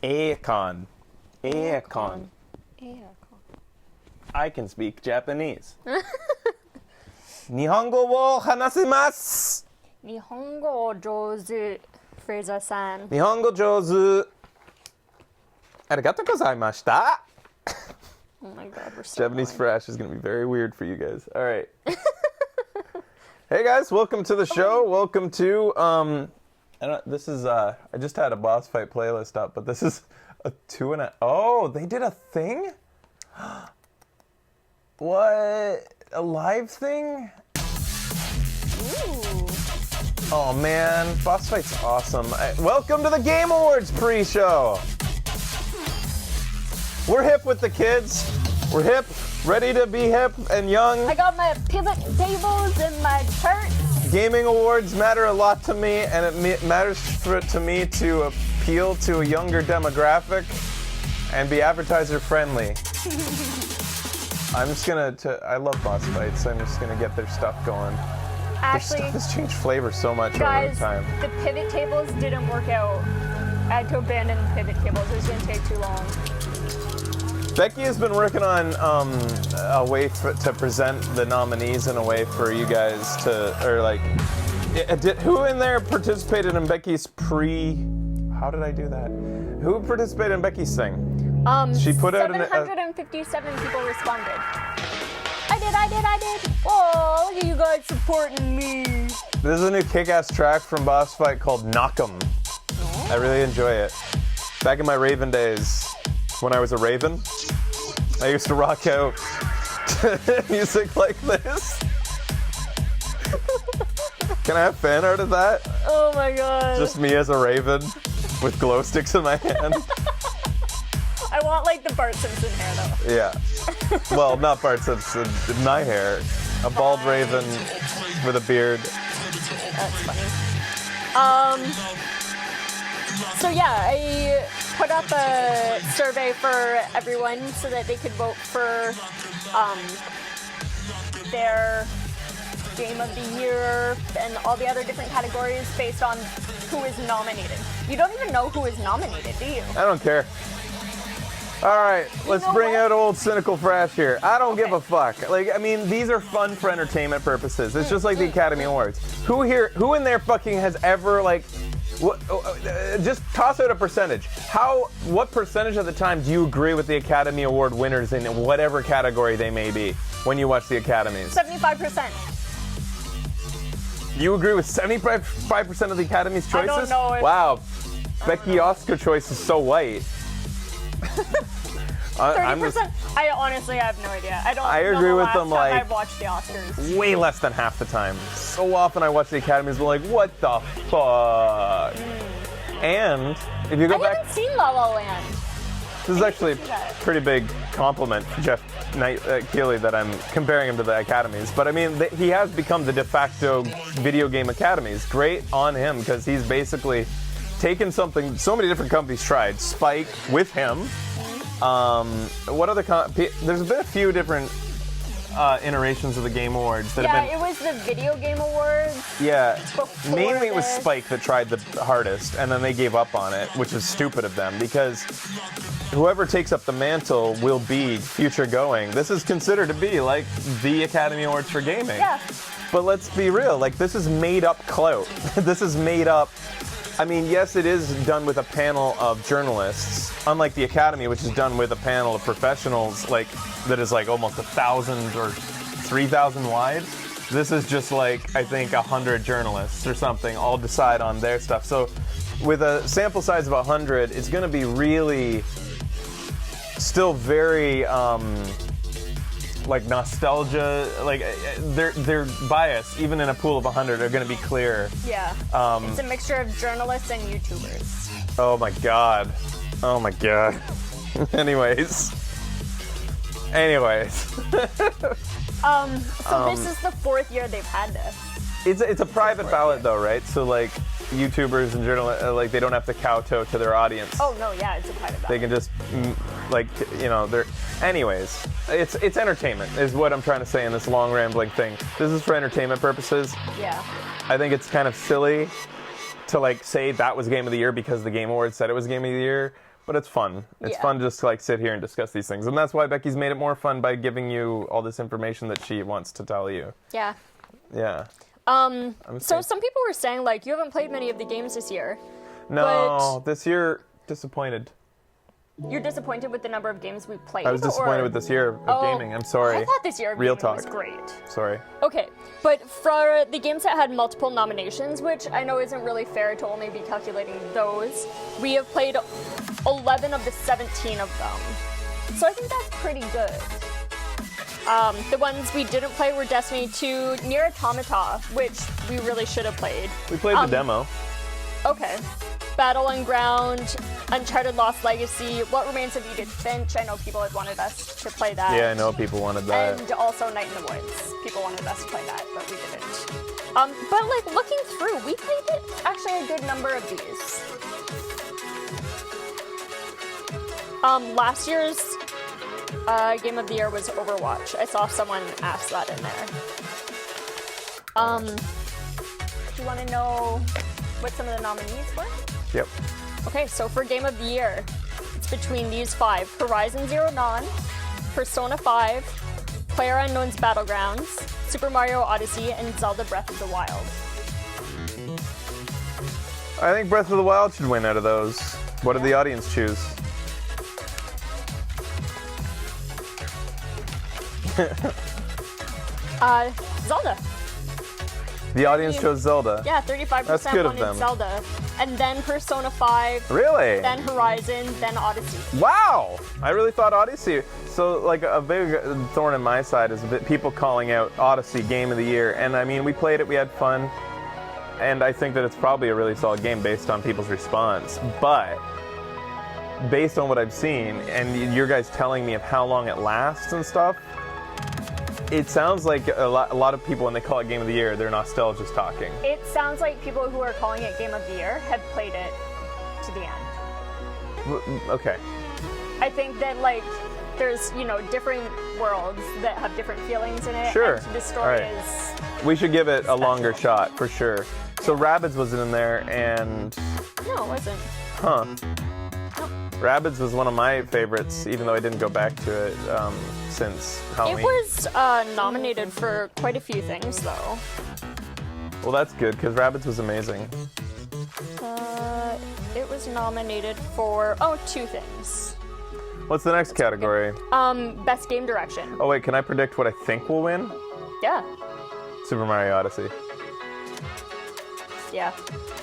Aecon. Aecon. Aecon. I can speak Japanese. Nihongo wo hanasemasu. Nihongo jozu, Fraser-san. Nihongo jozu. Arigatou gozaimashita. Oh my god, we're so Japanese annoying. fresh is going to be very weird for you guys. All right. Hey guys, welcome to the show. Welcome to this is I just had a boss fight playlist up, but this is a 2.5. Oh, they did a thing? What? A live thing? Ooh. Oh man, boss fight's awesome. Welcome to the Game Awards pre-show. We're hip with the kids. We're hip, ready to be hip and young. I got my pivot tables and my charts. Gaming awards matter a lot to me, and it matters to me to appeal to a younger demographic and be advertiser friendly. I'm just gonna, I love boss fights. I'm just gonna get their stuff going. Their Actually, stuff has changed flavor so much guys, over time. the pivot tables didn't work out. I had to abandon the pivot tables. It was going to take too long. Becky has been working on a way to present the nominees in a way for you guys to, or like, who in there participated in Becky's how did I do that? Who participated in Becky's thing? She put out 757 people responded. I did. Oh, look at you guys supporting me. This is a new kick-ass track from Boss Fight called Knock 'Em. Oh. I really enjoy it. Back in my Raven days, when I was a Raven, I used to rock out to music like this. Can I have fan art of that? Oh my god. Just me as a Raven with glow sticks in my hand. I want like the Bart Simpson hair though. Yeah. Well, not Bart Simpson, my hair. A bald Raven with a beard. That's funny. So yeah, I put up a survey for everyone so that they could vote for their game of the year and all the other different categories based on who is nominated. You don't even know who is nominated, do you? I don't care. All right, let's know bring what? out old cynical Fresh here. I don't give Okay. a fuck. Like, I mean, these are fun for entertainment purposes. It's just like the Academy Awards. Who in there fucking has ever like, just toss out a percentage. What percentage of the time do you agree with the Academy Award winners in whatever category they may be when you watch the Academies? 75%. You agree with 75% of the Academy's choices? don't know if- Wow, Becky Oscar choice is so white. 30%? I honestly have no idea. I don't I know agree the with last them, time like- I've watched the Oscars. Way less than half the time. So often I watch the Academies, but like, what the fuck? And if you go I back, haven't seen La La Land. this is actually a see that. pretty big compliment for Jeff Keighley that I'm comparing him to the Academies. But I mean, he has become the de facto video game Academies. Great on him, because he's basically taken something so many different companies tried. Spike with him. What other? There's been a few different iterations of the Game Awards that have Yeah, been. it was the Video Game Awards. Yeah, Before mainly it was this. Spike that tried the hardest, and then they gave up on it, which is stupid of them, because whoever takes up the mantle will be future going. This is considered to be like the Academy Awards for gaming. Yeah. But let's be real, like, this is made up clout. This is made up. I mean, yes, it is done with a panel of journalists, unlike the Academy, which is done with a panel of professionals, like, that is like almost 1,000 or 3,000 wide. This is just like, I think, 100 journalists or something all decide on their stuff. So with a sample size of 100, it's going to be really still very like nostalgia, like their bias, even in a pool of 100, are going to be clear. Yeah. It's a mixture of journalists and YouTubers. Oh my god. Oh my god. Anyways. So this is the fourth year they've had this. It's a private ballot though, right? So like YouTubers and journalists, like, they don't have to kowtow to their audience. Oh no, yeah, it's a private ballot. They can just, like, you know, they're. Anyways, it's entertainment, is what I'm trying to say in this long rambling thing. This is for entertainment purposes. Yeah. I think it's kind of silly to, like, say that was Game of the Year because the Game Awards said it was Game of the Year. But it's fun. It's Yeah. fun to just like sit here and discuss these things. And that's why Becky's made it more fun by giving you all this information that she wants to tell you. Yeah. Yeah. So some people were saying like you haven't played many of the games this year. No, this year, disappointed. You're disappointed with the number of games we played? I was disappointed with this year of gaming. I'm sorry. I thought this year of Real gaming was talk. great. Sorry. Okay, but for the games that had multiple nominations, which I know isn't really fair to only be calculating those, we have played 11 of the 17 of them. So I think that's pretty good. The ones we didn't play were Destiny 2, Nier Automata, which we really should have played. We played the demo. Okay. Battle and Ground, Uncharted Lost Legacy, What Remains of Edith Finch. I know people had wanted us to play that. Yeah, I know people wanted that. And also Night in the Woods. People wanted us to play that, but we didn't. But like looking through, we played actually a good number of these. Last year's Game of the Year was Overwatch. I saw someone ask that in there. Do you want to know what some of the nominees were? Yep. Okay, so for Game of the Year, it's between these 5. Horizon Zero Dawn, Persona 5, PlayerUnknown's Battlegrounds, Super Mario Odyssey, and Zelda Breath of the Wild. I think Breath of the Wild should win out of those. What did the audience choose? Zelda. The audience chose Zelda. Yeah, 35% That's good of wanted them. Zelda. And then Persona 5, Really? then Horizon, then Odyssey. Wow! I really thought Odyssey. So, like, a big thorn in my side is people calling out Odyssey Game of the Year. And I mean, we played it, we had fun. And I think that it's probably a really solid game based on people's response. But, based on what I've seen, and your guys telling me of how long it lasts and stuff, it sounds like a lot of people, when they call it Game of the Year, they're nostalgic talking. It sounds like people who are calling it Game of the Year have played it to the end. Okay. I think that, like, there's, different worlds that have different feelings in it. Sure. And the story All right. is... We should give it a longer special. shot, for sure. So Rabbids was in there, and... No, it wasn't. Huh. Rabbids was one of my favorites, even though I didn't go back to it since Halloween. It was nominated for quite a few things, though. Well, that's good, because Rabbids was amazing. It was nominated for, 2 things. What's the next category? Best Game Direction. Oh, wait, can I predict what I think will win? Yeah. Super Mario Odyssey. Yeah.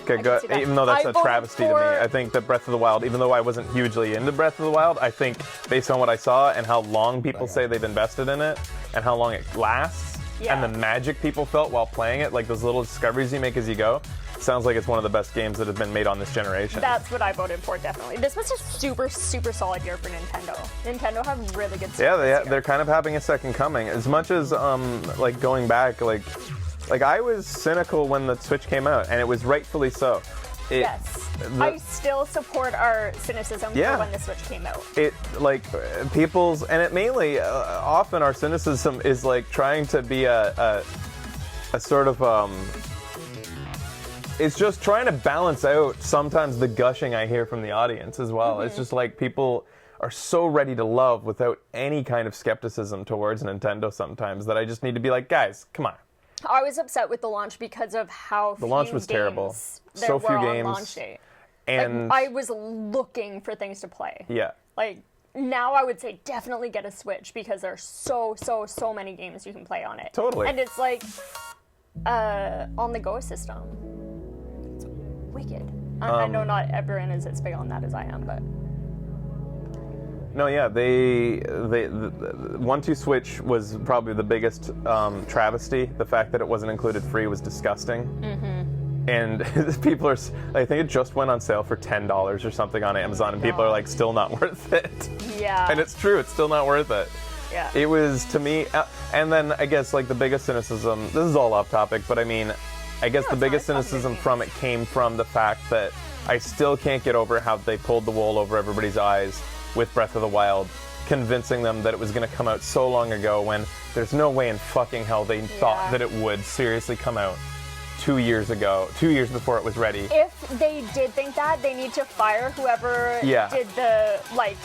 Okay, can go. see that. Even though that's I a voted travesty to me, for- I think that Breath of the Wild, even though I wasn't hugely into Breath of the Wild, I think based on what I saw and how long people say they've invested in it and how long it lasts Yeah. and the magic people felt while playing it, like those little discoveries you make as you go, sounds like it's one of the best games that have been made on this generation. That's what I voted for, definitely. This was a super, super solid year for Nintendo. Nintendo have really good stuff. Yeah, this year. they're kind of having a second coming. As much as like going back, like I was cynical when the Switch came out, and it was rightfully so. Yes. I still support our cynicism Yeah. for when the Switch came out. It like people's, and it mainly often our cynicism is like trying to be a sort of it's just trying to balance out sometimes the gushing I hear from the audience as well. Mm-hmm. It's just like people are so ready to love without any kind of skepticism towards Nintendo sometimes that I just need to be like, guys, come on. I was upset with the launch because of how The launch was terrible. There So were few on games. launch date. And Like, I was looking for things to play. yeah. Like, now I would say definitely get a Switch because there's so many games you can play on it. Totally. And it's like on the go system. It's wicked. I know not everyone is as big on that as I am, but No, yeah, the 1-2 Switch was probably the biggest travesty. The fact that it wasn't included free was disgusting. Mm-hmm. And people are, I think it just went on sale for $10 or something on Amazon, and people are like, still not worth it. yeah. And it's true, it's still not worth it. yeah. It was, to me, and then I guess like the biggest cynicism, this is all off topic, but I mean, I guess the it's biggest not. It's all cynicism good from it came from the fact that I still can't get over how they pulled the wool over everybody's eyes with Breath of the Wild, convincing them that it was going to come out so long ago when there's no way in fucking hell they thought that it would seriously come out 2 years ago, 2 years before it was ready. If they did think that, they need to fire whoever Yeah. did the like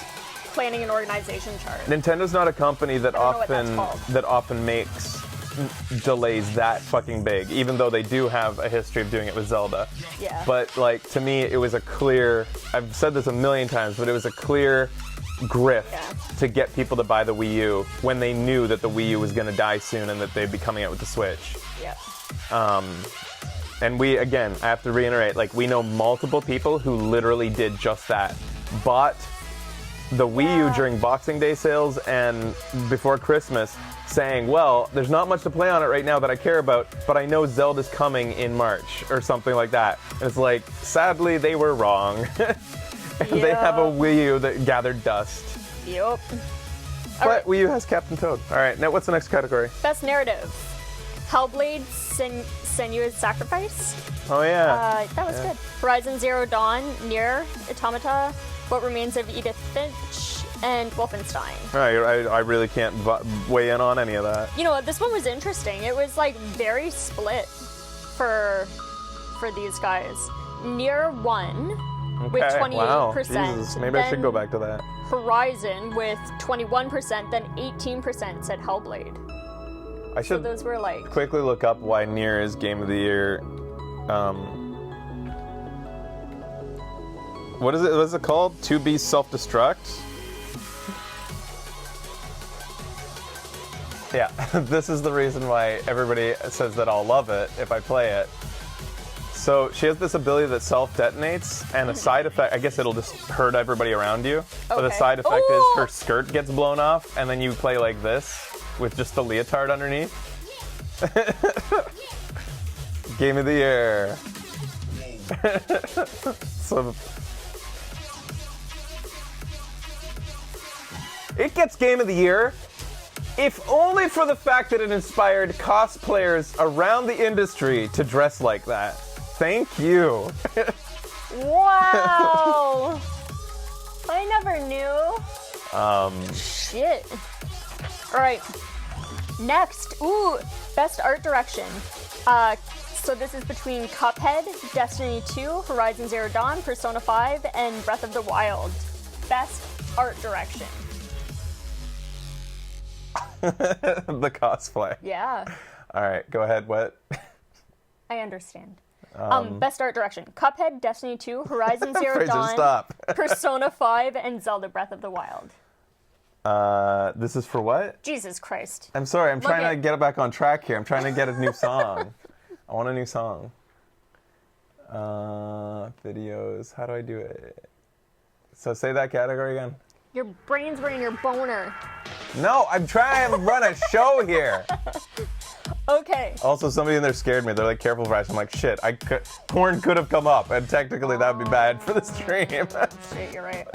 planning and organization chart. Nintendo's not a company that I don't know what that's called. often makes delays that fucking big, even though they do have a history of doing it with Zelda. Yeah. But like to me, it was a clear. I've said this a million times, but it was a clear grift to get people to buy the Wii U when they knew that the Wii U was going to die soon and that they'd be coming out with the Switch. Yeah. And we, again, I have to reiterate, like, we know multiple people who literally did just that. Bought the Wii U during Boxing Day sales and before Christmas, saying, well, there's not much to play on it right now that I care about, but I know Zelda's coming in March, or something like that. And it's like, sadly, they were wrong. And they have a Wii U that gathered dust. Yep. But Wii U has Captain Toad. All right, now what's the next category? Best narrative. Hellblade Senua's Sacrifice. Oh, yeah. That was good. Horizon Zero Dawn, Nier, Automata, What Remains of Edith Finch, and Wolfenstein. I really can't weigh in on any of that. You know what? This one was interesting. It was like very split for these guys. Nier won with 28%. Wow. Jesus. Maybe I should go back to that. Horizon with 21%, then 18% said Hellblade. I should Those were like quickly look up why Nier is Game of the Year. What is it? What is it called? To Be Self-Destruct? Yeah, this is the reason why everybody says that I'll love it if I play it. So she has this ability that self-detonates, and a side effect, I guess it'll just hurt everybody around you, but the Okay. side effect is Ooh! her skirt gets blown off, and then you play like this, with just the leotard underneath. Game of the Year. So, it gets Game of the Year, if only for the fact that it inspired cosplayers around the industry to dress like that. Thank you. wow. I never knew. Shit. All right. Next, best art direction. So this is between Cuphead, Destiny 2, Horizon Zero Dawn, Persona 5, and Breath of the Wild. Best art direction. The cosplay. Yeah, All right, go ahead. What? I understand. Best art direction. Cuphead, Destiny 2, Horizon Zero Fraser, Dawn, stop. Persona 5, and Zelda Breath of the Wild. This is for what? Jesus Christ. I'm sorry, I'm trying to at- get it back on track here. I'm trying to get a new song. I want a new song. Videos. How do I do it? So say that category again. Your brain's running your boner. No, I'm trying to run a show here. Okay. Also, somebody in there scared me. They're like, careful, Bryce. I'm like, shit, corn could have come up, and technically that would be bad for the stream. Shit, you're right.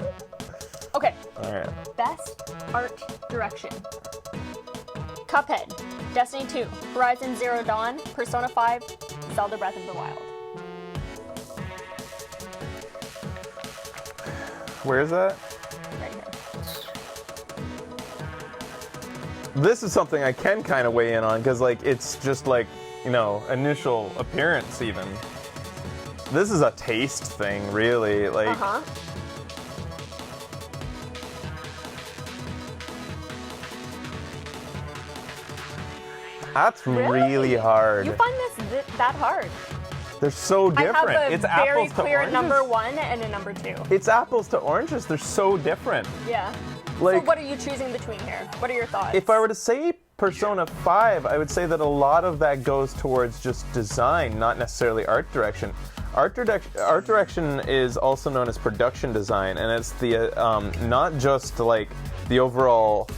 Okay. All right. Best art direction. Cuphead, Destiny 2, Horizon Zero Dawn, Persona 5, Zelda Breath of the Wild. Where is that? Right here. This is something I can kind of weigh in on because, like, it's just like, you know, initial appearance even. This is a taste thing, really. Like, Uh-huh. that's really hard. You find this that hard? They're so different. I have a It's very apples to clear oranges. number 1 and a number 2. It's apples to oranges. They're so different. Yeah. Like, So what are you choosing between here? What are your thoughts? if I were to say Persona 5, I would say that a lot of that goes towards just design, not necessarily art direction. Art direction is also known as production design, and it's the not just like the overall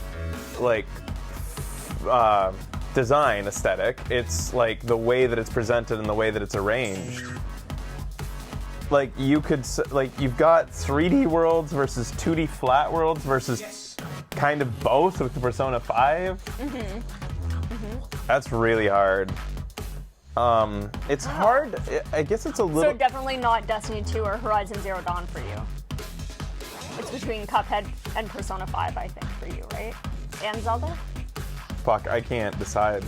like design aesthetic. It's like the way that it's presented and the way that it's arranged. Like you could like you've got 3D worlds versus 2D flat worlds versus kind of both with the Persona 5. That's really hard. It's hard. I guess it's a little. So definitely not Destiny 2 or Horizon Zero Dawn for you. It's between Cuphead and Persona 5, I think, for you, right? And Zelda? Fuck, I can't decide.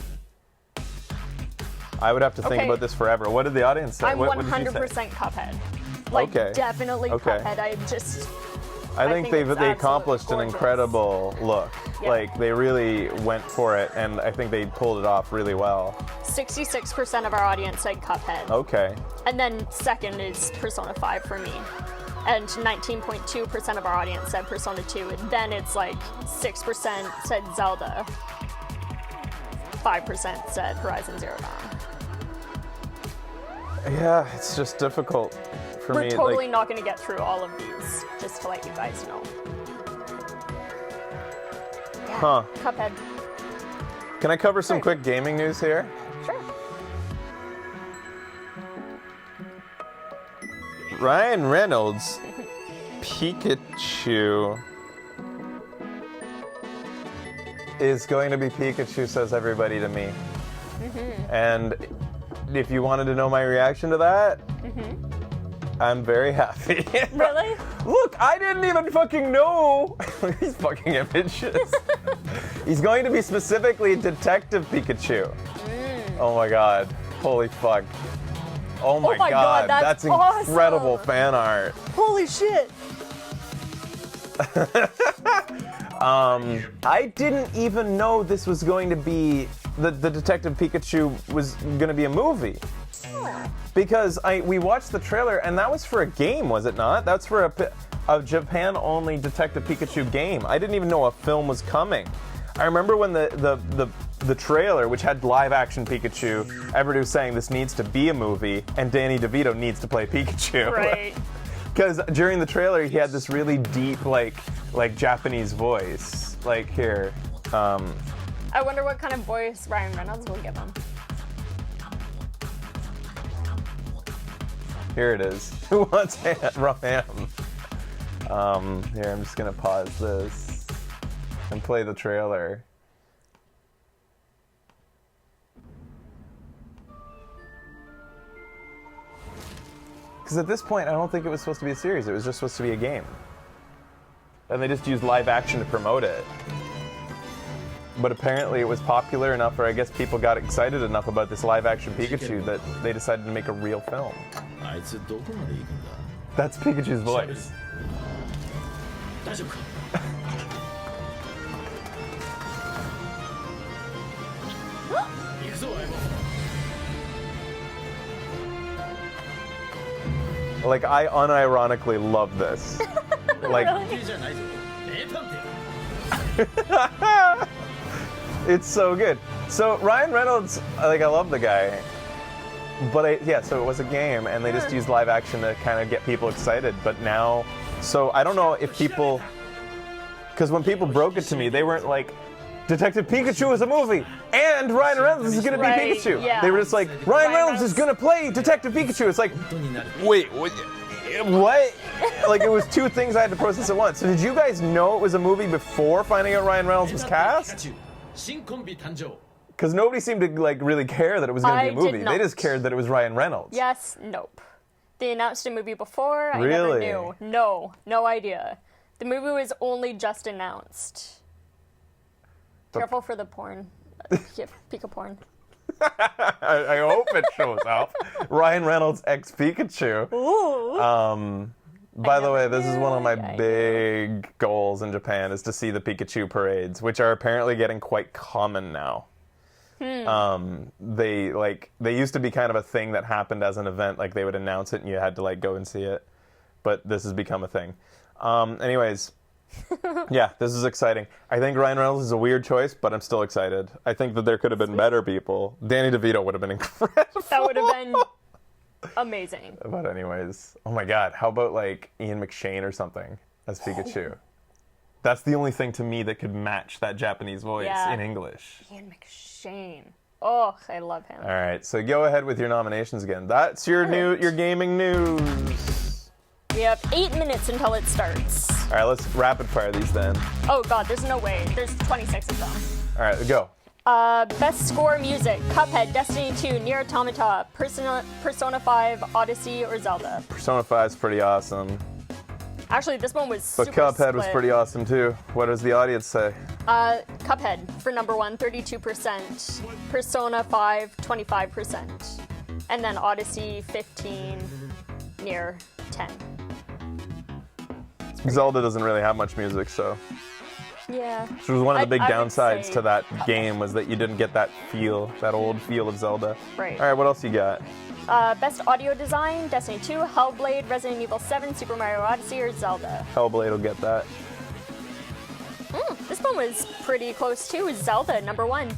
I would have to think Okay. about this forever. What did the audience say? I'm What did you 100% say? Cuphead. Like, Okay. definitely Okay. Cuphead. I think think they it's accomplished an absolutely gorgeous. incredible look. Yeah. Like they really went for it, and I think they pulled it off really well. 66% of our audience said Cuphead. Okay. And then second is Persona 5 for me. And 19.2% of our audience said Persona 2. And then it's like 6% said Zelda. 5% said Horizon Zero Dawn. Yeah, it's just difficult for We're me. totally like, not going to get through all of these, just to let you guys know. Yeah, Huh. Cuphead. Can I cover some Sure. quick gaming news here? Sure. Ryan Reynolds, Pikachu is going to be Pikachu, says everybody to me. And if you wanted to know my reaction to that, I'm very happy. Really? Look, I didn't even fucking know. Look at these fucking images. He's going to be specifically Detective Pikachu. Oh my god. Holy fuck. Oh my, my God, that's incredible awesome. fan art. Holy shit! I didn't even know this was going to be the Detective Pikachu was going to be a movie. Because we watched the trailer and that was for a game, was it not? That's for a Japan-only Detective Pikachu game. I didn't even know a film was coming. I remember when the trailer, which had live-action Pikachu, everybody was saying this needs to be a movie, and Danny DeVito needs to play Pikachu. Right. Because during the trailer, he had this really deep, like Japanese voice. Like here. I wonder what kind of voice Ryan Reynolds will give him. Here it is. Who wants raw ham? Here, I'm just gonna pause this and play the trailer. Because at this point, I don't think it was supposed to be a series. It was just supposed to be a game. And they just used live action to promote it. But apparently it was popular enough, or I guess people got excited enough about this live action Pikachu that they decided to make a real film. あいつどこまで行くんだ That's Pikachu's voice. 大丈夫か行くぞ相棒 Like, I unironically love this. Like, 系じゃないぞ名探偵 it's so good. So Ryan Reynolds, like, I love the guy. But yeah, so it was a game, and they just used live action to kind of get people excited. But now, so I don't know if people, because when people broke it to me, they weren't like, Detective Pikachu is a movie, and Ryan Reynolds is gonna be Right, Pikachu. yeah. They were just like, Ryan Reynolds is gonna play Detective Pikachu. It's like, 本当になる wait, what? Like, it was two things I had to process at once. So did you guys know it was a movie before finding out Ryan Reynolds was ピカ cast? チュウ新コンビ誕生 Because nobody seemed to like really care that it was going to be I a did movie. They not. just cared that it was Ryan Reynolds. Yes, nope. They announced a movie before. I Really? never knew. No idea. The movie was only just announced. Careful for the porn. Pika porn. I hope it shows up. Ryan Reynolds ex Pikachu. Ooh. By the never way, this is one of my knew. I big goals in Japan is to see the Pikachu parades, which are apparently getting quite common now. They used to be kind of a thing that happened as an event, like they would announce it and you had to like go and see it. But this has become a thing. Anyways, yeah, this is exciting. I think Ryan Reynolds is a weird choice, but I'm still excited. I think that there could have been better people. Danny DeVito would have been incredible. That would have been amazing. But anyways, oh my god, how about like Ian McShane or something as Pikachu? That's the only thing to me that could match that Japanese voice Yeah. in English. Ian McShane. Oh, I love him. All right, so go ahead with your nominations again. That's your your gaming news. We have 8 minutes until it starts. All right, let's rapid fire these then. Oh god, there's no way. There's 26 of them. All right, go. Best score music: Cuphead, Destiny 2, Nier Automata, Persona 5, Odyssey, or Zelda. Persona 5 is pretty awesome. Actually, this one was But super Cuphead was split. pretty awesome too. What does the audience say? Cuphead for number 1, 32%. Persona 5, 25%. And then Odyssey, 15. Near 10. Zelda doesn't really have much music, so. Yeah. Which was one of the big I would downsides say to that Cuphead. game was that you didn't get that feel, that old feel of Zelda. Right. All right, what else you got? Best audio design, Destiny 2, Hellblade, Resident Evil 7, Super Mario Odyssey, or Zelda? Hellblade will get that. This one was pretty close too. Zelda, number 1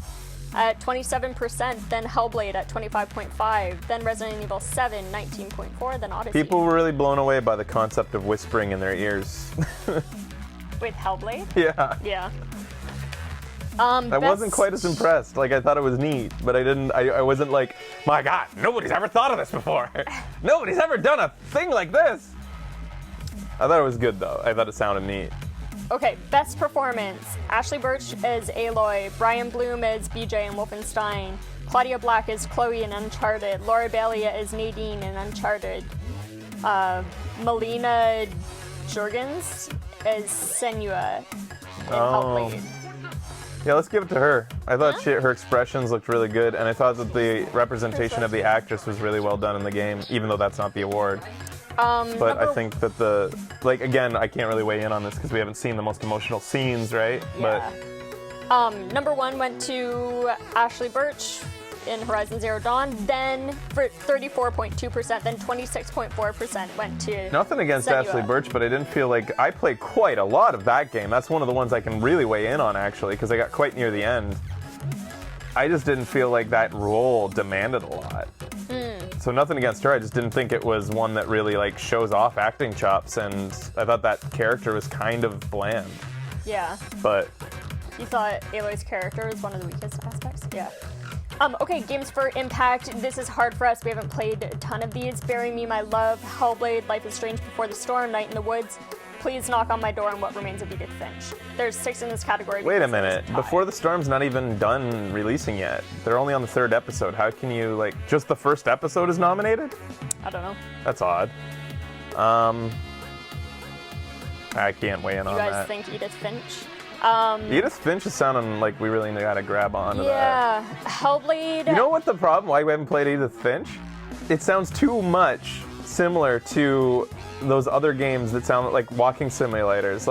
at 27%, then Hellblade at 25.5%, then Resident Evil 7, 19.4%, then Odyssey. People were really blown away by the concept of whispering in their ears. With Hellblade? Yeah. Yeah. I wasn't quite as impressed. Like, I thought it was neat, but I wasn't like, my God, nobody's ever thought of this before. Nobody's ever done a thing like this. I thought it was good, though. I thought it sounded neat. Okay, best performance. Ashley Birch as Aloy, Brian Bloom as BJ in Wolfenstein, Claudia Black as Chloe in Uncharted, Laura Bailey as Nadine in Uncharted, Melina Jorgens as Senua in Hellblade. Yeah, let's give it to her. I thought her expressions looked really good, and I thought that the representation of the actress was really well done in the game, even though that's not the award. But I think that again, I can't really weigh in on this because we haven't seen the most emotional scenes, right? Yeah. Number 1 went to Ashley Birch in Horizon Zero Dawn, then for 34.2%, then 26.4% went to Nothing against Senua. Ashley Birch, but I didn't feel like I played quite a lot of that game. That's one of the ones I can really weigh in on, actually, because I got quite near the end. I just didn't feel like that role demanded a lot. So nothing against her, I just didn't think it was one that really like shows off acting chops, and I thought that character was kind of bland. Yeah. But You thought Aloy's character was one of the weakest aspects? Yeah. Okay, games for impact. This is hard for us. We haven't played a ton of these. Bury Me, My Love, Hellblade, Life is Strange Before the Storm, Night in the Woods. Please Knock on My Door, and What Remains of Edith Finch. There's 6 in this category. wait a because it was minute, tie. Before the Storm's not even done releasing yet. They're only on the 3rd episode. How can you like just the first episode is nominated? I don't know. That's odd. I can't weigh in You on guys that. think Edith Finch? Edith Finch is sounding like we really gotta grab onto that. Yeah. Hellblade. You know what the problem? Why we haven't played Edith Finch? It sounds too much similar to those other games that sound like walking simulators.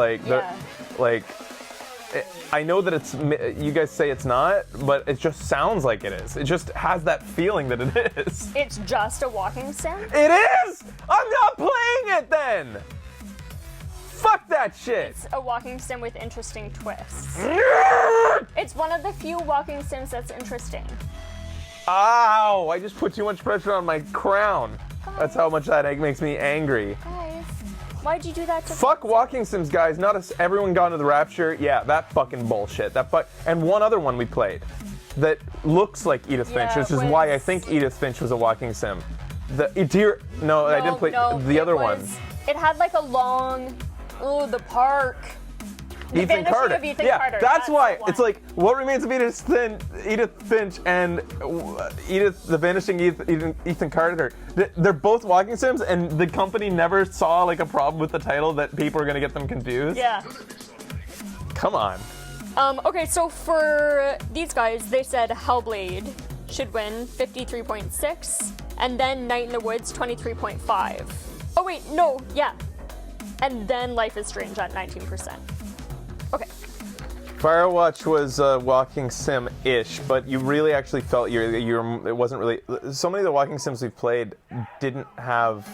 I know that it's. You guys say it's not, but it just sounds like it is. It just has that feeling that it is. It's just a walking sim? It is. I'm not playing it then. Fuck that shit. It's a walking sim with interesting twists. It's one of the few walking sims that's interesting. Ow! I just put too much pressure on my crown. That's how much that egg makes me angry. Guys, why'd you do that to Fuck walking sims, guys. Not us. Everyone gone to the Rapture. Yeah, that fucking bullshit. And one other one we played that looks like Edith Finch, Yeah, which is it why I was- think Edith Finch was a walking sim. I didn't play the other one. It had like a long, the park. The Ethan Vanishing Carter. of Ethan Yeah, Carter. that's why. the one. It's like What Remains of Edith Finch and The Vanishing Ethan Carter. They're both walking sims, and the company never saw like a problem with the title that people are gonna get them confused. Yeah. Come on. Okay, so for these guys, they said Hellblade should win 53.6, and then Night in the Woods 23.5. Oh wait, no, yeah. And then Life is Strange at 19%. Okay. Firewatch was walking sim-ish, but you really actually felt it wasn't really. So many of the walking sims we've played didn't have.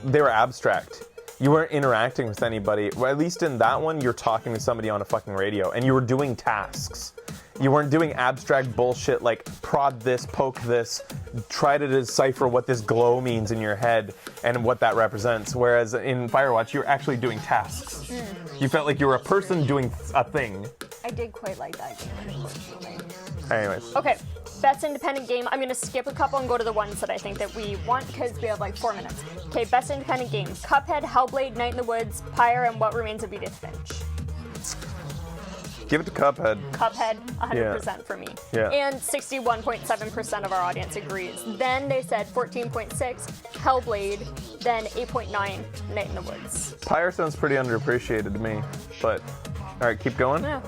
They were abstract. You weren't interacting with anybody. Well, at least in that one, you're talking to somebody on a fucking radio, and you were doing tasks. You weren't doing abstract bullshit like prod this, poke this, try to decipher what this glow means in your head and what that represents. Whereas in Firewatch, you're actually doing tasks. You felt like you were a person doing a thing. I did quite like that game, unfortunately. Anyways. Okay, best independent game. I'm gonna skip a couple and go to the ones that I think that we want because we have like 4 minutes. Okay, best independent game. Cuphead, Hellblade, Night in the Woods, Pyre, and What Remains of Edith Finch. Give it to Cuphead. Cuphead, 100% for me. Yeah. And 61.7% of our audience agrees. Then they said 14.6, Hellblade, then 8.9, Night in the Woods. Pyre sounds pretty underappreciated to me, but all right, keep going. Yeah.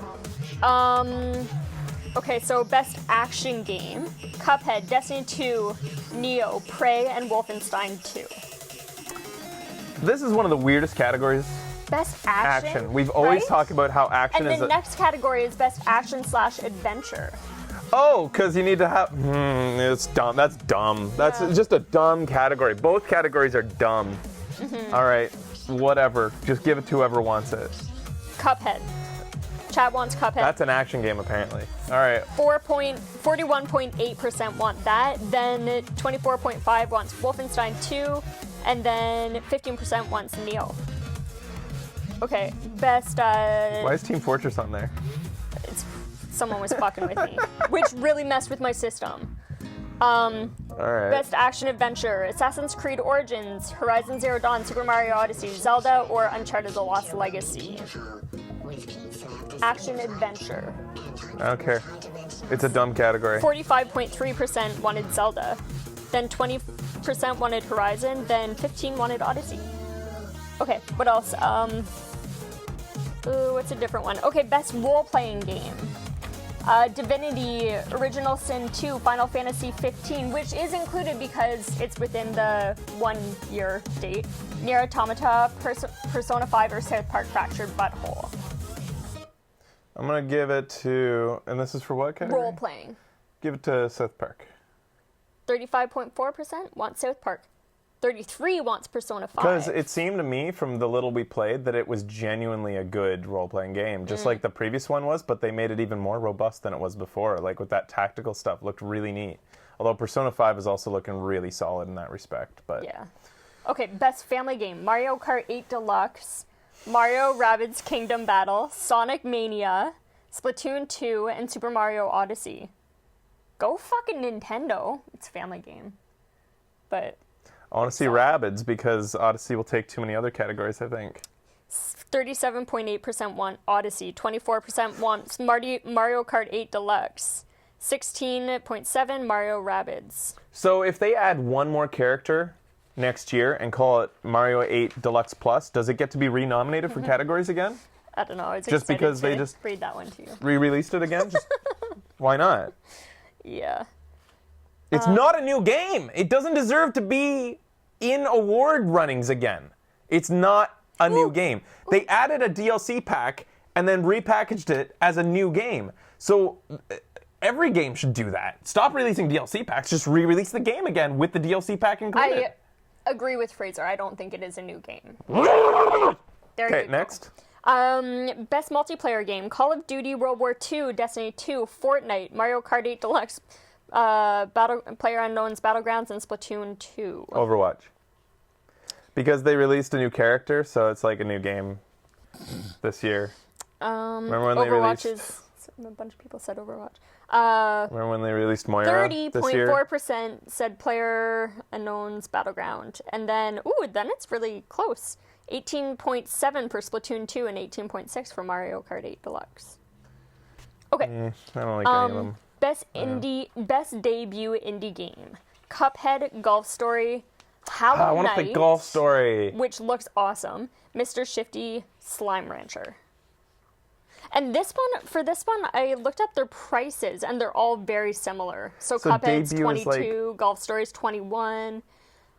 Okay, so best action game: Cuphead, Destiny 2, Neo, Prey, and Wolfenstein 2. This is one of the weirdest categories. Best action. We've always right? talked about how action And is. the next category is best action/adventure. Oh, because you need to have. It's dumb. That's dumb. That's Yeah. just a dumb category. Both categories are dumb. Mm-hmm. All right, whatever. Just give it to whoever wants it. Cuphead. Chat wants Cuphead. That's an action game, apparently. All right. 41.8% want that. Then 24.5 wants Wolfenstein 2, and then 15% wants Neo. Okay, best. Why is Team Fortress on there? Someone was fucking with me, which really messed with my system. All right. Best action adventure: Assassin's Creed Origins, Horizon Zero Dawn, Super Mario Odyssey, Zelda, or Uncharted: The Lost Legacy. Action adventure. I don't care. It's a dumb category. 45.3% wanted Zelda, then 20% wanted Horizon, then 15% wanted Odyssey. Okay, what else? What's a different one? Okay, best role-playing game. Divinity, Original Sin 2, Final Fantasy 15, which is included because it's within the 1-year date. Nier Automata, Persona 5, or South Park Fractured Butthole. I'm gonna give it to, and this is for what category? Role-playing. Give it to South Park. 35.4% want South Park. 33 wants Persona 5. Because it seemed to me, from the little we played, that it was genuinely a good role-playing game, just like the previous one was, but they made it even more robust than it was before. Like, with that tactical stuff, looked really neat. Although Persona 5 is also looking really solid in that respect. But Yeah. Okay, best family game: Mario Kart 8 Deluxe, Mario Rabbids Kingdom Battle, Sonic Mania, Splatoon 2, and Super Mario Odyssey. Go fucking Nintendo. It's a family game. But I want to see Rabbids, because Odyssey will take too many other categories, I think. 37.8% want Odyssey, 24% want Mario Kart 8 Deluxe, 16.7% Mario Rabbids. So if they add one more character next year and call it Mario 8 Deluxe Plus, does it get to be renominated for categories again? I don't know. It's Just because they just read that one to you. Re-released it again? Just, why not? Yeah. It's not a new game. It doesn't deserve to be in award runnings again. It's not a new game. They added a DLC pack and then repackaged it as a new game. So every game should do that. Stop releasing DLC packs. Just re-release the game again with the DLC pack included. I agree with Fraser. I don't think it is a new game. There Okay, you go. next. Best multiplayer game: Call of Duty, World War II, Destiny 2, Fortnite, Mario Kart 8 Deluxe, PlayerUnknown's Battlegrounds, and Splatoon 2. Overwatch. Because they released a new character, so it's like a new game this year. Remember when they Overwatch released? is... A bunch of people said Overwatch. Remember when they released Moira this year? 30.4% said PlayerUnknown's Battleground. And then, then it's really close. 18.7% for Splatoon 2 and 18.6% for Mario Kart 8 Deluxe. Okay. I don't like any of them. Best debut indie game: Cuphead, Golf Story, Hollow I want to play Knight, Golf Story. which looks awesome, Mr. Shifty, Slime Rancher. And this one, I looked up their prices, and they're all very similar. So Cuphead's debut is 22, Golf Story's 21,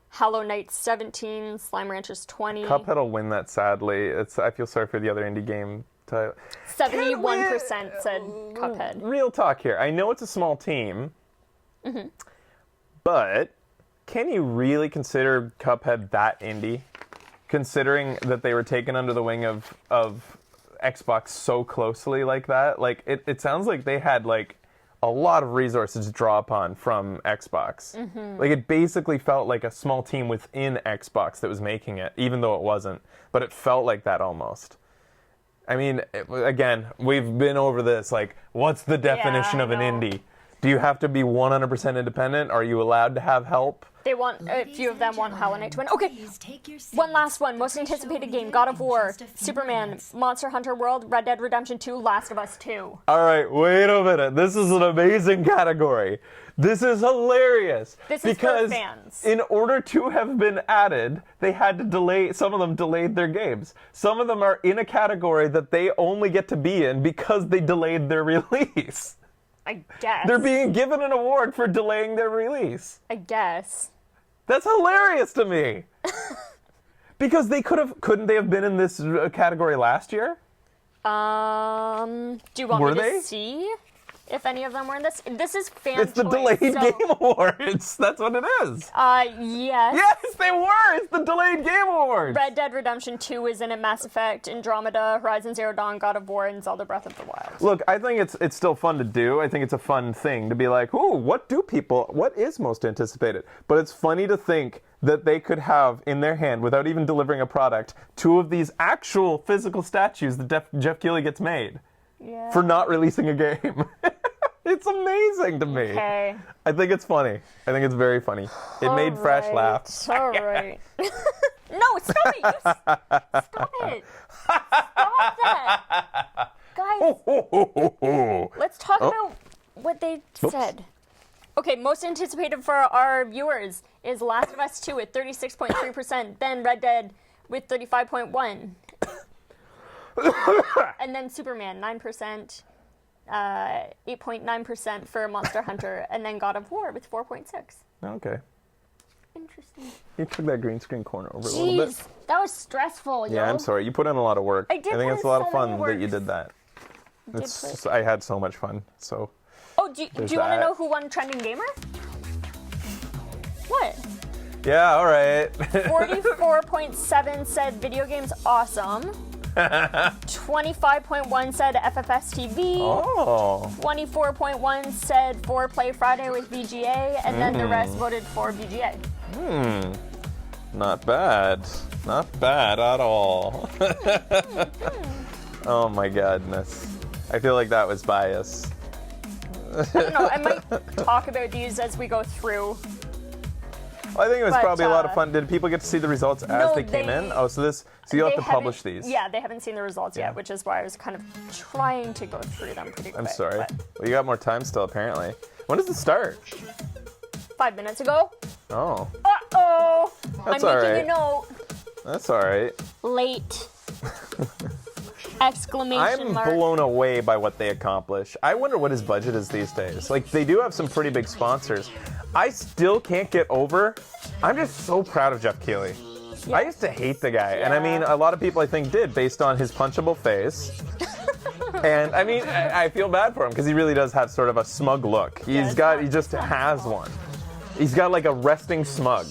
Hollow Knight's 17, Slime Rancher's 20. Cuphead will win that, sadly. I feel sorry for the other indie game title. 71% said Cuphead. Real talk here. I know it's a small team, but can you really consider Cuphead that indie? Considering that they were taken under the wing of Xbox so closely like that? Like, it sounds like they had, like, a lot of resources to draw upon from Xbox. Like, it basically felt like a small team within Xbox that was making it, even though it wasn't. But it felt like that almost. I mean, again, we've been over this. Like, what's the definition I of an know. indie? Do you have to be 100% independent? Are you allowed to have help? They want a few of them want Hollow Knight to win. Okay, one last one. Most anticipated game: God of War, Superman, Monster Hunter World, Red Dead Redemption 2, Last of Us 2. All right, wait a minute. This is an amazing category. This is hilarious. This is for fans. In order to have been added, they had to delay. Some of them delayed their games. Some of them are in a category that they only get to be in because they delayed their release. I guess. They're being given an award for delaying their release. I guess. That's hilarious to me. Because couldn't they have been in this category last year? Do you want Were me to they? see if any of them were in this? This is fan It's the choice, Delayed so- Game Awards. That's what it is. Yes. Yes, they were. It's the Delayed Game Awards. Red Dead Redemption 2 is in it, Mass Effect, Andromeda, Horizon Zero Dawn, God of War, and Zelda Breath of the Wild. Look, I think it's still fun to do. I think it's a fun thing to be like, ooh, what is most anticipated? But it's funny to think that they could have in their hand, without even delivering a product, two of these actual physical statues that Jeff Keighley gets made Yeah. for not releasing a game. It's amazing to me. Okay. I think it's funny. I think it's very funny. It made Fresh laugh. All right. No, stop it. Stop it. Stop that. Guys, let's talk about what they said. Okay, most anticipated for our viewers is Last of Us 2 at 36.3%, then Red Dead with 35.1%. And then Superman, 9%. 8.9% for Monster Hunter, and then God of War with 4.6%. Okay. Interesting. You took that green screen corner over a little bit. Jeez, that was stressful, yo. Yeah, I'm sorry. You put in a lot of work. I did think put it's in a lot so of fun many that you works. did that. Did It's put- just, I had so much fun. So Oh, do you want to that. know who won Trending Gamer? What? yeah, all right. 44.7 said video games awesome. 25.1 said FFS TV. Oh, 24.1 said for Play Friday with VGA, and then the rest voted for VGA. not bad. Not bad at all. Oh my goodness. I feel like that was bias. I don't know, I might talk about these as we go through. I think it was But, probably a lot of fun. Did people get to see the results as No, they came in? they- Oh, so you'll have They to publish haven't- these. Yeah, they haven't seen the results Yeah. yet, which is why I was kind of trying to go through them pretty quick. I'm sorry. but Well, you got more time still, apparently. When does it start? 5 minutes ago. Oh, Uh-oh! That's I'm all making right. a note. that's all right. Late. Exclamation I'm mark. blown away by what they accomplish. I wonder what his budget is these days. Like, they do have some pretty big sponsors. I still can't get over. I'm just so proud of Jeff Keighley. I used to hate the guy, and I mean, a lot of people I think did based on his punchable face. And I mean, I feel bad for him because he really does have sort of a smug look. He just has one. He's got like a resting smug.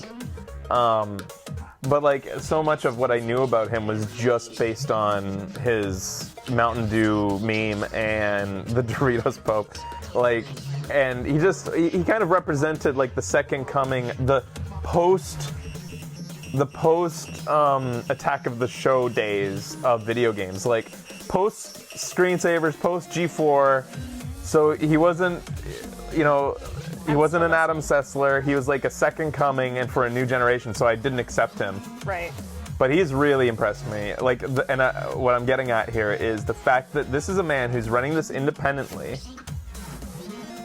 But like so much of what I knew about him was just based on his Mountain Dew meme and the Doritos Pope. Like, and he kind of represented like the second coming, the post Attack of the Show days of video games, like post screensavers, post G4. So he wasn't, he wasn't an Adam Sessler. He was like a second coming and for a new generation. So I didn't accept him. Right. But he's really impressed me. Like, what I'm getting at here is the fact that this is a man who's running this independently,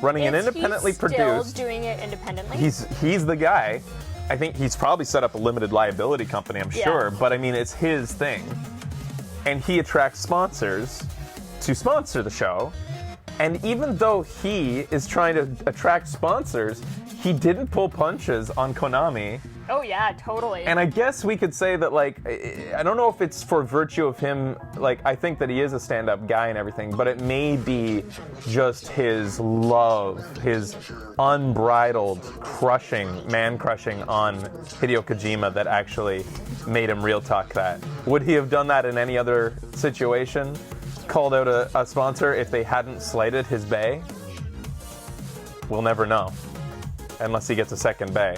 running an independently still produced. doing it independently? He's the guy. I think he's probably set up a limited liability company, I'm sure, but I mean, it's his thing. And he attracts sponsors to sponsor the show. And even though he is trying to attract sponsors, he didn't pull punches on Konami. Oh yeah, totally. And I guess we could say that, like, I don't know if it's for virtue of him, like, I think that he is a stand-up guy and everything, but it may be just his love, his unbridled man-crushing on Hideo Kojima that actually made him real talk that. Would he have done that in any other situation? Called out a sponsor if they hadn't slighted his bay? We'll never know. Unless he gets a second bay.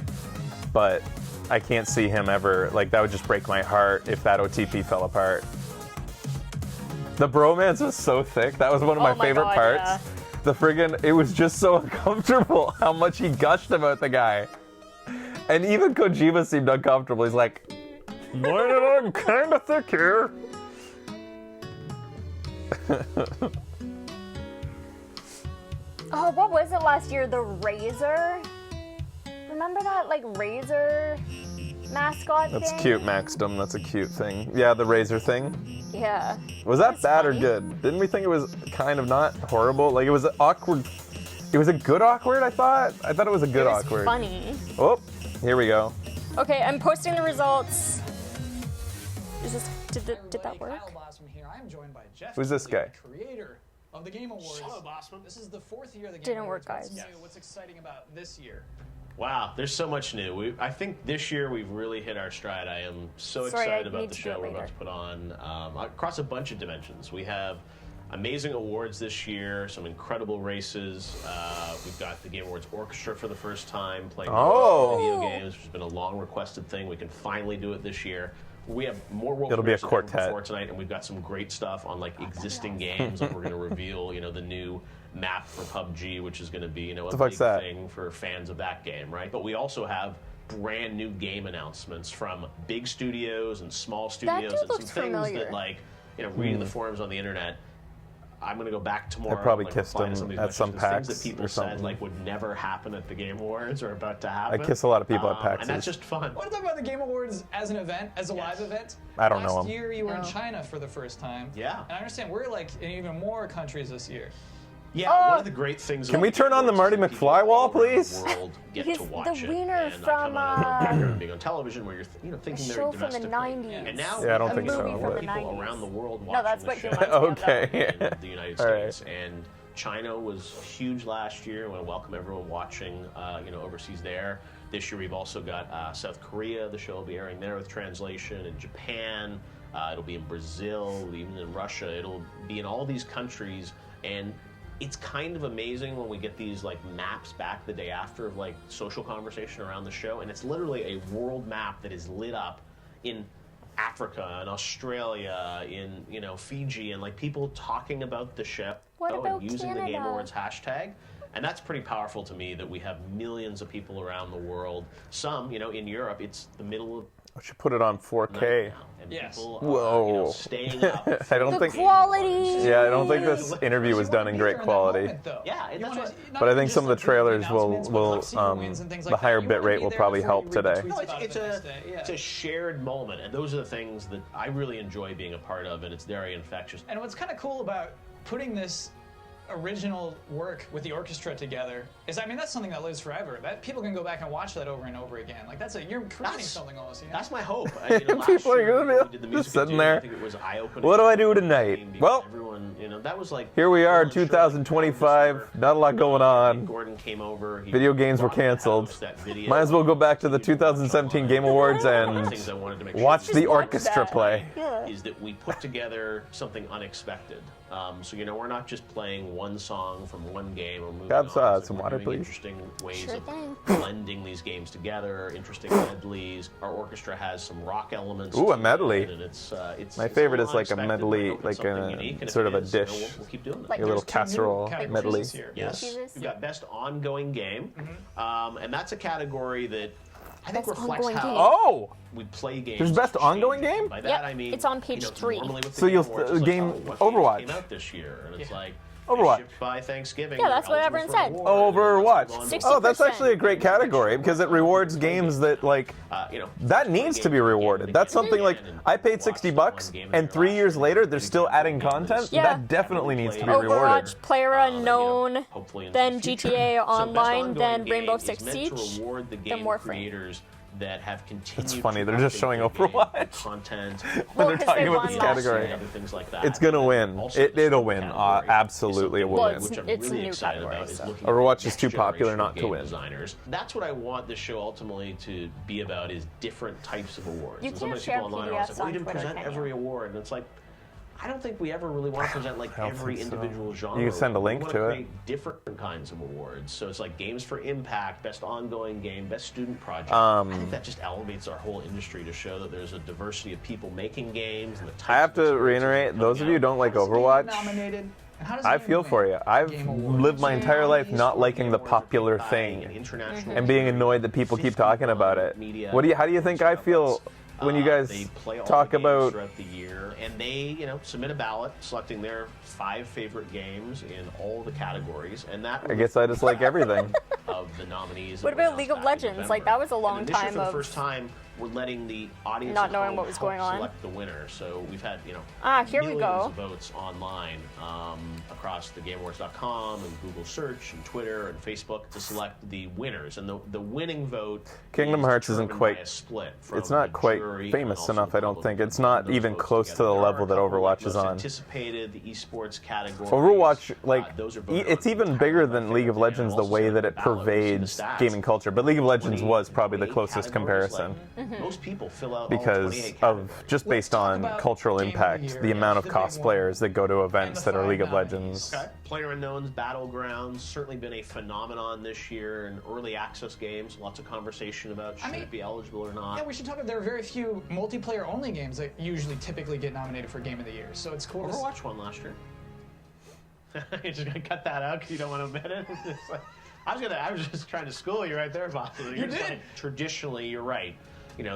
But I can't see him ever, like, that would just break my heart if that OTP fell apart. The bromance was so thick. That was one of my favorite God, parts. yeah. The friggin', it was just so uncomfortable how much he gushed about the guy. And even Kojima seemed uncomfortable. He's like, I'm kind of thick here. Oh, what was it last year? The Razor? Remember that, like, Razor mascot That's thing? cute, Maxdom. That's a cute thing. Yeah, the razor thing. Yeah. Was that That's bad or funny. good? Didn't we think it was kind of not horrible? Like, it was awkward. It was a good awkward, I thought. I thought it was a good It was awkward. funny. Oh, here we go. Okay, I'm posting the results. Is this, did that work? Kyle Bossman here. I'm joined by Jeff. Who's this Keighley, guy? the creator of the Game Awards. Hello, Bossman. This is the 4th year of the Game Didn't Awards. work, guys. What's new? What's exciting about this year? Wow, there's so much new. I think this year we've really hit our stride. I am so Sorry, I excited about need the to do show it we're about later. to put on across a bunch of dimensions. We have amazing awards this year, some incredible races. We've got the Game Awards Orchestra for the first time playing Oh. video games, which has been a long requested thing. We can finally do it this year. We have more world It'll be a premieres than ever quartet. before tonight, and we've got some great stuff on like existing games. Like we're going to reveal, the new map for PUBG, which is going to be, a the big fuck's that? thing for fans of that game, right? But we also have brand new game announcements from big studios and small studios, dude and some looks things familiar. that, like, reading the forums on the internet. I'm gonna go back tomorrow. probably and, kissed reply to him some of these at some messages. Things PAX that people or said something. like would never happen at the Game Awards are about to happen. I kiss a lot of people at PAXs. and that's just fun. I want to talk about the Game Awards as an event, as a live event. I don't know Last 'em. year you were in No. China for the first time. Yeah. And I understand we're like in even more countries this year. Yeah, one of the great things. Can about we the turn on the Awards Marty is that people McFly all wall, over please? The world get He's to the watch it. wiener And I from, come out of being on television where you're, thinking a very show from the domestically. 90s. And now Yeah, I don't we think have so, more but- people 90s. around the world watching No, that's the what show he reminds me of, Okay. that in the United All right. States. And China was huge last year. I want to welcome everyone watching, overseas there. This year we've also got South Korea. The show will be airing there with translation. In Japan, it'll be in Brazil, even in Russia. It'll be in all these countries. And it's kind of amazing when we get these like maps back the day after of like social conversation around the show, and it's literally a world map that is lit up in Africa and Australia, in Fiji, and like people talking about the show What about and using the Game Canada? Awards hashtag. And that's pretty powerful to me that we have millions of people around the world. Some, in Europe, it's the middle of I should put it on night 4K. now, and Yes. people are Whoa. staying up. I don't The think. quality. Yeah, I don't think this interview was done in great quality. Yeah, and that's what- But I think some of the trailers will the higher bit rate will probably help today. No, it's a shared moment, and those are the things that I really enjoy being a part of, and it's very infectious. And what's kind of cool about putting this original work with the orchestra together is, that's something that lives forever. That people can go back and watch that over and over again. Like you're creating That's- something almost. That's my hope. Last People are year gonna be when we did the just music sitting video, there. I think it was eye-opening. What do I do tonight? Because Well, everyone, that was like Here we are, I'm sure, like, 2025. Not a lot going on. Gordon came over. He Video games were brought the canceled. house, that video. Might as well go back to the 2017 Game Awards One of the and things I wanted to make sure watch we the did orchestra that. play. Yeah. is that we put together something unexpected. So we're not just playing one song from one game or moving Gabs, on. It's some we're water, doing please. Interesting ways Sure of thing. blending these games together. Interesting medleys. Our orchestra has some rock elements. Ooh, to a medley. it, and it's My it's favorite a is like a unexpected. medley, We're hoping like something a unique, and if sort it of a is, dish. we'll keep doing that. Like Your little There's two new casserole categories medley. this year. Yes, Jesus. we've got best ongoing game, and that's a category that I think Best reflects ongoing how game. Oh! we play games. There's best ongoing game? By that Yep, I mean it's on page 3. normally with the So Game you'll Awards, the it's game like, Overwatch. Came out this year, and it's like Overwatch. shipped by Thanksgiving. Yeah, that's you're what eligible everyone for said. an award, and Overwatch. it's gone to 60%. Oh, that's actually a great category because it rewards games that like that needs to be rewarded. That's something like I paid $60 and 3 years later they're still adding content. Yeah. That definitely needs to be rewarded. Overwatch, Player Unknown, hopefully in then the future. GTA So best Online, ongoing then game Rainbow is Six meant to Siege, reward the then game Warframe. creators that have continued. It's funny, to they're just update showing their game, Overwatch. their content, When they're 'cause talking they about won this last category. year. other things like that. It's gonna And win. also It'll the win. category Absolutely is it will something win. which I'm It's a really new excited category, about is so. looking Overwatch at is too next popular generation not to game win. Designers. That's what I want this show ultimately to be about is different types of awards. You And some can't of the people share online are always PDFs like, well, on you didn't Twitter, present can you? every award, and it's like, I don't think we ever really want to present like don't every think so. individual genre. You can send a We link wanna to it. create different kinds of awards. So it's like games for impact, best ongoing game, best student project. Um, I think that just elevates our whole industry to show that there's a diversity of people making games. And the types I have of to experiences reiterate, that are those of coming you who out. don't like Has being Overwatch, nominated And how does I a game feel win for you. I've Game Awards? lived my entire life not liking the popular thing and being annoyed that people keep talking about it. How do you think I feel when you guys they play all talk the games about? throughout the year, and they submit a ballot selecting their 5 favorite games in all the categories, and that I guess I just like everything. of the nominees. What that were about League of announced back in Legends? Like, November. that was a long And then this year, time for the of first time, we're letting the audience not at knowing home what was help going on. select the winner. So we've had here we millions go. of votes online across the GameAwards.com and Google Search and Twitter and Facebook to select the winners. And the winning vote. Kingdom is Hearts isn't determined quite- by a split from It's not the quite jury and famous also enough, the I don't public think. who It's put not those even votes close to together. the There are level a that couple, like Overwatch is most on. Anticipated, the esports category. Overwatch, like, those are voted it's on even entirely bigger by than League of fans, and Legends the also way on that the it ballot, we see the pervades stats. gaming culture. But League of Legends 20 was probably the 28 closest categories, comparison like, most people fill out all because 28 of categories. just Let's based talk on about cultural Game of the impact, Year, the amount of the big one, cosplayers that go to events and the that are 5 League of nominees. Legends. Okay. PlayerUnknown's Battlegrounds certainly been a phenomenon this year in early access games. Lots of conversation about should it be eligible or not. Yeah, we should talk about there are very few multiplayer-only games that usually typically get nominated for Game of the Year. So it's cool. Overwatch won last year. You're just gonna cut that out because you don't want to admit it. It's like, I was just trying to school you right there, Bob. You did. Like, traditionally, you're right.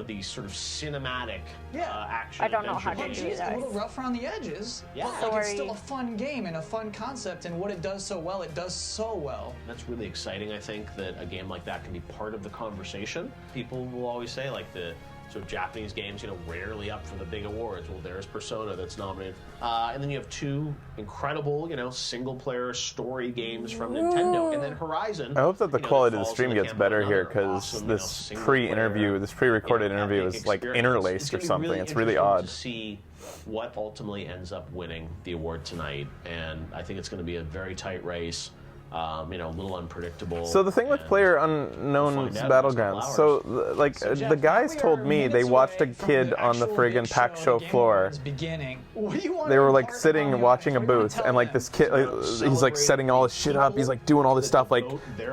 These sort of cinematic action. I don't know how adventure to games. do PUBG is that. a little rough around the edges. Yeah. but like, it's Sorry. still a fun game and a fun concept, and what it does so well, it does so well. That's really exciting, I think, that a game like that can be part of the conversation. People will always say, like, the sort of Japanese games, rarely up for the big awards. Well, there's Persona that's nominated. And then you have 2 incredible, single-player story games from Nintendo. And then Horizon. I hope that the quality of the falls stream in the gets camp of better here another because awesome, this single-player, pre-interview, this pre-recorded interview epic is like experience. interlaced or It's gonna be something. It's really interesting odd. to see what ultimately ends up winning the award tonight, and I think it's going to be a very tight race. A little unpredictable. So the thing with and PlayerUnknown's find out in a Battlegrounds, couple hours. So, Jeff, the guys we told are me they minutes watched a away from kid on the actual friggin' big pack show the Game floor. Awards beginning. What do you want They to were like impart sitting upon the watching a audience? What do you wanna booth, tell and like them? this kid, he's like setting all his shit up. He's like doing all this stuff, like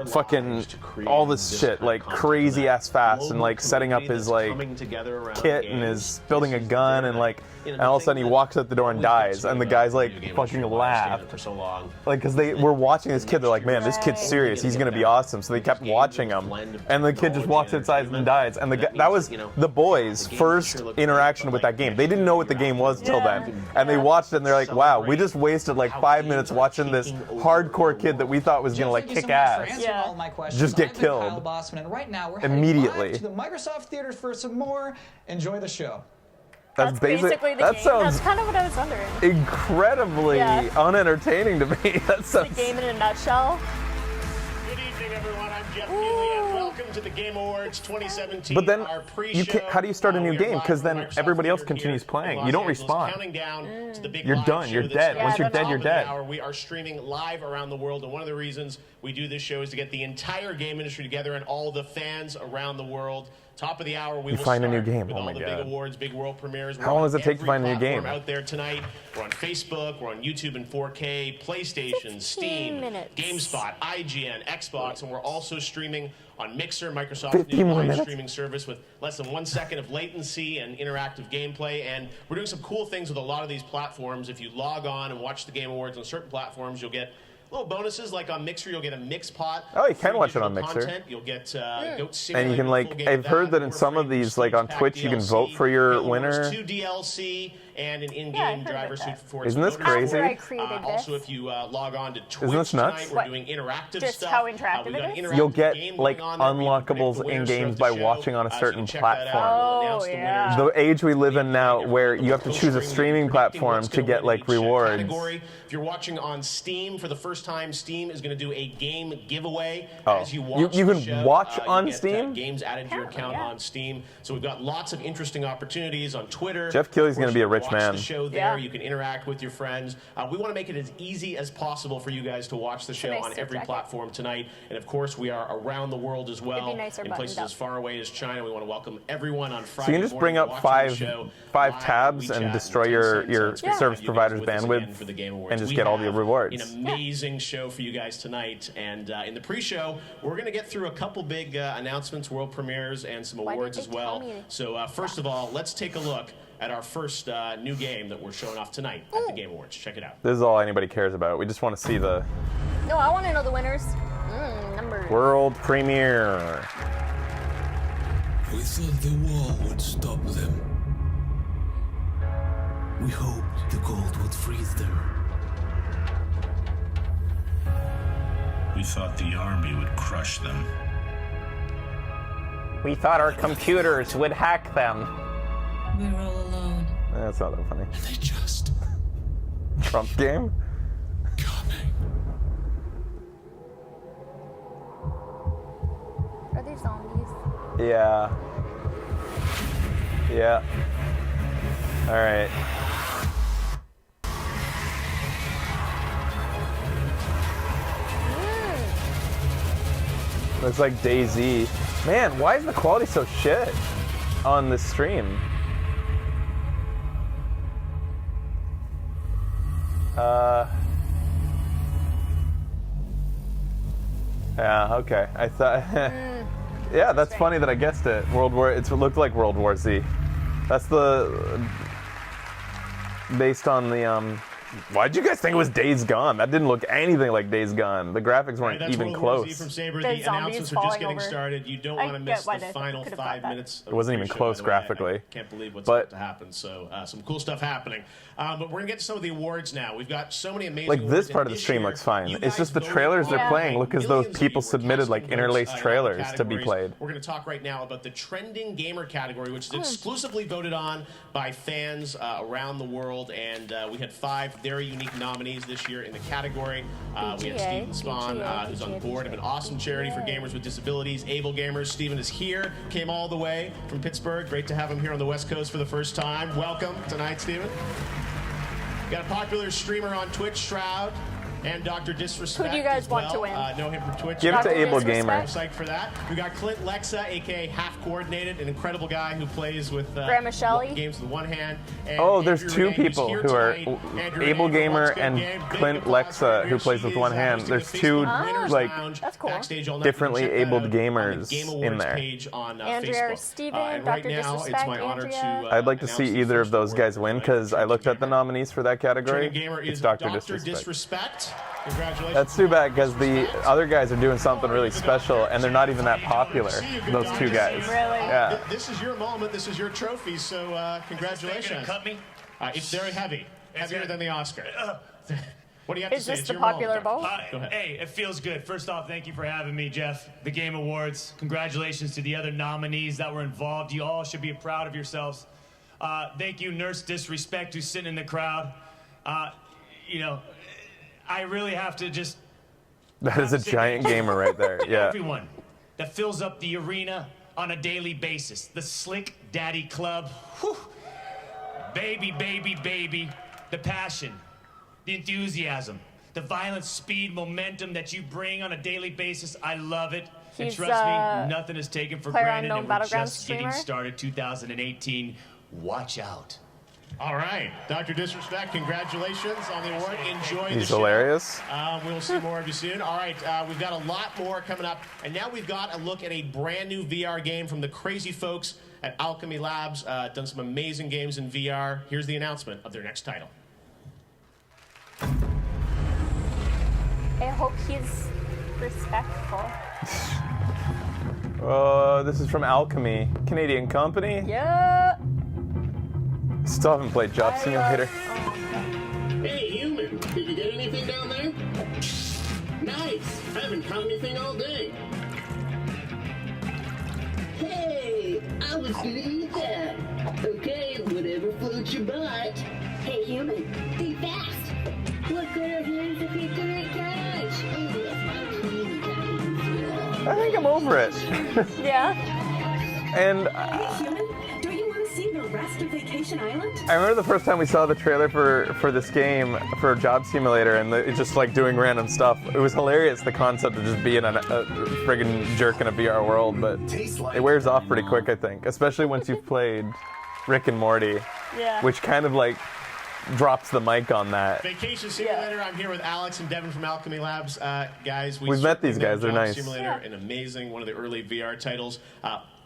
fucking all this shit, like crazy ass fast, and like setting up his like kit and his building a gun, and like, and all of a sudden he walks out the door and dies, and the guys like fucking laugh, for so long. like because they were watching this kid. They're like, man, this kid's serious. He's gonna be awesome. So they kept watching him, and the kid just walks outside and dies. And that was the boys' first interaction with that game. They didn't know what the game was till then, and they watched it and they're like, wow, we just wasted like 5 minutes watching this hardcore kid that we thought was gonna like Thank you kick so much for ass. answering all my questions. Just get I've been killed. Kyle Bossman, and right now we're heading Immediately. live to the Microsoft Theater for some more. Enjoy the show. That's basically the that game. sounds That's kind of what I was wondering. incredibly Yeah. unentertaining to me. That The sounds. game in a nutshell. Good evening, everyone. I'm Jeff Keighley, and welcome to the Game Awards 2017. But then our you pre-show. can't. How do you start a new We are game? live Because from then Microsoft everybody else Theater continues here in playing. Los You don't Angeles, respawn. Counting down to the big You're live done. show You're that's dead. at Once you're the dead, you're top of the dead. hour. We are streaming live around the world, and one of the reasons we do this show is to get the entire game industry together and all the fans around the world. Top of the hour, we will find a new start game. with Oh all my the God. big awards, big world premieres. How long does it take to find a new game? We're out there tonight. We're on Facebook. We're on YouTube in 4K, PlayStation, 15 Steam, minutes. GameSpot, IGN, Xbox, and we're also streaming on Mixer, Microsoft's 15 new more live minutes? streaming service with less than 1 second of latency and interactive gameplay. And we're doing some cool things with a lot of these platforms. If you log on and watch the Game Awards on certain platforms, you'll get little bonuses. Like on Mixer, you'll get a mix pot. Oh, you can free watch it digital on Mixer. content. You'll get Goat And Simulator, you can full like, game I've of heard that in Warframe, some of these, like on Stage Twitch, Pack you can DLC, vote for your Halo Wars winner. 2 DLC and an Yeah, I in-game heard driver about suit that. for Isn't this Forza crazy? After I created Also, this. if you log on to Twitch this nuts? tonight, we're What? doing interactive Just stuff. how interactive we got it an is? interactive You'll get game like going on there where you can unlockables predict the in winners games throughout by the show. watching on a So you certain can check that out. platform. We'll announce Oh, the yeah. winners. The age we live in now, where you have to choose a streaming platform to get like rewards. Category. If you're watching on Steam for the first time, Steam is going to do a game giveaway Oh. as you watch You the can show. watch You on get, Steam? games added to your Apparently, account yeah. on Steam. So we've got lots of interesting opportunities on Twitter. Jeff Keighley's gonna Of course, be a you can rich watch man. The show there. Yeah. You can interact with your friends. We want to make it as easy as possible for you guys to watch the show nice on suit every jacket. platform tonight. And of course, we are around the world as well. It'd be nicer in buttoned places up. as far away as China. We want to welcome everyone on Friday. So you can just bring morning up watching the five show five live tabs on and WeChat destroy and your Tencent. So it's great to service have you guys provider's with us bandwidth again for the Game Awards. and just We get all the have rewards. An amazing show for you guys tonight. And in the pre-show, we're going to get through a couple big announcements, world premieres, and some Why awards didn't as they tell well. me? So first of all, let's take a look at our first new game that we're showing off tonight at the Game Awards. Check it out. This is all anybody cares about. We just want to see the No, I want to know the winners. Numbers. world premiere. We thought the wall would stop them. We hoped the gold would freeze them. We thought the army would crush them. We thought our computers would hack them. We're all alone. That's not that funny. They just Trump game? coming. Are these zombies? Yeah. Yeah. All right. Looks like DayZ. Man, why is the quality so shit on this stream? Yeah, okay. I thought yeah, that's funny that I guessed it. It looked like World War Z. That's based on the why'd you guys think it was Days Gone? That didn't look anything like Days Gone. The graphics weren't That's even World War Z close. from Saber. The The zombies announcements are just falling getting over. started. You don't I want to get miss why the they final could've 5 got that. minutes. Of It wasn't the even pre-show, close by the way. I graphically. can't believe what's But- about to happen. So some cool stuff happening. But we're gonna get to some of the awards now. We've got so many amazing. Like, this awards, and part of the stream year, looks fine. you It's guys just the voted trailers they're Yeah. playing look as though millions of people you were submitted like casting votes, interlaced in all the trailers to be categories. played. We're going to talk right now about the trending gamer category, which is exclusively voted on by fans around the world. And we had 5 very unique nominees this year in the category. We had BGA, Steven Spahn, BGA, who's on BGA, board of an awesome charity for BGA. gamers with disabilities, Able Gamers. Steven is here, came all the way from Pittsburgh. Great to have him here on the West Coast for the first time. Welcome tonight, Steven. Got a popular streamer on Twitch, Shroud, and Dr. Disrespect. Who do you guys as want to well. win? Know him from Twitch. Give it to Dr. Able Disrespect. Gamer. I'm psyched for that. We got Clint Lexa, aka Half Coordinated, an incredible guy who plays with Grandma Shelley. games with one hand. And Oh, there's Andrew 2 Renee, who's people here who are tonight. Andrew Able Renee, Gamer once good and game. Big Clint applause for Lexa, her. who plays She with is one hand. hosting There's the 2 Facebook Winners like Lounge That's cool. backstage all night. differently You can check that abled out on the gamers Game in Awards there. page on Andrea or Facebook. Steven, And right Dr. now, it's Disrespect, my honor Andrea. to. I'd like to announce see the either of first those award guys for win tonight. because I looked at the Trending nominees for that category. Gamer It's is Dr. Dr. Disrespect. Disrespect. Congratulations. That's too bad because the other guys are doing something really special and they're not even that popular. Those 2 guys. Really? Yeah. This is your moment. This is your trophy. So congratulations. Cut me? It's very heavy. Heavier good. than the Oscar. What do you have Is to say? this It's the your popular moment. vote? Go ahead. Hey, it feels good. First off, thank you for having me, Jeff. The Game Awards. Congratulations to the other nominees that were involved. You all should be proud of yourselves. Thank you, Nurse Disrespect, who's sitting in the crowd. You know, I really have to just That is a giant gamer right there. Yeah. everyone that fills up the arena on a daily basis. The Slick Daddy Club. Whew. Baby, baby, baby. The passion, the enthusiasm, the violence, speed, momentum that you bring on a daily basis. I love it. And He's, trust me, nothing is taken for granted. PlayerUnknown And we're Battleground just getting streamer. started 2018. Watch out. All right. Dr. Disrespect, congratulations on the award. Enjoy the He's show. hilarious. We'll see more of you soon. All right, we've got a lot more coming up. And now we've got a look at a brand new VR game from the crazy folks at Alchemy Labs. Done some amazing games in VR. Here's the announcement of their next title. I hope he's respectful. This is from Alchemy, Canadian company. Yeah. Still haven't played Job Simulator. Hey, human, did you get anything down there? Nice! I haven't caught anything all day. Hey, I was gonna eat that. Okay, whatever floats your boat. Hey, human, think fast. What good are hands if you couldn't catch? Oh, that's my teeny tiny. I think I'm over it. Yeah. And Hey, human, don't you want to see the rest of Vacation Island? I remember the first time we saw the trailer for this game, for Job Simulator, and it's just like doing random stuff. It was hilarious, the concept of just being a friggin' jerk in a VR world, but it wears off pretty quick, I think. Especially once you've played Rick and Morty, Yeah. which kind of like drops the mic on that. Vacation Simulator. I'm here with Alex and Devin from Alchemy Labs. Guys, We've met these guys. They're Job nice. Simulator, an amazing, one of the early VR titles.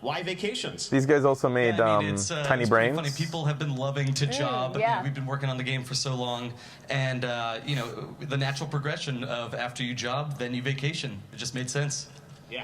why vacations? These guys also made Tiny it's Brains. pretty funny. People have been loving to job. yeah. We've been working on the game for so long, and the natural progression of after you job, then you vacation. It just made sense. Yeah,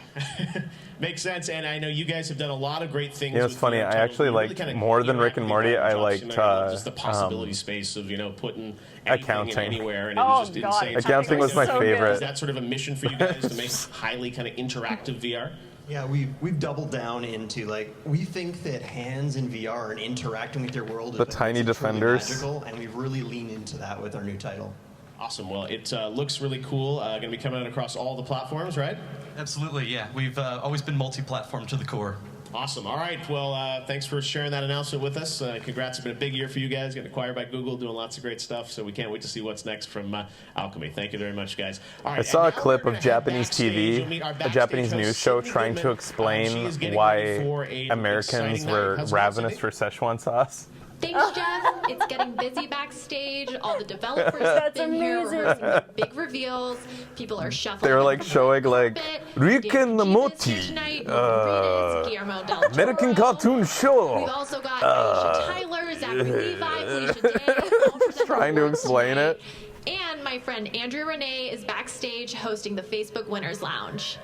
makes sense. And I know you guys have done a lot of great things. You know, it's funny. I actually liked more than Rick and Morty. I liked just the possibility space of putting anything accounting anywhere, and it was just insane. Accounting was my favorite. Is that sort of a mission for you guys to make highly kind of interactive VR? Yeah, we've doubled down into we think that hands in VR and interacting with your world The is tiny truly defenders. magical, and we really lean into that with our new title. Awesome. Well, it looks really cool. Going to be coming out across all the platforms, right? Absolutely, yeah. We've always been multi-platform to the core. Awesome. All right. Well, thanks for sharing that announcement with us. Congrats. It's been a big year for you guys. Getting acquired by Google, doing lots of great stuff. So we can't wait to see what's next from Alchemy. Thank you very much, guys. All right, I saw a and now clip we're of gonna head Japanese backstage. TV, You'll meet our a backstage Japanese host, news show Sydney trying to Goodman. She explain is getting why ready for a Americans exciting were night. How's it going, ravenous Sydney? for Szechuan sauce. Thanks, Jeff. It's getting busy backstage. All the developers That's have been here. amazing. We're making big reveals. People are shuffling. They were in like from showing the like carpet. Rick and David Kojima is here Morty, tonight, Norman Reedus, Guillermo del Toro. American cartoon show. We've also got Aisha Tyler, Zachary Levi, Felicia Day. all present Trying to awards explain tonight. it. And my friend Andrew Renee is backstage hosting the Facebook Winners Lounge.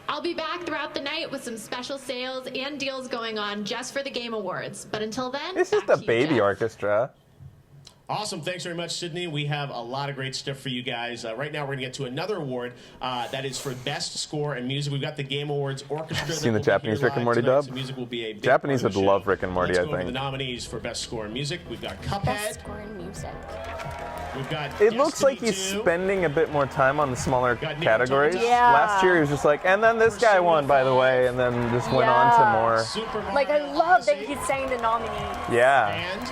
I'll be back throughout the night with some special sales and deals going on just for the Game Awards. But until then, It's just back a to you, baby Jeff. orchestra. Awesome. Thanks very much, Sydney. We have a lot of great stuff for you guys. Right now, we're going to get to another award that is for Best Score and Music. We've got the Game Awards Orchestra. Seen the Japanese Rick and Morty dub? So music will be a big Japanese part of would the show. love Rick and Morty, Let's I go over think. the nominees for Best Score and Music. We've got Best Cuphead. score in music. We've got It looks like Destiny he's 2. spending a bit more time on the smaller Got Nier categories. Automata. Yeah. Last year he was just like, and then this guy won, by the way, and then just went on to Yeah. more. Super Mario Like, I love that Odyssey, he's saying the nominees. Yeah. And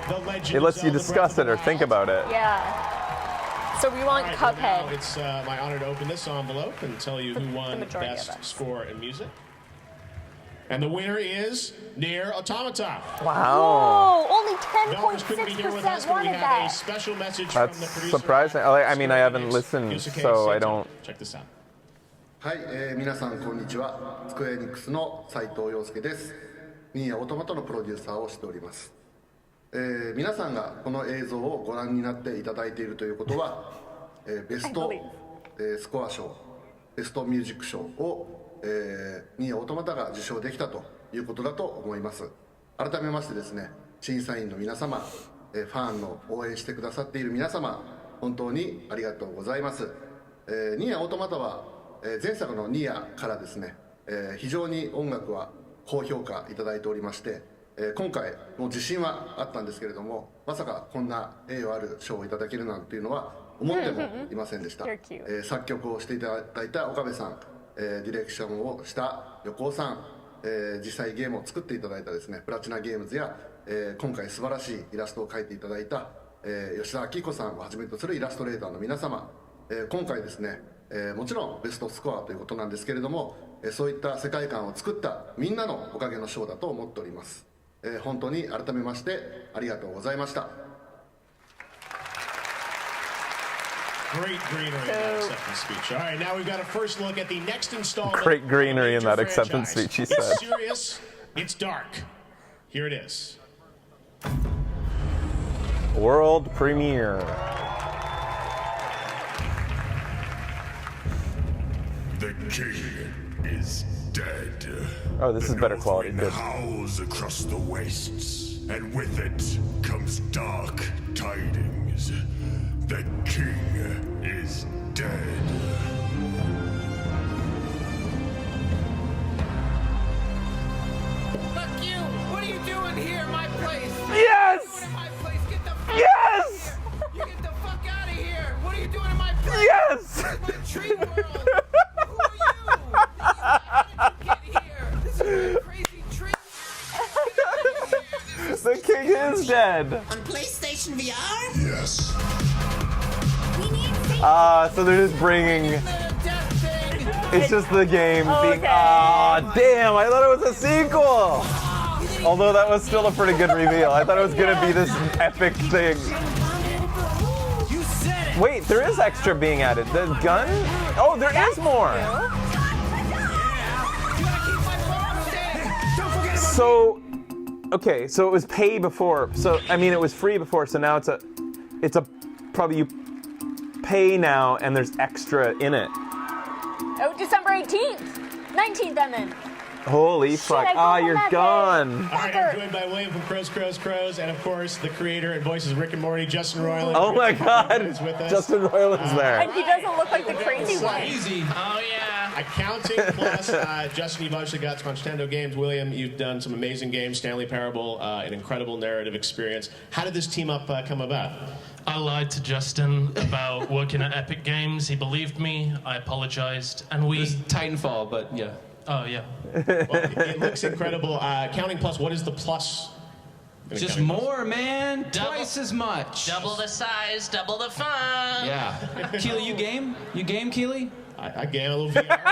The Legend It of lets you Zelda discuss Breath it of or the think Wild. about it. Yeah. So we want All right, well, now Cuphead. it's my honor to open this envelope and tell you who won majority of Best us. Score in Music. And the winner is Nier Automata. Wow. Whoa, only Developers couldn't be here with us, 10.6% but we wanted have a that. special message That's from the producer. surprising. I mean, I haven't Square Enix, listened, Yusuke so I Saito. don't. Check this out. はい、皆さんこんにちは。スクエアエニックスの斉藤陽介です。ニーヤオートマトのプロデューサーをしております。皆さんがこの映像をご覧になっていただいているということは、ベスト、スコア賞、ベストミュージック賞を、ニーヤオートマタが受賞できたということだと思います。改めましてですね、審査員の皆様、ファンの応援してくださっている皆様、本当にありがとうございます。ニーヤオートマタは前作のニーヤからですね、非常に音楽は高評価いただいておりまして、今回も自信はあったんですけれども、まさかこんな栄誉ある賞をいただけるなんていうのは思ってもいませんでした。作曲をしていただいた岡部さん、ディレクションをした横尾さん、実際ゲームを作っていただいたですね、プラチナゲームズや、今回素晴らしいイラストを描いていただいた、吉田明彦さんをはじめとするイラストレーターの皆様、今回ですね、もちろんベストスコアということなんですけれども、そういった世界観を作ったみんなのおかげの賞だと思っております。本当に改めましてありがとうございました。 Great greenery in that acceptance speech. All right, now we've got a first look at the next installment. Great greenery in of the that acceptance franchise. speech, he said. It's serious. It's dark. Here it is. World premiere. The king is dead. Oh, this is better quality. Wind Good. howls across the wastes, and with it comes dark tidings. The king is dead. Fuck you! What are you doing here, my place? Yes! What are you doing in my place? Get the fuck Yes! out of here! You get the fuck out of here! What are you doing in my place? Yes! This is my tree world! Who are you? How did you get here? This is my crazy tree. The king is dead. On PlayStation VR? Yes. So they're just bringing. It's just the game being. Okay. Ah, damn! I thought it was a sequel. Although that was still a pretty good reveal. I thought it was gonna be this epic thing. Wait, there is extra being added. The gun? Oh, there is more. So, okay, so it was pay before. So I mean, it was free before. So now it's a probably you pay now, and there's extra in it. Oh, December 18th, 19th, I meant. Holy Shit, fuck! I Ah, broke you're that gone. All right, I'm joined by William from Crows, and of course the creator and voices of Rick and Morty, Justin Roiland. Oh my God, is with us. Justin Roiland's there. And he doesn't look like the crazy one. Easy. Oh yeah. Accounting Plus. Justin, you've obviously got some Nintendo games. William, you've done some amazing games. Stanley Parable, an incredible narrative experience. How did this team up come about? I lied to Justin about working at Epic Games. He believed me. I apologized, and we. Titanfall, but yeah. Oh yeah. Well, it looks incredible. Accounting Plus. What is the plus? in Just Accounting Plus? more, man. Twice as much. Double the size, double the fun. Yeah. Keely, you game? You game, Keely? I game a little VR.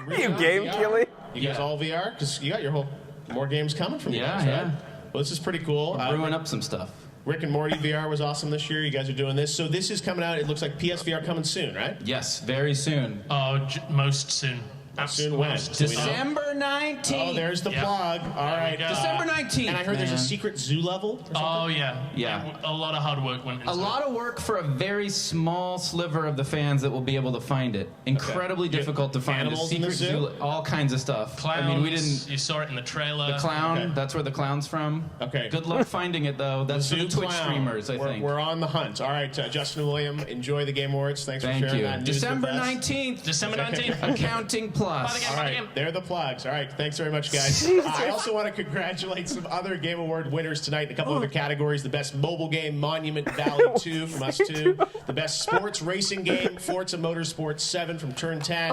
Right? You game, Keely? You guys all VR? Because you got your whole more games coming from you guys, right? Well, this is pretty cool. Brewing up some stuff. Rick and Morty VR was awesome this year. You guys are doing this. So this is coming out. It looks like PSVR coming soon, right? Yes, very soon. Oh, most soon. Soon when? December 19th. Oh, there's the plug. All right. December 19th. And I heard there's a man. secret zoo level. Or Oh yeah. Yeah. A lot of hard work went into A lot of work for a very small sliver of the fans that will be able to find it. Incredibly difficult to find. Animals in the secret zoo? all kinds of stuff. Clowns. I mean, we didn't. You saw it in the trailer. The clown. Okay. That's where the clown's from. Okay. Good luck finding it though. That's for the Zoo Twitch clown. streamers, I think. We're on the hunt. All right, Justin and William, enjoy the Game Awards. Thanks Thank for sharing you. that news December with us. 19th. December 19th. Accounting Plus. All right, they're the plugs. All right, thanks very much, guys. I also want to congratulate some other Game Award winners tonight in a couple other categories. The best mobile game, Monument Valley 2 from us 2. The best sports racing game, Forza Motorsport 7 from Turn 10.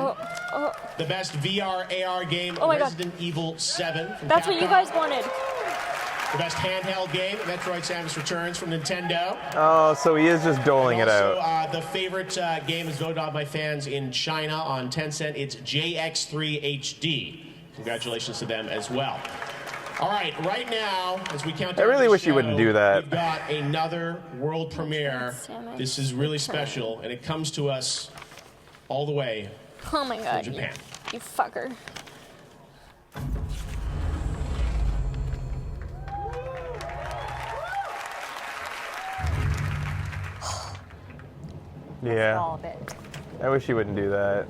The best VR AR game, Oh my God. Resident Evil 7 from That's Capcom. what you guys wanted. The best handheld game, Metroid Samus Returns from Nintendo. Oh, so he is just doling it Also, out. the favorite game is voted on by fans in China on Tencent. It's JX3 HD. Congratulations to them as well. All right, right now, as we count down I really the wish you show, wouldn't do that. We've got another world premiere. This is really special, and it comes to us all the way Oh my God. from Japan. You fucker. Yeah. All of it. I wish you wouldn't do that.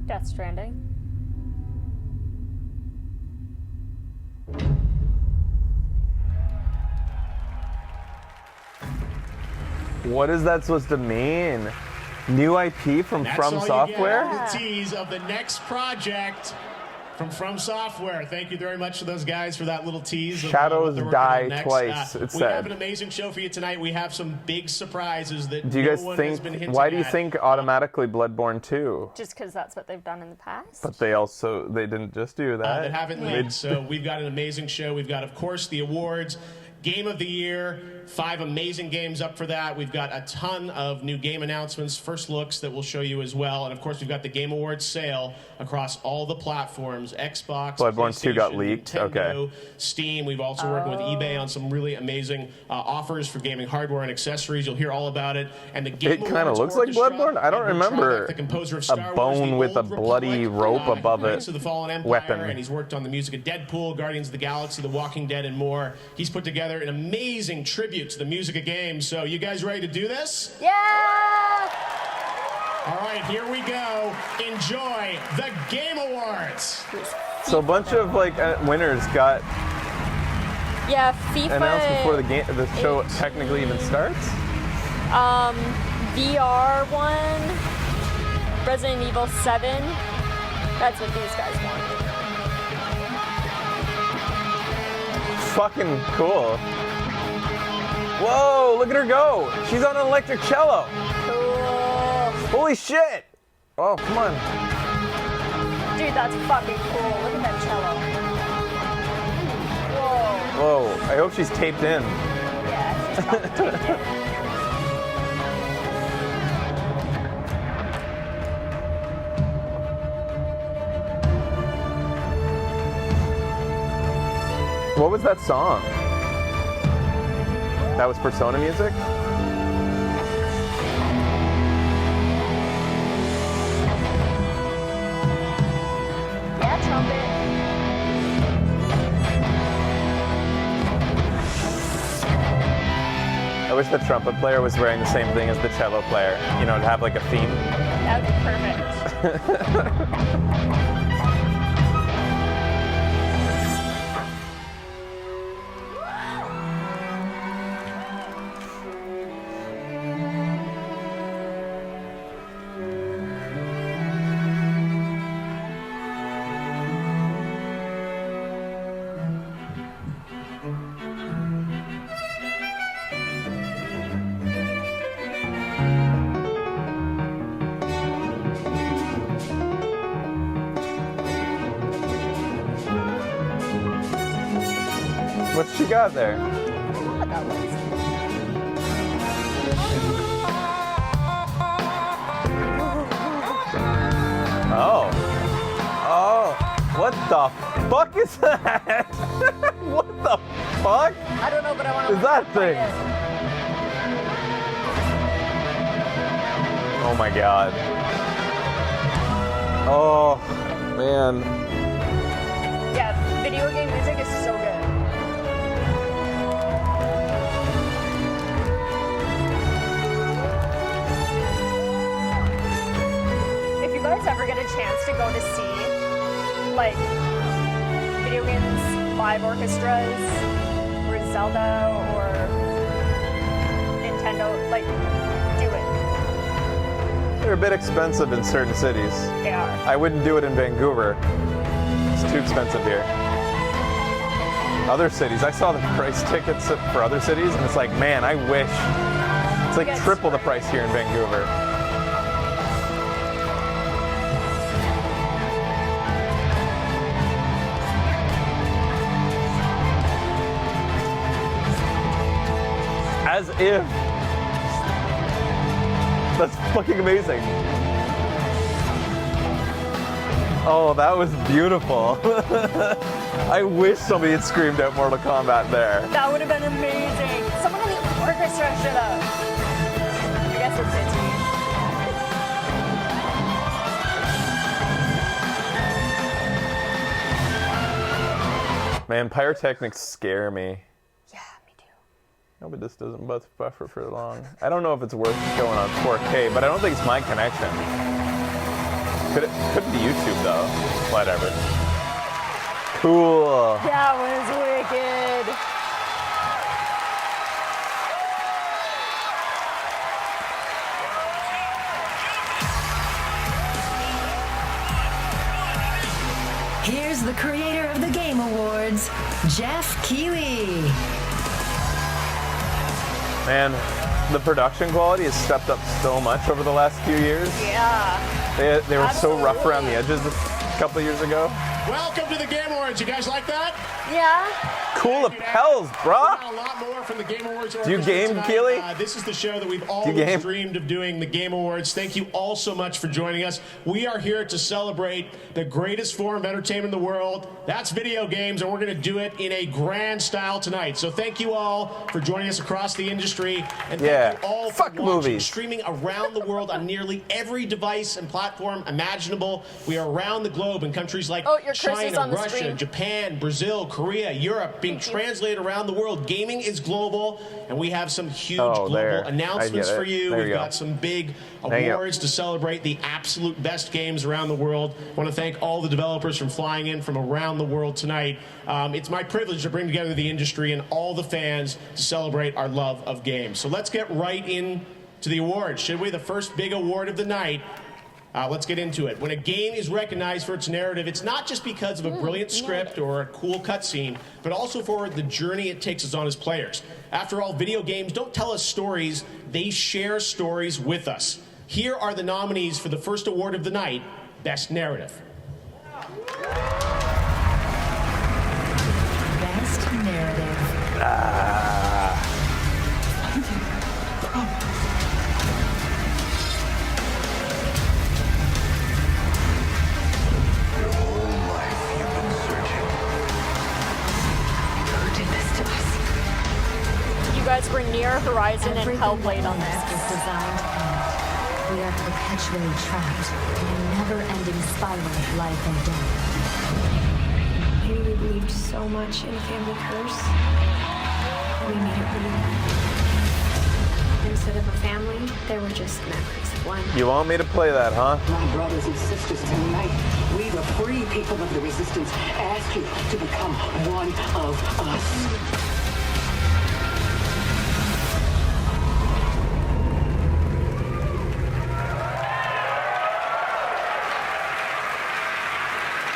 Death Stranding. What is that supposed to mean? New IP from That's From all Software? You get, the tease of the next project from Software. Thank you very much to those guys for that little tease. of, Shadows what they're working die on next. twice, it we said. have an amazing show for you tonight. We have some big surprises that Do you no guys one has been think? hinting Why do you at. think automatically Bloodborne 2? Just because that's what they've done in the past. But they didn't just do that. That haven't They- leaked. So we've got an amazing show. We've got, of course, the awards, Game of the Year, 5 amazing games up for that. We've got a ton of new game announcements, first looks that we'll show you as well. And of course, we've got the Game Awards sale across all the platforms, Xbox, Bloodborne 2 got PlayStation, leaked? Nintendo, Okay. Steam. We've also worked with eBay on some really amazing offers for gaming hardware and accessories. You'll hear all about it. And the Game It kind of Awards looks like Orchestra Bloodborne. I don't and Lutronic, remember the composer of a Star Wars, bone The with a Old bloody Republic, rope above Knights it. of the Fallen Empire, Weapon. and he's worked on the music of Deadpool, Guardians of the Galaxy, The Walking Dead, and more. He's put together an amazing tribute to the music of games. So you guys ready to do this? Yeah! All right, here we go. Enjoy the Game Awards. So a bunch of winners got Yeah, FIFA. announced before the show technically even starts. VR one. Resident Evil 7. That's what these guys wanted. Fucking cool. Whoa, look at her go. She's on an electric cello. Cool. Holy shit. Oh, come on. Dude, that's fucking cool. Look at that cello. Whoa. Whoa, I hope she's taped in. Yeah, she's probably taped in. What was that song? That was Persona music? Yeah, trumpet. I wish the trumpet player was wearing the same thing as the cello player. You know, to have like a theme. That would be perfect. What's she got there? Oh. Oh. What the fuck is that? What the fuck? I don't know, but I want to. Is that thing? Oh my god. Oh, man. Yeah, video game music is so good. If you guys ever get a chance to go to see, like, video games live orchestras, or Zelda, or Nintendo, like, do it. They're a bit expensive in certain cities. They are. I wouldn't do it in Vancouver. It's too expensive here. Other cities, I saw the price tickets for other cities, and it's like, man, I wish. It's like triple the price here in Vancouver. As if. That's fucking amazing. Oh, that was beautiful. I wish somebody had screamed out Mortal Kombat there. That would have been amazing. Someone in the orchestra should have. I guess it's itchy. Man, pyrotechnics scare me. Yeah, me too. No, but this doesn't buffer for long. I don't know if it's worth going on 4K, but I don't think it's my connection. Could be YouTube though. Whatever. Cool. That was wicked. Here's the creator of the Game Awards, Jeff Keighley. Man, the production quality has stepped up so much over the last few years. Yeah. They were so rough around the edges a couple of years ago. Welcome to the Game Awards. You guys like that? Yeah. Cool lapels, brah. A lot more from the Game Awards. Do you game, Keely? This is the show that we've always dreamed of doing, the Game Awards. Thank you all so much for joining us. We are here to celebrate the greatest form of entertainment in the world. That's video games, and we're going to do it in a grand style tonight. So thank you all for joining us across the industry, and thank you all for watching, streaming around the world on nearly every device and platform imaginable. We are around the globe in countries like China, Russia, Japan, Brazil, Korea, Europe, being translated around the world. Gaming is global, and we have some huge global announcements for you. We've got some big awards to celebrate the absolute best games around the world. I want to thank all the developers from flying in from around the world tonight. It's my privilege to bring together the industry and all the fans to celebrate our love of games. So let's get right into the awards, should we? The first big award of the night. Let's get into it. When a game is recognized for its narrative, it's not just because of a brilliant script or a cool cutscene, but also for the journey it takes us on as players. After all, video games don't tell us stories, they share stories with us. Here are the nominees for the first award of the night, Best Narrative. Best Narrative. You guys were Zero Horizon and Hellblade on this. is designed to end. We are perpetually trapped in a never-ending spiral of life and death. We believed so much in Family Curse. We made it real. Instead of a family, there were just memories of one. You want me to play that, huh? My brothers and sisters, tonight, we, the free people of the Resistance, ask you to become one of us.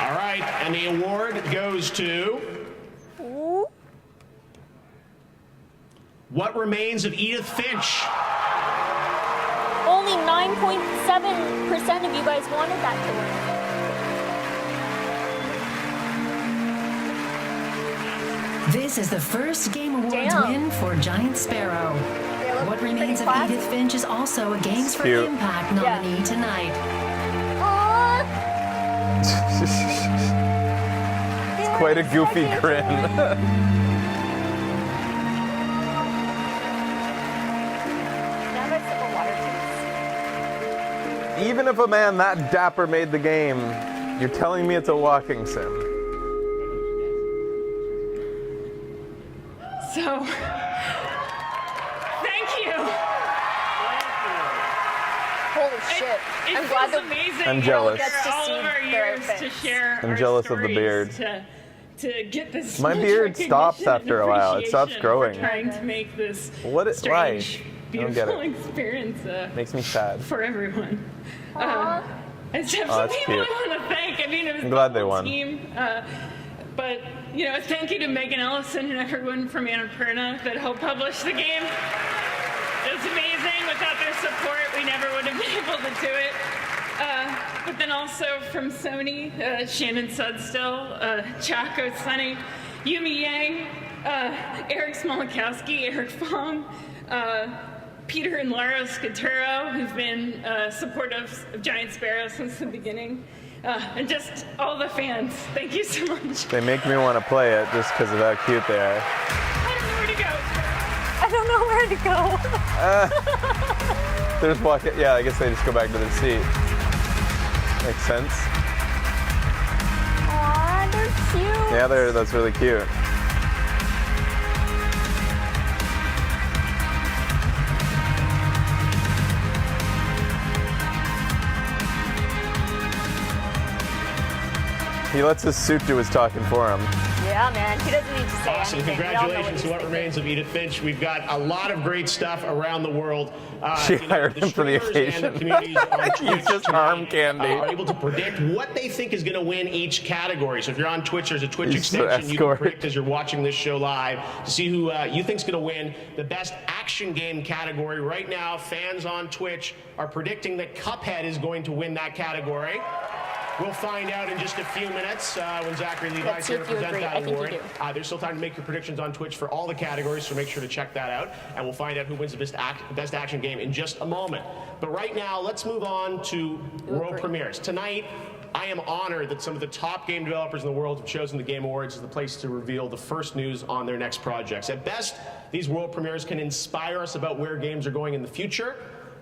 All right, and the award goes to What Remains of Edith Finch. Only 9.7% of you guys wanted that to win. This is the first Game Awards win for Giant Sparrow. What Remains of Edith Finch is also a Games for Cute. Impact nominee tonight. It's quite a goofy grin. Even if a man that dapper made the game, you're telling me it's a walking sim. So, thank you. Holy shit. I'm glad that amazing. I'm jealous. Gets to all of our years to share I'm our jealous of the stories, beard. To get this My much beard stops recognition after a while. It and stops appreciation growing. for trying to make this What is why? strange, I don't get beautiful it. experience Makes me sad. for everyone. I just have Oh, some that's people cute. I want to thank. I mean, it was I'm glad the they whole won. team. But, you know, thank you to Megan Ellison and everyone from Annapurna that helped publish the game. It was amazing. Without their support, we never would have been able to do it. But then also from Sony, Shannon Sudstill, Chaco Sunny, Yumi Yang, Eric Smolakowski, Eric Fong, Peter and Lara Scaturo, who've been supportive of Giant Sparrow since the beginning, and just all the fans. Thank you so much. They make me want to play it just because of how cute they are. I don't know where to go. They're just walking. Yeah, I guess they just go back to their seat. Makes sense. Aw, they're cute. Yeah, that's really cute. He lets his suit do his talking for him. Yeah, man. He doesn't need to say Awesome. anything. We all know Congratulations to What Remains of Edith Finch. We've got a lot of great stuff around the world. She hired him for the occasion. He's just arm candy. Are able to predict what they think is going to win each category. So if you're on Twitch, there's a Twitch He's the extension you can escort. predict as you're watching this show live to see who you think's going to win the best action game category. Right now, fans on Twitch are predicting that Cuphead is going to win that category. We'll find out in just a few minutes when Zachary Levi's Let's see here to if you present agree. that I think you award. do. There's still time to make your predictions on Twitch for all the categories, so make sure to check that out. And we'll find out who wins the best action game in just a moment. But right now, let's move on to world premieres. Tonight, I am honored that some of the top game developers in the world have chosen the Game Awards as the place to reveal the first news on their next projects. At best, these world premieres can inspire us about where games are going in the future.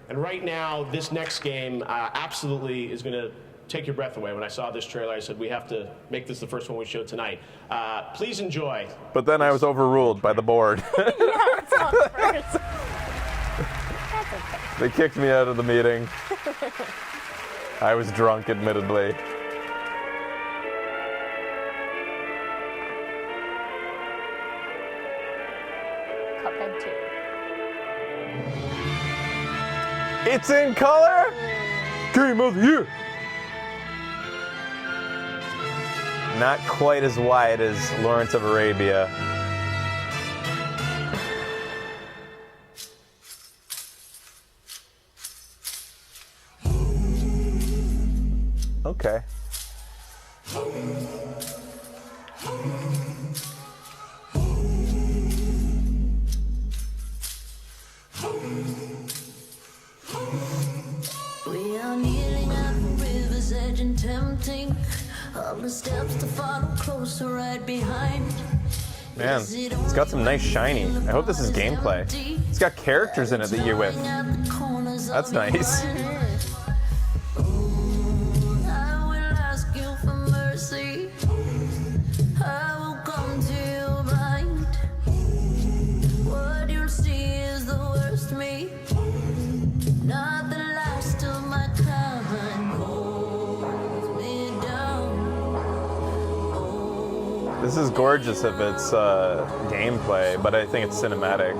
And right now, this next game absolutely is going to take your breath away. When I saw this trailer, I said, we have to make this the first one we show tonight. Please enjoy. But then I was overruled by the board. Yeah, it's not the first. That's okay. They kicked me out of the meeting. I was drunk, admittedly. Cuphead 2. It's in color? Game of the year! Not quite as wide as Lawrence of Arabia. Okay. We are kneeling at the river's edge and tempting all the steps to follow closer right behind. Man, it's got some nice shiny. I hope this is gamelplay. It's got characters in it that you're with. That's nice. This is gorgeous if it's gameplay, but I think it's cinematic.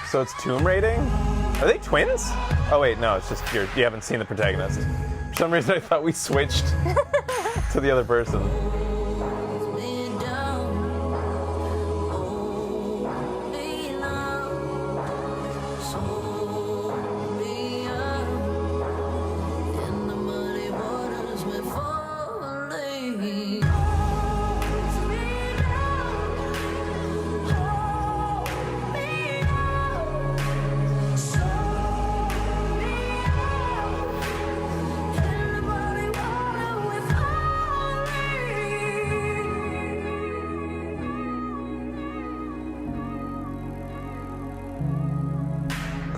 So it's Tomb Raiding? Are they twins? Oh wait, no, it's just you haven't seen the protagonist. For some reason I thought we switched to the other person.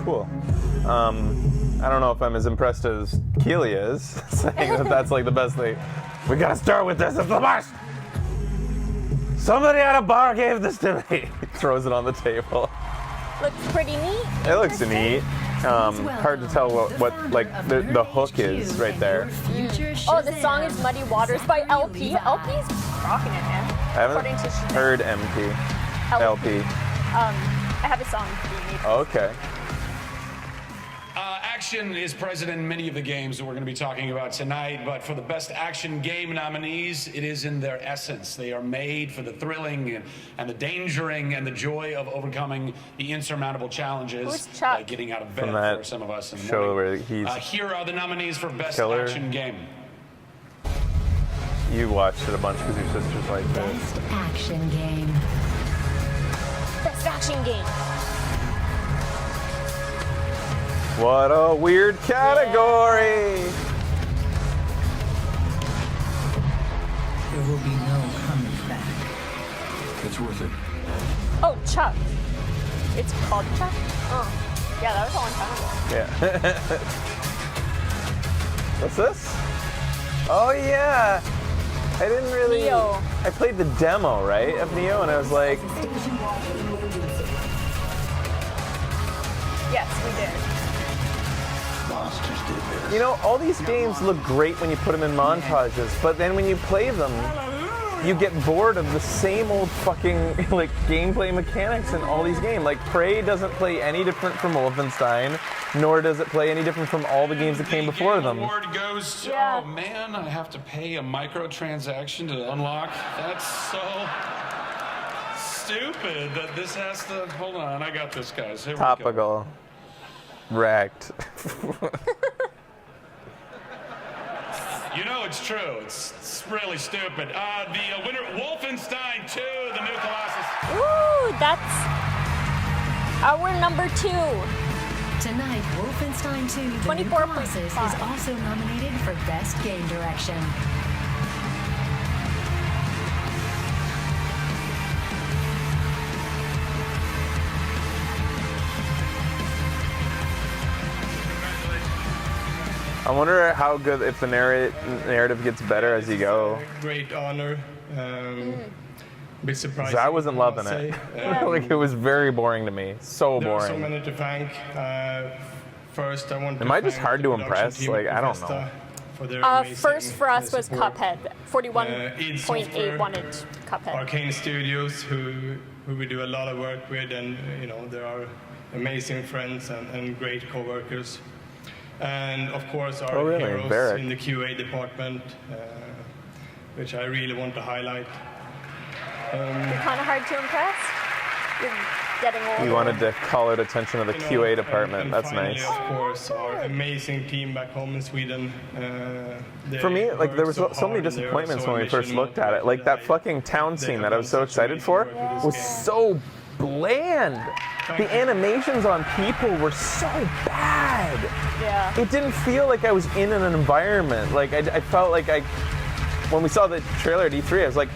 Cool. I don't know if I'm as impressed as Keely is, saying that that's like the best thing. We gotta start with this. It's the best. Somebody at a bar gave this to me. Throws it on the table. Looks pretty neat. It looks neat. Hard to tell what like the hook is right there. Oh, the song is Muddy Waters by LP. LP's rocking it, man. I haven't heard MP. LP. I have a song for you. Okay. Action is present in many of the games that we're going to be talking about tonight, but for the best action game nominees, it is in their essence. They are made for the thrilling and the dangering and the joy of overcoming the insurmountable challenges, like getting out of bed for some of us in the show morning. where he's here are the nominees for best killer. action game. You watched it a bunch because your sister's like this. Best action game. Best action game. What a weird category! There will be no coming back. It's worth it. Oh, Chuck. It's called Chuck? Oh. Yeah, that was a long time ago. Yeah. What's this? Oh yeah! I didn't really... Neo. I played the demo, right, of Neo, and I was like... Yes, we did. You know, all these games look great when you put them in montages, but then when you play them, you get bored of the same old fucking like gameplay mechanics in all these games. Like Prey doesn't play any different from Wolfenstein, nor does it play any different from all the games that came before them. Award goes to, oh man, I have to pay a microtransaction to unlock. That's so stupid that this has to, hold on, I got this, guys. Here we go. Topical. Wrecked. You know it's true. It's really stupid. The winner, Wolfenstein 2, the new Colossus. Ooh, that's our number 2. Tonight, Wolfenstein 2, The 24 New Colossus is also nominated for Best Game Direction. I wonder how good, if the narrative gets better as you go. Great honor. Bit surprising. I wasn't loving it. Like, it was very boring to me. So there are so boring. many to thank. First, I want to Am I just thank hard the to production impress? team Like, at I don't Bethesda know. for their amazing First for us was support. Cuphead. 41.8 Software, wanted Cuphead. Arcane Studios, who we do a lot of work with, and you know there are amazing friends and great co-workers. And of course our heroes Barrick. in the QA department, which I really want to highlight. You're kind of hard to impress. You're getting older. You wanted to call out attention to the QA department. And That's finally, nice. of course, our amazing team back home in Sweden. For me, like, there was so many hard and they are disappointments so when we first looked at it. Like, that fucking town scene that I was so excited for was so bland. The animations on people were so bad. Yeah. It didn't feel like I was in an environment. Like I felt like when we saw the trailer at E3, I was like,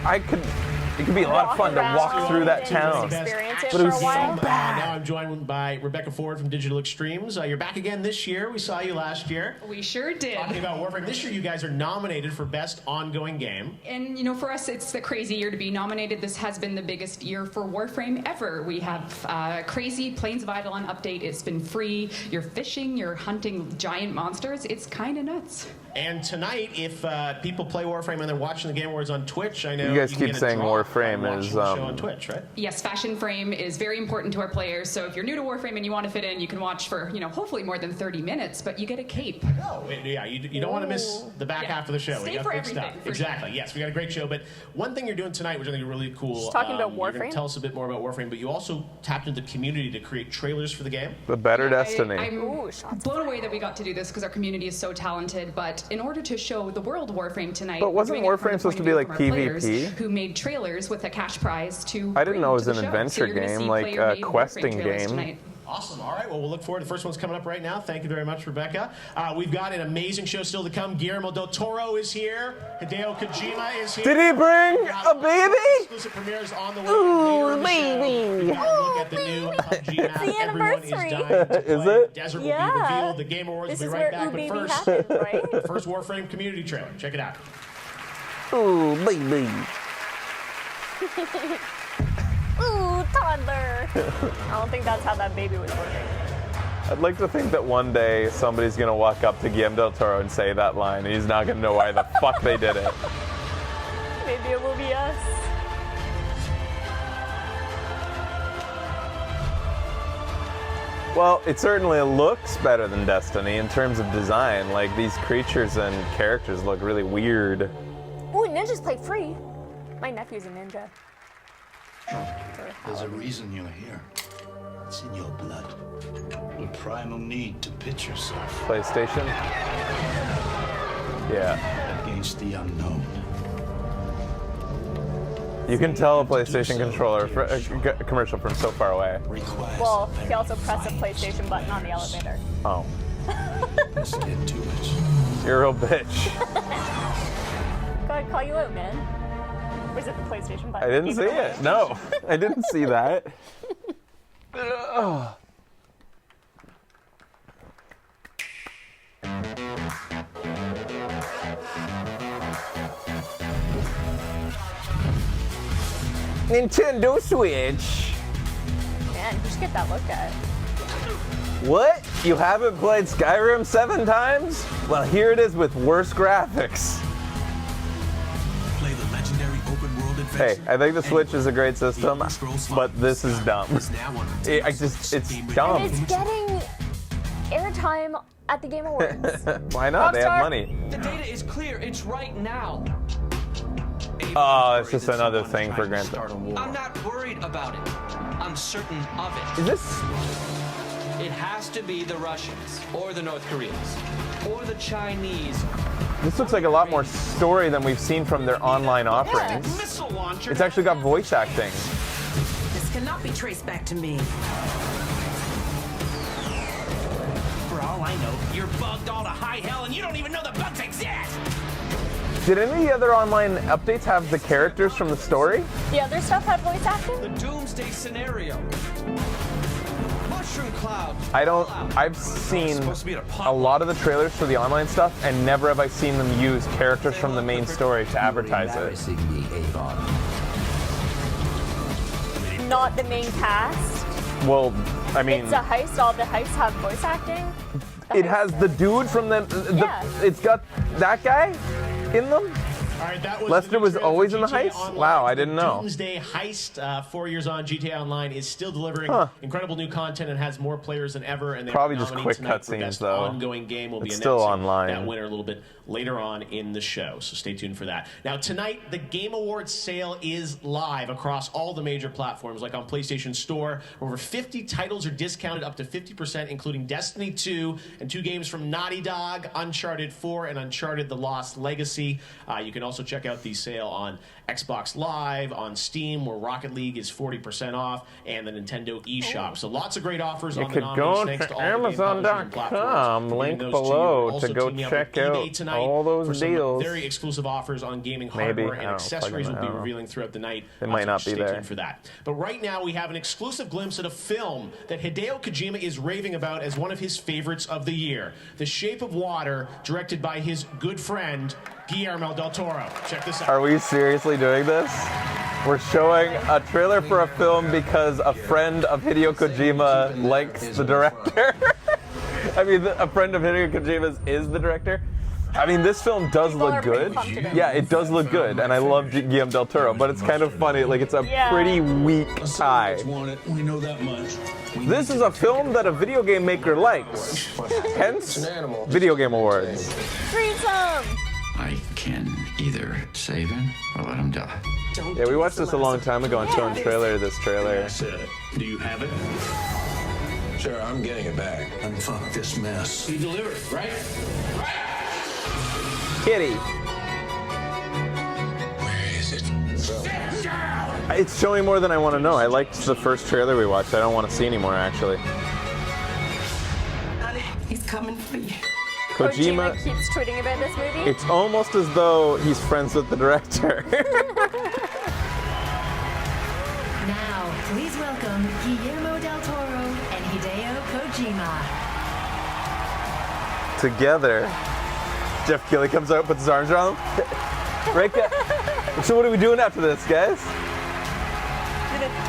it could be a lot of fun to walk through that town. But it was so bad. Now I'm joined by Rebecca Ford from Digital Extremes. You're back again this year. We saw you last year. We sure did. Talking about Warframe. This year you guys are nominated for Best Ongoing Game. And, you know, for us, it's the crazy year to be nominated. This has been the biggest year for Warframe ever. We have crazy Plains of Eidolon update. It's been free. You're fishing. You're hunting giant monsters. It's kind of nuts. And tonight, if people play Warframe and they're watching the Game Awards on Twitch, I know you guys can keep get a saying draw Warframe by is watching the show on Twitch, right? Yes, Fashion Frame is very important to our players. So if you're new to Warframe and you want to fit in, you can watch for, you know, hopefully more than 30 minutes, but you get a cape. Oh, yeah, you don't want to miss the back half of the show. Stay we got for big everything, stuff. for Exactly. sure. Yes, we got a great show. But one thing you're doing tonight, which I think is really cool. Just talking about You're going Warframe? to tell us a bit more about Warframe, but you also tapped into the community to create trailers for the game. The better Destiny. I'm blown away that we got to do this because our community is so talented. But in order to show the world Warframe tonight, But wasn't we're doing it from Warframe the supposed point to of be view like from our players PvP? Who made trailers with a cash prize to I didn't know it was bring an to the show. adventure So you're gonna game, see like a player-made questing Warframe trailers game. tonight. Awesome. All right. Well, we'll look forward. The first one's coming up right now. Thank you very much, Rebecca. We've got an amazing show still to come. Guillermo del Toro is here. Hideo Kojima is here. Did he bring a baby? Exclusive premieres on the way. Ooh, Later in the show, baby. we've got a look at the new PUBG map. the Everyone is anniversary. dying to Is play. it? Desert will Yeah. be revealed. The Game Awards This will is be where right back. Ooh But Baby first, happened, right? the first Warframe community trailer. Check it out. Ooh, baby. Ooh, toddler. I don't think that's how that baby was working. I'd like to think that one day somebody's gonna walk up to Guillermo del Toro and say that line, and he's not gonna know why the fuck they did it. Maybe it will be us. Well, it certainly looks better than Destiny in terms of design. Like, these creatures and characters look really weird. Ooh, ninjas play free. My nephew's a ninja. There's a reason you're here. It's in your blood. The primal need to pitch yourself PlayStation? Yeah. against the unknown. You can tell a PlayStation controller commercial from so far away. Well, he also pressed the PlayStation button on the elevator. Oh. Let's get to it. You're a real bitch. Go ahead, call you out, man. Was it the PlayStation button? I didn't see it. No, I didn't see that. Ugh. Nintendo Switch. Man, you should get that looked at. What? You haven't played Skyrim 7 times? Well, here it is with worse graphics. Play the legendary open world Hey, I think the Switch is a great system, but this is dumb. It's dumb. And it's getting airtime at the Game Awards. Why not? They have money. The data is clear. It's right now. Oh, it's just another thing for Grand Theft. I'm not worried about it. I'm certain of it. Is this? It has to be the Russians, or the North Koreans, or the Chinese. This looks like a lot more story than we've seen from their online offerings. Missile launcher. It's actually got voice acting. This cannot be traced back to me. For all I know, you're bugged all to high hell and you don't even know the bugs exist! Did any of the other online updates have the characters from the story? The other stuff had voice acting? The Doomsday Scenario. Mushroom Cloud. I've seen a lot of the trailers for the online stuff, and never have I seen them use characters from the main story to advertise it. Not the main cast. Well, I mean, It's a heist. All the heists have voice acting. it has the dude from Yeah. it's got that guy in them. All right, that was Lester was always in the GTA heist? Online. Wow, I didn't know. Doomsday Heist, 4 years on, GTA Online is still delivering incredible new content and has more players than ever. And Probably just nominated quick tonight for cutscenes, best though. ongoing game. Will be It's still announcing online. that winner a little bit later on in the show. So stay tuned for that. Now, tonight, the Game Awards sale is live across all the major platforms, like on PlayStation Store. Over 50 titles are discounted up to 50%, including Destiny 2 and 2 games from Naughty Dog, Uncharted 4 and Uncharted The Lost Legacy. You can also check out the sale on Xbox Live, on Steam, where Rocket League is 40% off, and the Nintendo eShop. So lots of great offers on the You could go to Amazon.com, link below, to go check out all those deals. Very exclusive offers on gaming hardware and accessories will be revealing throughout the night. They might not be stay there tuned for that. But right now we have an exclusive glimpse at a film that Hideo Kojima is raving about as one of his favorites of the year. The Shape of Water, directed by his good friend Guillermo del Toro. Check this out. Are we seriously doing this? We're showing a trailer for a film because a friend of Hideo Kojima likes the director. I mean, a friend of Hideo Kojima's is the director. I mean, this film does look good. Yeah, it does look good, and I love Guillermo del Toro, but it's kind of funny. Like, it's a pretty weak tie. We know that much. This is a film that a video game maker likes. Hence, Video Game Awards. Freedom! I can either save him or let him die. Yeah, we watched this a long time ago and shown this trailer. Do you have it? Sure, I'm getting it back. And fuck this mess. He delivered, right? Kitty. Where is it? It's showing more than I want to know. I liked the first trailer we watched. I don't want to see anymore, actually. He's coming for you. Kojima keeps tweeting about this movie. It's almost as though he's friends with the director. Now, please welcome Guillermo del Toro and Hideo Kojima. Together. Jeff Keighley comes out, puts his arms around him. Right, so what are we doing after this, guys?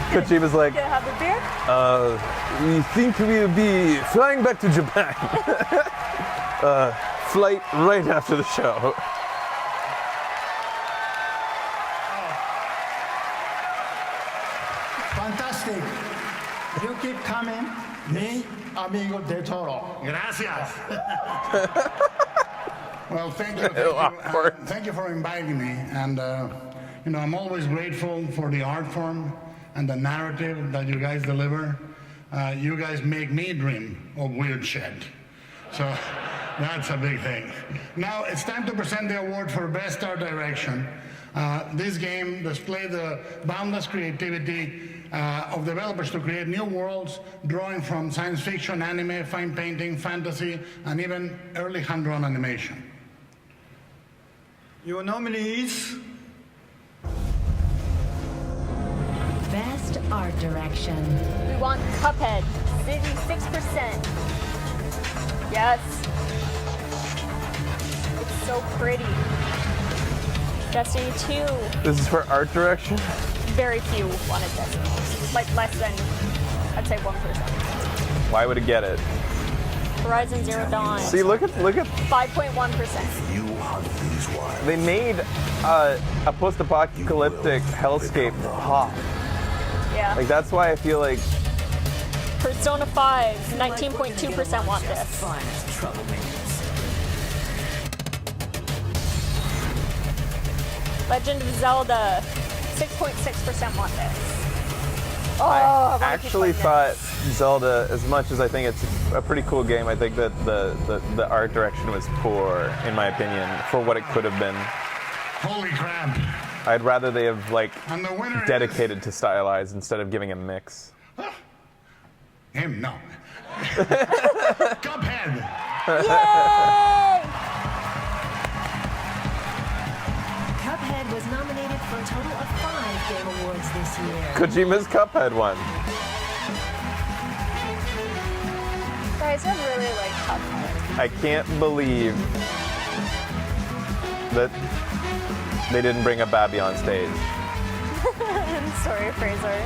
Kojima's like, Gonna have a beer? we think we'll be flying back to Japan. Flight right after the show. Fantastic. You keep coming. Me, amigo del Toro. Gracias. Well, thank you for inviting me. And, I'm always grateful for the art form and the narrative that you guys deliver. You guys make me dream of weird shit. So that's a big thing. Now it's time to present the award for Best Art Direction. This game displays the boundless creativity of developers to create new worlds, drawing from science fiction, anime, fine painting, fantasy, and even early hand-drawn animation. Your nominees. Best Art Direction. We want Cuphead, 66%. Yes. It's so pretty. Destiny 2. This is for art direction? Very few wanted Destiny. Like less than, I'd say 1%. Why would it get it? Horizon Zero Dawn. See, look at 5.1%. You hunt these wild. They made a post-apocalyptic hellscape pop. Yeah. Like, that's why I feel like Persona 5, 19.2% want this. Legend of Zelda, 6.6% want this. Oh, I actually thought Zelda, as much as I think it's a pretty cool game, I think that the art direction was poor, in my opinion, for what it could have been. Holy crap. I'd rather they have, like, And the winner dedicated to stylized instead of giving a mix. Him, no. Cuphead. Yay! Cuphead was nominated for a total of 5 Game Awards this year. Kojima's Cuphead won. Guys, I really like Cuphead. I can't believe that they didn't bring a Babby on stage. I'm sorry, Fraser.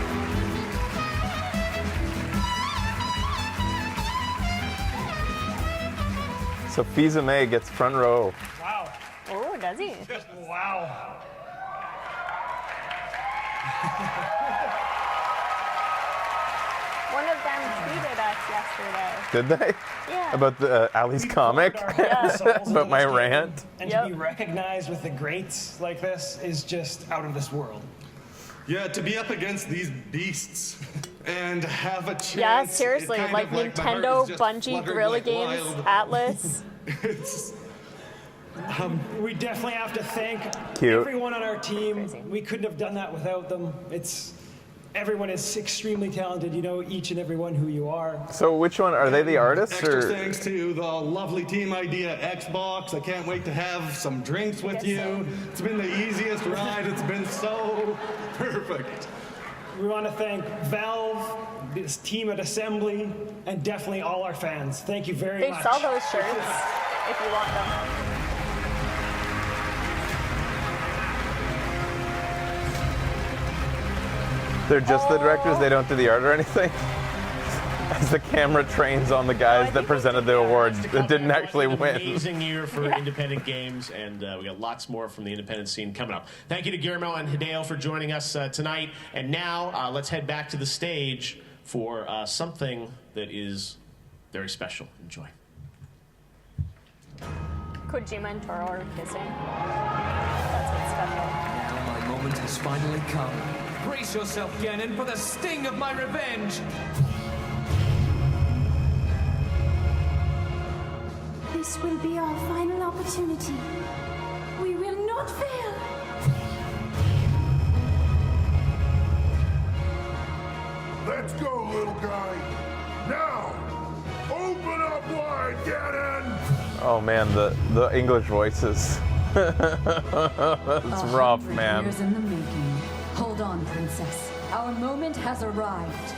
So Fils-Aimé gets front row. Wow. Oh, does he? Wow. One of them tweeted us yesterday. Did they? Yeah. About the Ali's comic? About my rant? And to be recognized with the greats like this is just out of this world. Yeah, to be up against these beasts and have a chance. Yeah, seriously, it kind like of, my heart Nintendo, is just Bungie, fluttering Guerrilla like Games, wild. Atlas. We definitely have to thank Cute. everyone on our team. We couldn't have done that without them. Everyone is extremely talented. You know each and every one who you are. So which one? Are they the artists? Extra Or? thanks to the lovely Team Idea Xbox. I can't wait to have some drinks with you. It's been the easiest ride. It's been so perfect. We want to thank Valve, this team at Assembly, and definitely all our fans. Thank you very They much. sell those shirts if you want them. They're just the directors, they don't do the art or anything? As the camera trains on the guys that presented the awards that didn't actually win. Amazing year for independent games, and we got lots more from the independent scene coming up. Thank you to Guillermo and Hideo for joining us tonight. And now let's head back to the stage for something that is very special. Enjoy. Kojima and Toro are kissing. That's what's special. Now my moment has finally come. Brace yourself, Ganon, for the sting of my revenge! This will be our final opportunity. We will not fail. Let's go, little guy. Now, open up wide, Ganon! Oh man, the English voices. It's rough, man. Years in the making. Hold on, princess. Our moment has arrived.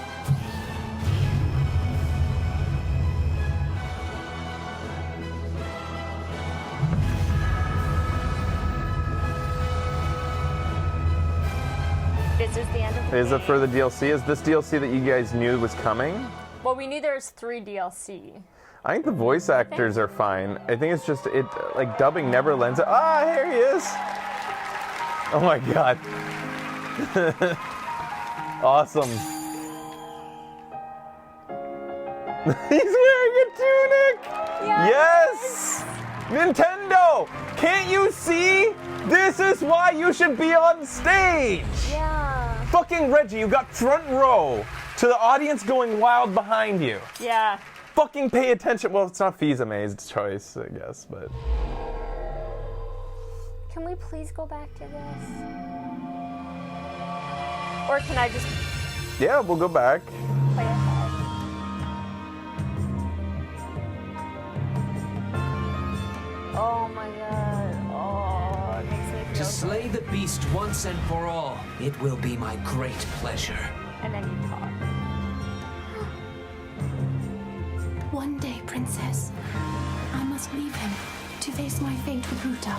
This is the end of the Is it game. for the DLC? Is this DLC that you guys knew was coming? Well, we knew there's 3 DLC. I think the voice actors are fine. I think it's just, like dubbing never lends it. Ah, here he is! Oh my god. Awesome. He's wearing a tunic! Yes! Nintendo! Can't you see? This is why you should be on stage! Yeah. Fucking Reggie, you got front row to the audience going wild behind you. Yeah. Fucking pay attention. Well, it's not Fiza May's choice, I guess, but. Can we please go back to this? Or can I just Yeah, we'll go back. play ahead? Oh my god. Oh, it makes me feel To so slay the beast once and for all, it will be my great pleasure. And then you talk. One day, Princess, I must leave him to face my fate with Ruta.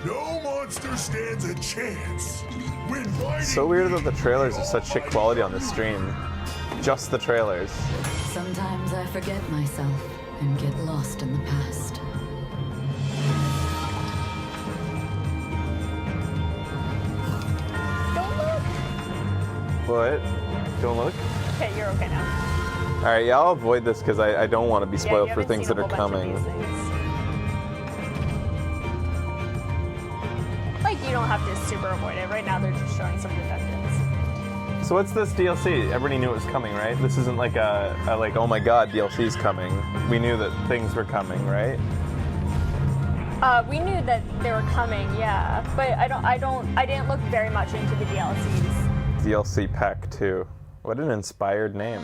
No monster stands a chance. When fighting So weird that the trailers are such shit quality on the stream. Just the trailers. Sometimes I forget myself and get lost in the past. Don't look. What? Don't look? Okay, you're okay now. Alright, yeah, I'll avoid this because I don't want to be Yeah, spoiled you for haven't things seen that a are whole bunch of coming. these things. Like, you don't have to super avoid it. Right now, they're just showing some defectives. So what's this DLC? Everybody knew it was coming, right? This isn't like a like, oh my god, DLC's coming. We knew that things were coming, right? We knew that they were coming, yeah. But I didn't look very much into the DLCs. DLC Pack 2. What an inspired name.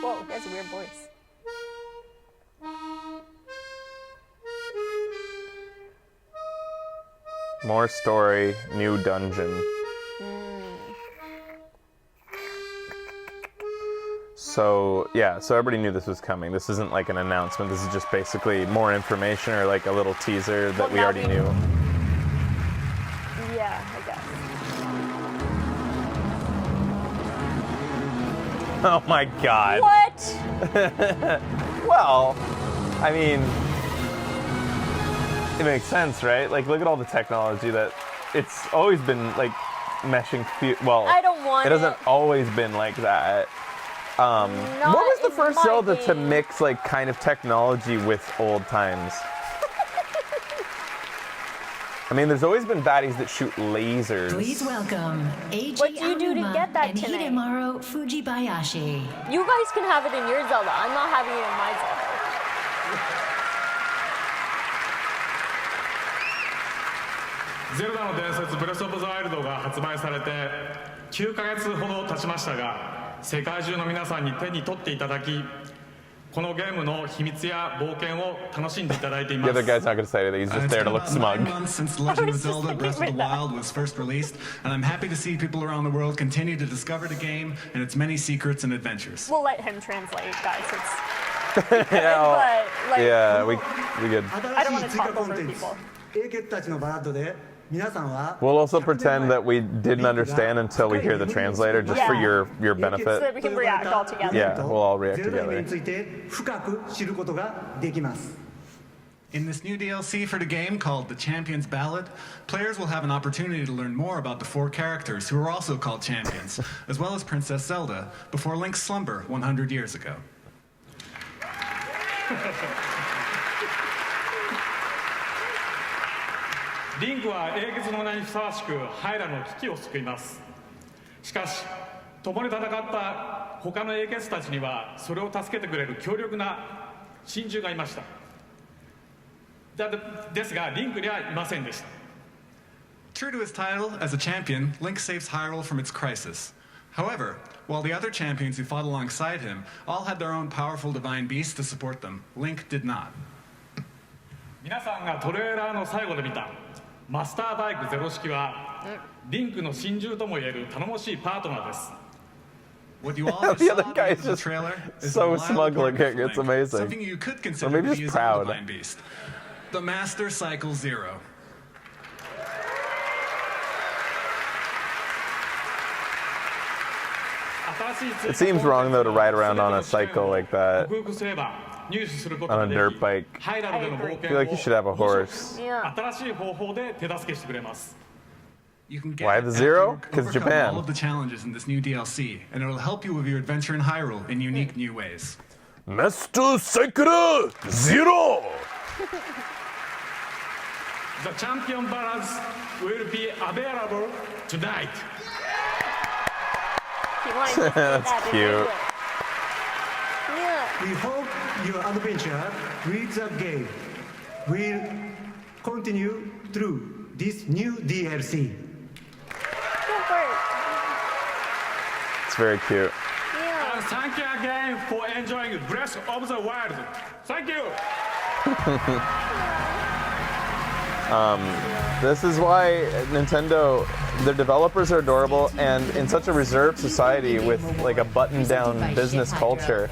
Whoa, he has a weird voice. More story, new dungeon. So, yeah, so everybody knew this was coming. This isn't like an announcement. This is just basically more information or like a little teaser that we now already knew. Yeah, I guess. Oh my god. What? Well, I mean, it makes sense, right? Like, look at all the technology that it's always been like meshing. Well, I don't want it hasn't it. always been like that. What was the first Zelda to mix like kind of technology with old times? I mean, there's always been baddies that shoot lasers. Please welcome Eiji What do you do to Aonuma get that and tonight? Hidemaru Fujibayashi. You guys can have it in your Zelda. I'm not having it in my Zelda. ゼルダの伝説ブレスオブザワイルドが発売されて9ヶ月ほど経ちましたが、世界中の皆さんに手に取っていただき、このゲームの秘密や冒険を楽しんでいただいていま The す。 other guy's not gonna say anything. He's just there to look It's been about 9 smug. months since Legend of Zelda Breath of the Wild was first released, and I'm happy to see people around the world continue to discover the game and its many secrets and adventures. We'll let him translate, guys. It's Yeah, well, but, like, yeah, we good. I don't want to talk over people. 英傑たちのバラッドで皆さんは We'll also pretend that we didn't understand until we hear the translator, just for your So benefit. that we can react all together. Yeah, we'll all react ゼルダに together. ついて深く知ることができます。 In this new DLC for the game called The Champion's Ballad, players will have an opportunity to learn more about the 4 characters who are also called champions, as well as Princess Zelda, before Link's slumber 100 years ago. リンクは英傑の名にふさわしくハイラの危機を救います。しかし共に戦った他の英傑たちにはそれを助けてくれる強力な親友がいました。ですがリンクにはいませんでした。 True to his title as a champion, Link saves Hyrule from its crisis. However, while the other champions who fought alongside him all had their own powerful divine beasts to support them, Link did not. 皆さんがトレーラーの最後で見たマスターバイクゼロ式はリンクの親友ともいえる頼もしいパートナーです。 What you all just The saw other guy in is the just trailer is so a wild smug partner looking. for It's Link, amazing. something you could Or consider maybe to just be his proud. own divine beast. The Master Cycle Zero. It seems wrong though to ride around on a cycle like that. On a dirt bike. I feel like you should have a horse. You can get Why the Zero? after you Because overcome Japan. all of the challenges in this new DLC, and it'll help you with your adventure in Hyrule in unique new ways. Master Cycle Zero! The champion balance will be available tonight. That's cute. We hope your adventure with the game will continue through this new DLC. It's very cute. And thank you again for enjoying Breath of the Wild. Thank you. This is why Nintendo, their developers are adorable, and in such a reserved society with like a button-down business culture,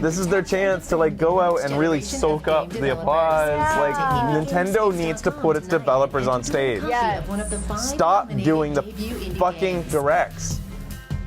this is their chance to like go out and really soak up the applause. Like Nintendo needs to put its developers on stage. Stop doing the fucking directs.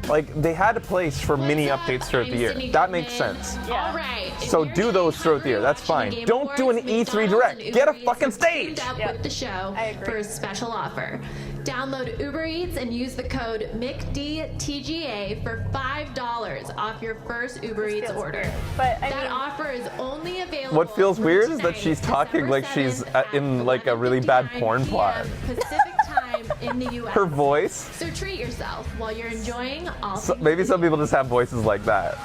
Like they had a place for mini updates throughout the year. That makes sense. All right. So do those throughout the year. That's fine. Don't do an E3 direct. Get a fucking stage. With the show for a special offer. Download Uber Eats and use the code MICDTGA for $5 off your first Uber Eats order. But that offer is only available. What feels weird is that she's talking like she's in like a really bad porn plot. Pacific time in the U.S. Her voice. So treat yourself while you're enjoying all. So maybe some people just have voices like that.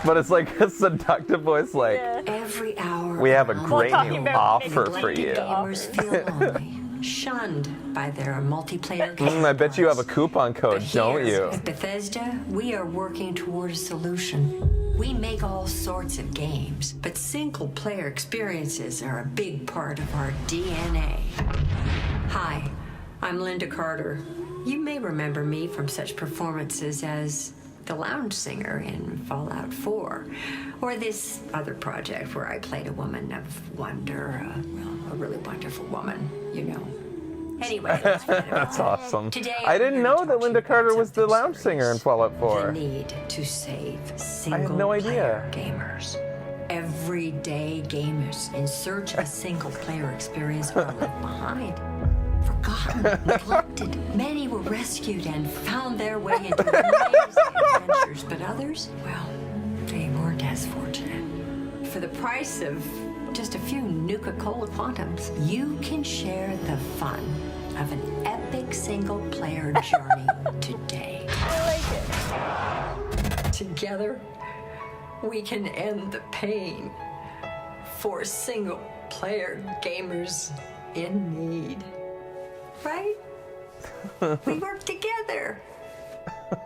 But it's like a seductive voice like, Every hour we have a great new offer for you. Gamers feel lonely, shunned by their multiplayer games. I bet you have a coupon code, don't you? At Bethesda, we are working toward a solution. We make all sorts of games, but single-player experiences are a big part of our DNA. Hi, I'm Linda Carter. You may remember me from such performances as the lounge singer in Fallout 4, or this other project where I played a woman of wonder, a really wonderful woman, you know. Anyway, That's awesome. Today, I didn't know that Linda Carter was the lounge singer in Fallout the 4. need to save I had no idea. gamers. Everyday gamers in search of a single-player experience are left behind, forgotten. neglected. Many were rescued and found their way into amazing adventures, but others, well, they weren't as fortunate. For the price of just a few Nuka-Cola Quantums, you can share the fun of an epic single-player journey today. I like it. Together, we can end the pain for single-player gamers in need. Right? We work together.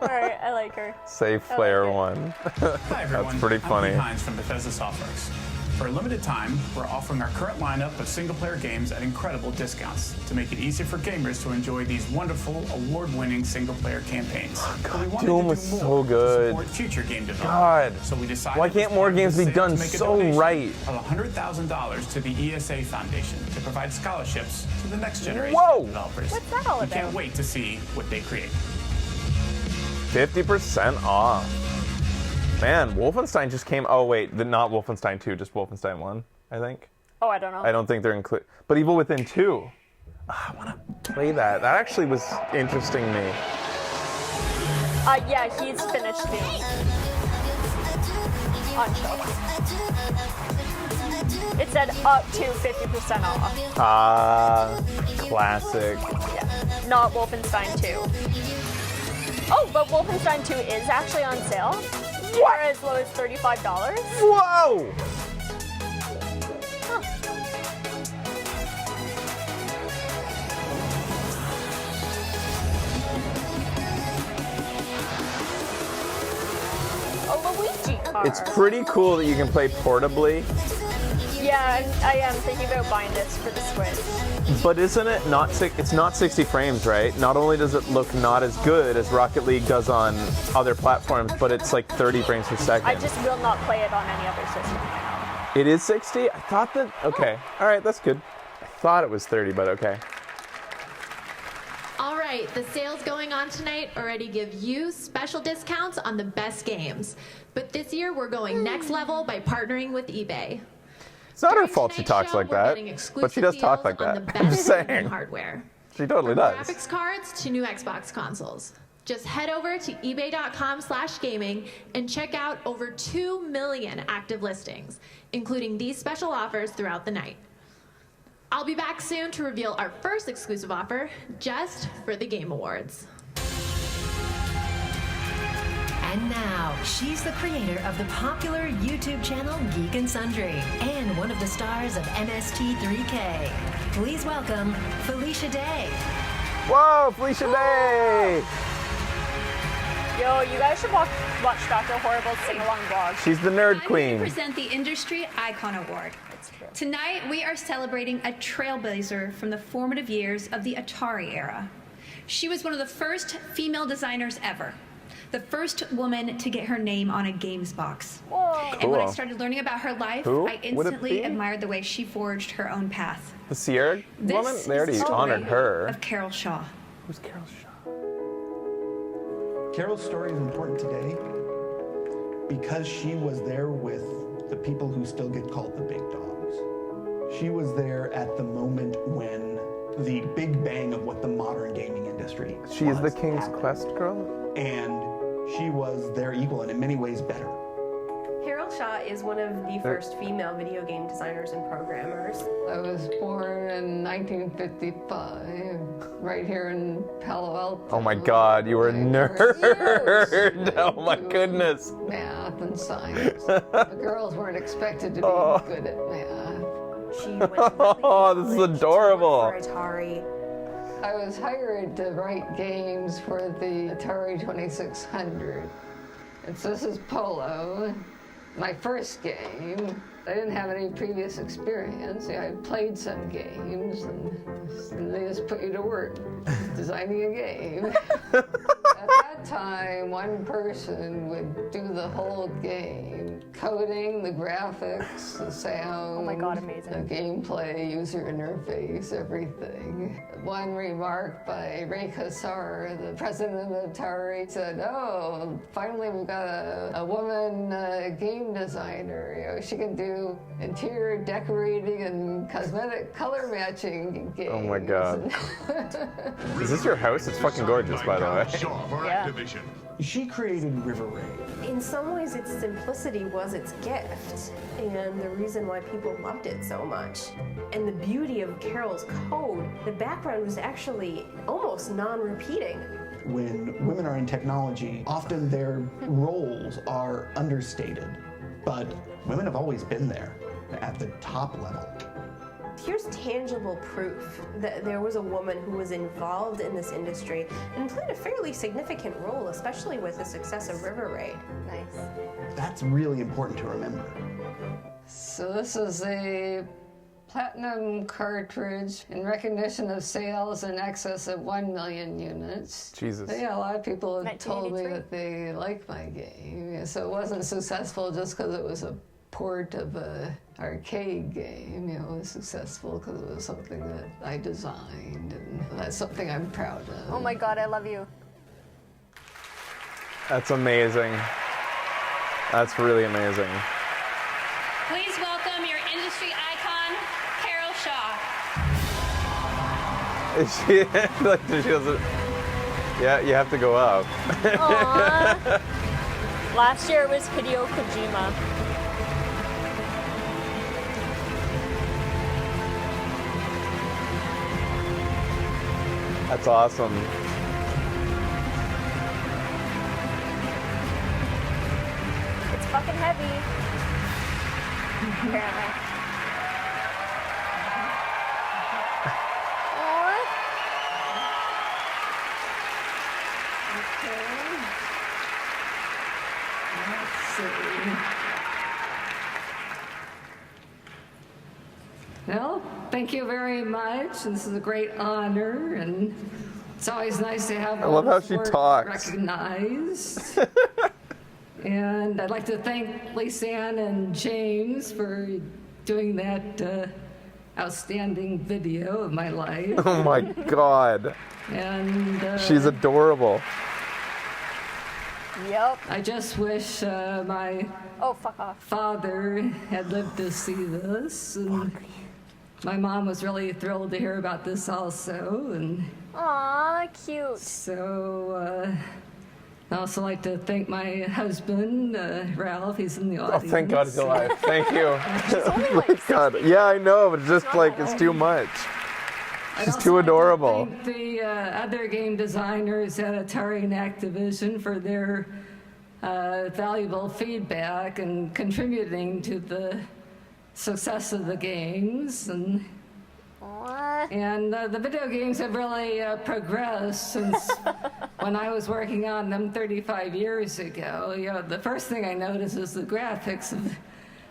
Alright, I like her. Safe player one. Hi everyone, That's pretty funny. I'm Pete Hines from Bethesda Softworks. For a limited time, we're offering our current lineup of single-player games at incredible discounts to make it easy for gamers to enjoy these wonderful, award-winning single-player campaigns. But we wanted Doom to was do more so to good. support future game development. God. So we decided Why can't more games be done so right? Of $100,000 to the ESA Foundation to provide scholarships to the next generation Whoa. of developers. What's that all We about? can't wait to see what they create. 50% off. Man, Wolfenstein just came. Oh wait, not Wolfenstein 2, just Wolfenstein 1, I think. Oh, I don't know. I don't think they're included. But Evil Within 2. I want to play that. That actually was interesting to me. Yeah, he's finished Doom. On show. It said up to 50% off. Classic. Yeah, not Wolfenstein 2. Oh, but Wolfenstein 2 is actually on sale. For as low as $35. Whoa! Huh. A Luigi car. It's pretty cool that you can play portably, Yeah, and I am thinking about buying this for the Switch. but isn't it not? It's not 60 frames, right? Not only does it look not as good as Rocket League does on other platforms, but it's like 30 frames per second. I just will not play it on any other system. It is 60? I thought that. Okay, all right, that's good. I thought it was 30, but okay. All right, the sales going on tonight already give you special discounts on the best games. But this year we're going next level by partnering with eBay. It's not her fault she talks like that, but she does talk like that. I'm just saying. Hardware. She totally From does. graphics cards to new Xbox consoles. Just head over to ebay.com/gaming and check out over 2 million active listings, including these special offers throughout the night. I'll be back soon to reveal our first exclusive offer just for the Game Awards. And now, she's the creator of the popular YouTube channel Geek and Sundry and one of the stars of MST3K. Please welcome Felicia Day. Whoa, Felicia Day! Yo, you guys should watch Dr. Horrible's sing-along vlog. She's the nerd I'm here queen. to present the Industry Icon Award. Tonight, we are celebrating a trailblazer from the formative years of the Atari era. She was one of the first female designers ever. The first woman to get her name on a games box. Whoa. And when I Cool. started learning about her life, Who I would it instantly be? admired the way she forged her own path. The Sierra woman? This They already is the story honored her. of Carol Shaw. Who's Carol Shaw? Carol's story is important today because she was there with the people who still get called the big dogs. She was there at the moment when the big bang of what the modern gaming industry She is the was King's happened. Quest girl? And she was their equal and in many ways better. Carol Shaw is one of the first female video game designers and programmers. I was born in 1955, right here in Palo Alto. Oh my god, you were a nerd! Oh my goodness. Math and science. The girls weren't expected to be good at math. Oh, this is adorable. Atari. I was hired to write games for the Atari 2600. And so this is Polo, my first game. I didn't have any previous experience. I had played some games, and they just put you to work designing a game. At that that time, one person would do the whole game, coding, the graphics, the sound. Oh my God, amazing. The gameplay, user interface, everything. One remark by Ray Kassar, the president of Atari, said, "Oh, finally we've got a woman game designer. You know, she can do interior decorating and cosmetic color matching games." Oh my God. Is this your house? It's fucking gorgeous, by the way. Yeah. She created River Raid. In some ways, its simplicity was its gift, and the reason why people loved it so much. And the beauty of Carol's code, the background was actually almost non-repeating. When women are in technology, often their roles are understated, but women have always been there at the top level. Here's tangible proof that there was a woman who was involved in this industry and played a fairly significant role, especially with the success of River Raid. Nice. That's really important to remember. So this is a platinum cartridge in recognition of sales in excess of 1 million units. Jesus. Yeah, a lot of people have told me 1983. that they like my game. So it wasn't successful just because it was a port of a arcade game. You know, it was successful because it was something that I designed, and that's something I'm proud of. Oh my God, I love you. That's amazing. That's really amazing. Please welcome your industry icon, Carol Shaw. Is she like she doesn't? Yeah, you have to go up. Aww. Last year it was Hideo Kojima. That's awesome. It's fucking heavy. Apparently. Aww. Let's see. Well, thank you very much. This is a great honor, and it's always nice to have I love how one's she work talks. recognized. And I'd like to thank Lisanne and James for doing that outstanding video of my life. Oh my God. And She's adorable. Yep. I just wish my fuck off. father had lived to see this. And my mom was really thrilled to hear about this also. And Aw, cute. so I'd also like to thank my husband, Ralph. He's in the Oh, audience. thank God he's alive. Thank you. Thank God. Yeah, I know, but it's just like, it's too much. She's too adorable. Thank the other game designers at Atari and Activision for their valuable feedback and contributing to the success of the games. And the video games have really progressed since when I was working on them 35 years ago. You know, the first thing I noticed is the graphics have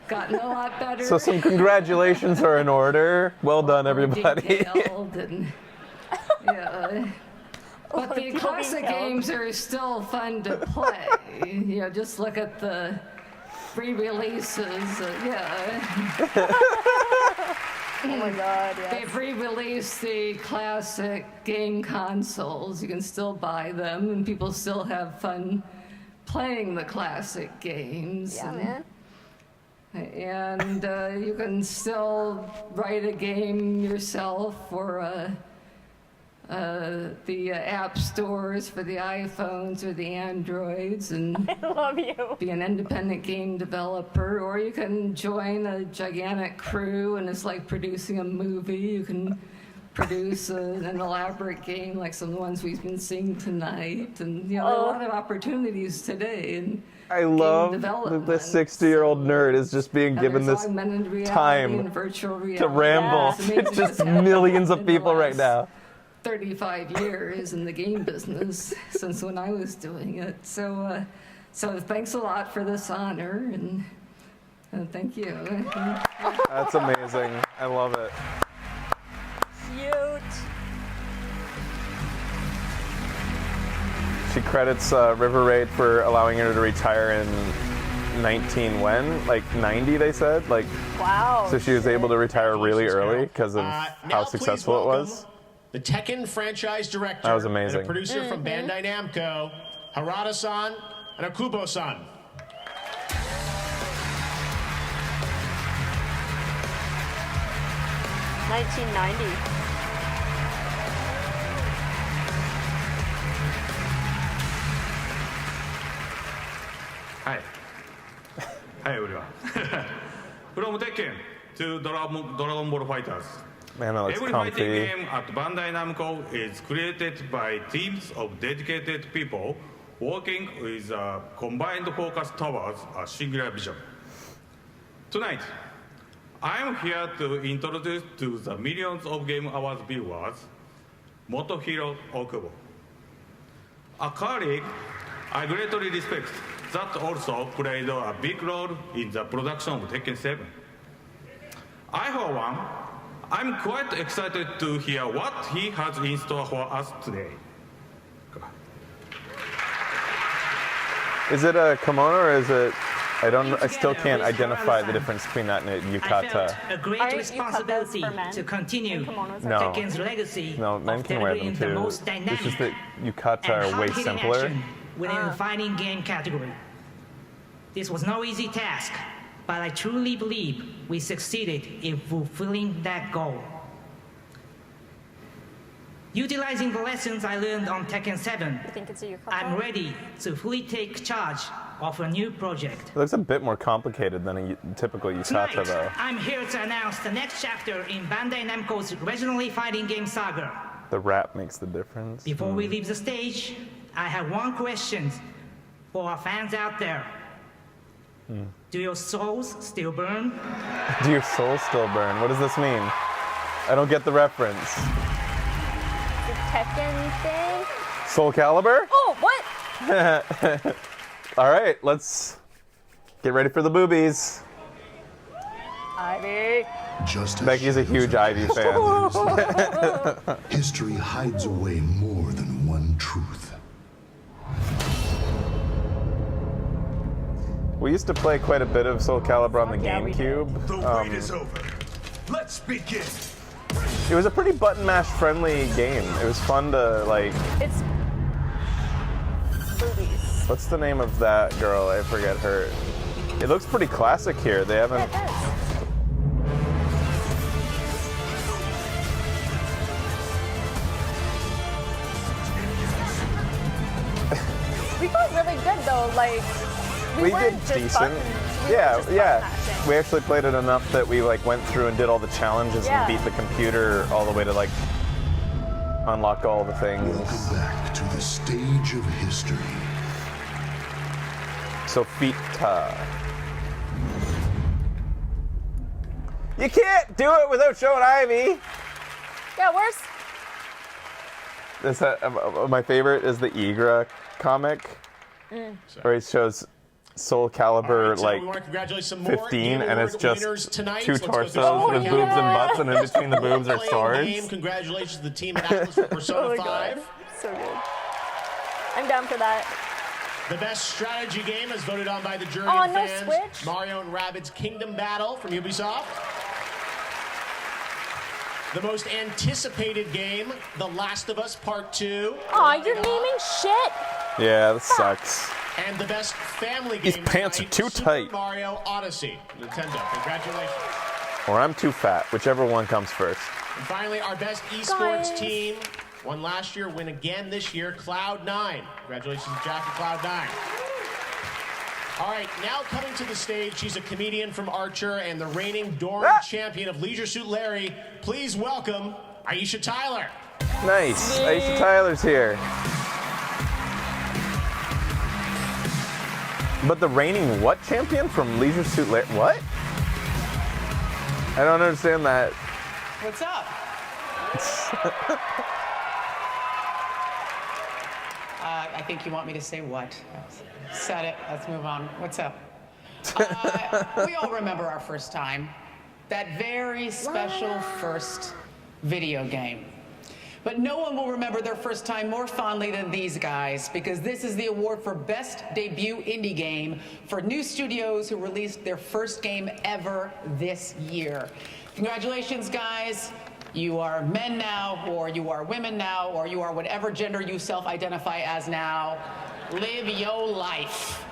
gotten a lot better. So some congratulations are in order. Well done, everybody. Detailed and, yeah. But the people classic being killed. games are still fun to play. You know, just look at the re-releases. Oh my God, yes. They've re-released the classic game consoles. You can still buy them, and people still have fun playing the classic games. Yeah, and, man. And you can still write a game yourself for the app stores for the iPhones or the Androids, and I love you. be an independent game developer, or you can join a gigantic crew and it's like producing a movie. You can produce an elaborate game like some of the ones we've been seeing tonight, and you know, there are a lot of opportunities today. And I love that the 60-year-old nerd is just being given there's this augmented reality time and virtual to reality. ramble. It's amazing It's just what's happened millions of in the people right last now. 35 years in the game business since when I was doing it. So, so thanks a lot for this honor, and thank you. That's amazing. I love it. Cute. She credits River Raid for allowing her to retire in 90 they said. Like, wow. So she was able to retire really early because of how successful it was. The Tekken franchise director. That was amazing. And a producer from Bandai Namco, Harada-san and Akubo-san. Hi. Hi everyone. From Tekken to Dragon Ball Fighters. Man, that looks Every comfy. fighting game at Bandai Namco is created by teams of dedicated people working with a combined focus towards a singular vision. Tonight, I am here to introduce to the millions of Game Awards viewers, Motohiro Okubo, a colleague I greatly respect that also played a big role in the production of Tekken 7. I, for one, I'm quite excited to hear what he has in store for us today. Is it a kimono or is it? I still can't identify the difference between that and a yukata. A great responsibility to continue Tekken's legacy No, men of can wear them delivering the too. most It's dynamic just that yukata and are way hard-hitting simpler. action within the fighting game category. This was no easy task, but I truly believe we succeeded in fulfilling that goal. Utilizing the lessons I learned on Tekken 7, I'm ready to fully take charge of a new project. It looks a bit more complicated than a typical yukata, Tonight, though. I'm here to announce the next chapter in Bandai Namco's regionally fighting game saga. The rap makes the difference. Before we leave the stage, I have one question for our fans out there. Do your souls still burn? Do your soul still burn? What does this mean? I don't get the reference. The Tekken thing? Soul Calibur? Oh, what? All right, let's get ready for the boobies. Ivy. Becky's a huge Ivy fan. History hides away more than one truth. We used to play quite a bit of Soul Calibur on the GameCube. The wait is over. Let's begin. It was a pretty button mash friendly game. It was fun to like. It's boobies. What's the name of that girl? I forget her. It looks pretty classic here. They haven't. We got really good though. Like we did weren't just decent. buttons. We Yeah, weren't just yeah. button mashing. We actually played it enough that we like went through and did all the challenges Yeah. and beat the computer all the way to like unlock all the things. Welcome back to the stage of history. Sofita. You can't do it without showing Ivy. Yeah, where's This my favorite is the Igra comic, where he shows Soul Calibur So we want to like congratulate some more 15, Game and it's Award winners just tonight. two Let's go through torsos some with of boobs the and butts, and in between the boobs are Role-playing game. swords. Congratulations to the team at Atlas for Persona Oh my 5. God. So good. I'm down for that. The best strategy game is voted on by the jury Oh, and no fans. Switch? Mario and Rabbids Kingdom Battle from Ubisoft. The most anticipated game, The Last of Us Part 2. Aw, you're naming shit. Yeah, that sucks. And the best family These game pants are tonight, too Super tight. Mario Odyssey. Nintendo, congratulations. Or I'm too fat, whichever one comes first. And finally, our best esports Guys. team won last year, win again this year, Cloud9. Congratulations to Jack and Cloud9. All right, now coming to the stage, she's a comedian from Archer and the reigning Dorn champion of Leisure Suit Larry. Please welcome Aisha Tyler. Nice. Aisha Tyler's here. But the reigning what champion from Leisure Suit Larry? What? I don't understand that. What's up? I think you want me to say what? Said it. Let's move on. What's up? We all remember our first time. That very special first video game. But no one will remember their first time more fondly than these guys, because this is the award for Best Debut Indie Game for new studios who released their first game ever this year. Congratulations, guys. You are men now, or you are women now, or you are whatever gender you self-identify as now. Live your life.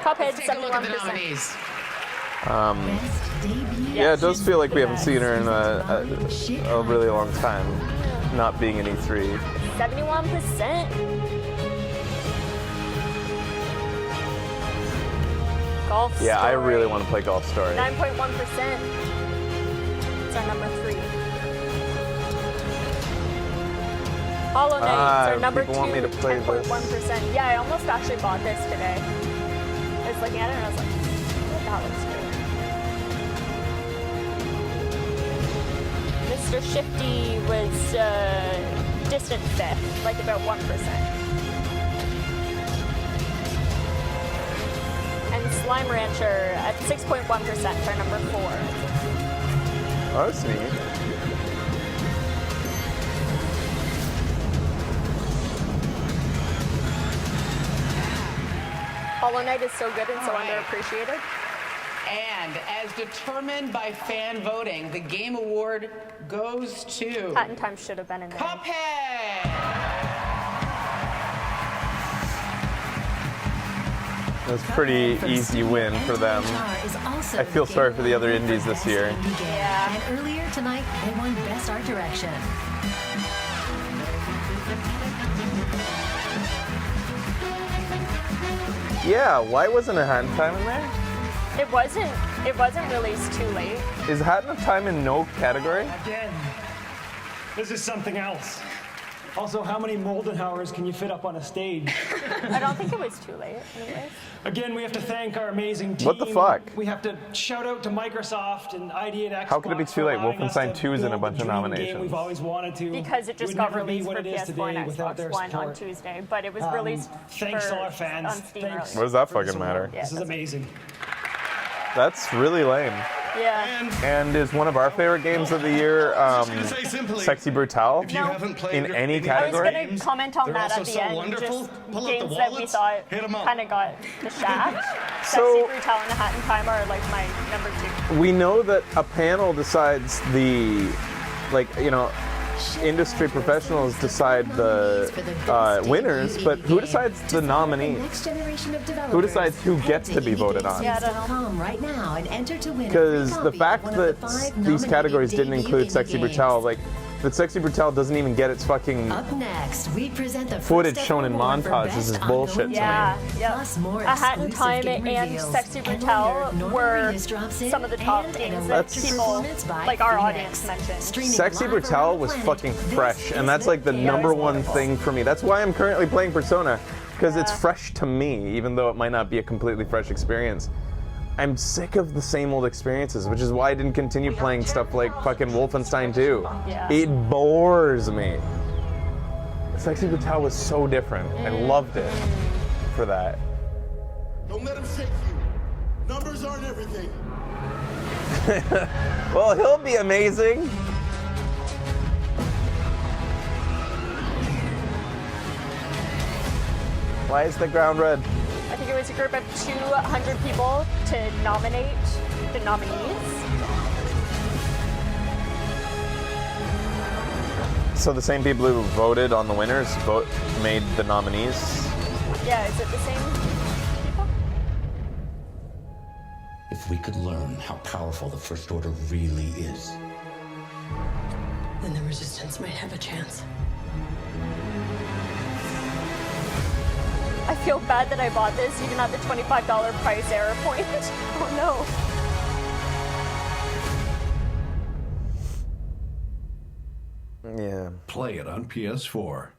Cuphead, Let's take a look at the 71%. nominees. Yeah, it does feel like we haven't seen her in a really long time, not being in E3. 71%. Golf Story. Yeah, I really want to play Golf Story. 9.1%. It's our number 3. Hollow Knight is our number 2, people want me to play this. 10.1%. Yeah, I almost actually bought this today. I was looking at it and I was like, oh, that looks good. Mr. Shifty was distant 5th, like about 1%. And Slime Rancher at 6.1% for number 4. Oh, that's neat. Hollow Knight is so good and so underappreciated. And as determined by fan voting, the Game Award goes to Hat in Time should have been in there. Cuphead. It was a pretty easy win for them. I feel sorry for the other indies this year. Yeah. And earlier tonight, they won Best Art Direction. Yeah, why wasn't a Hat in Time in there? It wasn't released too late. Is Hat in Time in no category? Again, this is something else. Also, how many Moldenhauers can you fit up on a stage? I don't think it was too late, anyways. Again, we have to thank our amazing team. What the fuck? We have to shout out to Microsoft and ID at Xbox. How could it be too late? Wolfenstein 2 is in a bunch of Game nominations. we've always wanted to. Because it just would got never be released what for it is PS4 and today without their Xbox One on support. Tuesday, but it was released Thanks to our fans. on Steam Thanks early. What does that for the fucking matter? support. This is amazing. That's really lame. Yeah. And is one of our favorite games of the year Sexy Brutale in any category? I was going to comment on that at the end. Just games that we thought kind of got the shaft. Sexy Brutale and Hat in Time are like my number 2. We know that a panel decides the, industry professionals decide the winners, but who decides the nominees? Who decides who gets to be voted on? Right now and enter to win. Because the fact that these categories didn't include Sexy Brutale, that Sexy Brutale doesn't even get its fucking Up next, we present the footage first shown in ever award for montages Best is bullshit to me. Yeah, Plus more A Hat in exclusive Time game and reveals. Sexy And Brutale winner, were Norman drops in, some of the top and games an that electric people, performance by like our Phoenix. audience, mentioned. Streaming Sexy live around Brutale the was planet, fucking this fresh, is and that's like the game. number one thing for me. That's why I'm currently playing Persona, because it's fresh to me, even though it might not be a completely fresh experience. I'm sick of the same old experiences, which is why I didn't continue playing stuff like fucking Wolfenstein 2. Yeah. It bores me. Sexy Brutale was so different. I loved it for that. Don't let him shake you. Numbers aren't everything. Well, he'll be amazing. Why is the ground red? I think it was a group of 200 people to nominate the nominees. So the same people who voted on the winners made the nominees? Yeah, is it the same people? If we could learn how powerful the First Order really is. Then the Resistance might have a chance. I feel bad that I bought this even at the $25 price error point. Oh no. Yeah. Play it on PS4.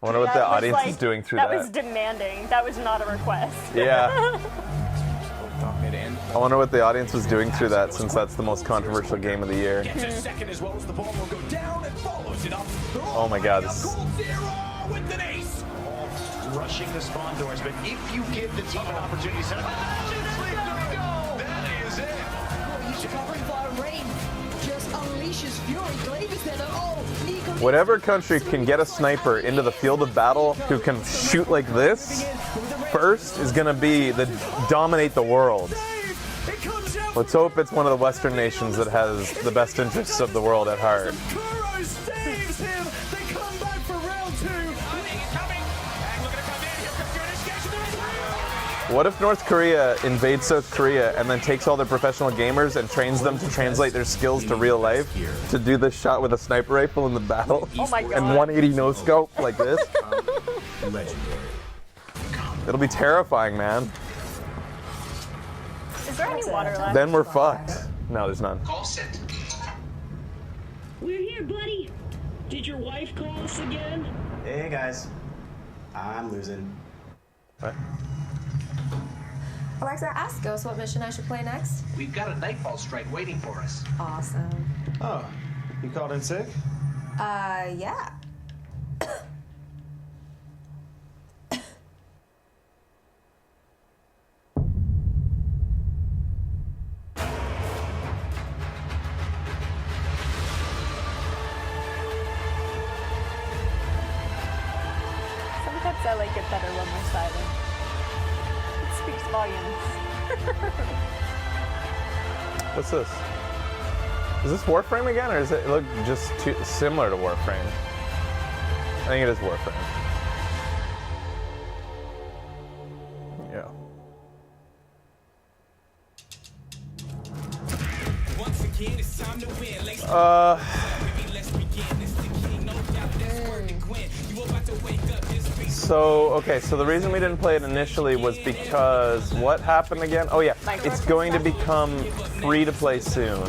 I wonder what the audience is doing through that. That was demanding. That was not a request. Yeah. I wonder what the audience was doing through that, since that's the most controversial game of the year. Oh my god. Rushing the spawn doors, but if you give the team an opportunity to set up, that is it. He's covering for a rain. Just unleash Whatever country can get a sniper into the field of battle who can shoot like this first is going to dominate the world. Let's hope it's one of the Western nations that has the best interests of the world at heart. What if North Korea invades South Korea and then takes all their professional gamers and trains them to translate their skills to real life to do this shot with a sniper rifle in the battle? Oh my God. And 180 no scope like this? It'll be terrifying, man. Is there any water left? Then we're fucked. No, there's none. Call sent. We're here, buddy. Did your wife call us again? Hey guys, I'm losing. What? Alexa, ask Ghost what mission I should play next. We've got a nightfall strike waiting for us. Awesome. Oh, you called in sick? Yeah. Sometimes I like it better when we're silent. It speaks volumes. What's this? Is this Warframe again, or does it look just too similar to Warframe? I think it is Warframe. Yeah. So the reason we didn't play it initially was because what happened again? Oh yeah, it's going to become free to play soon.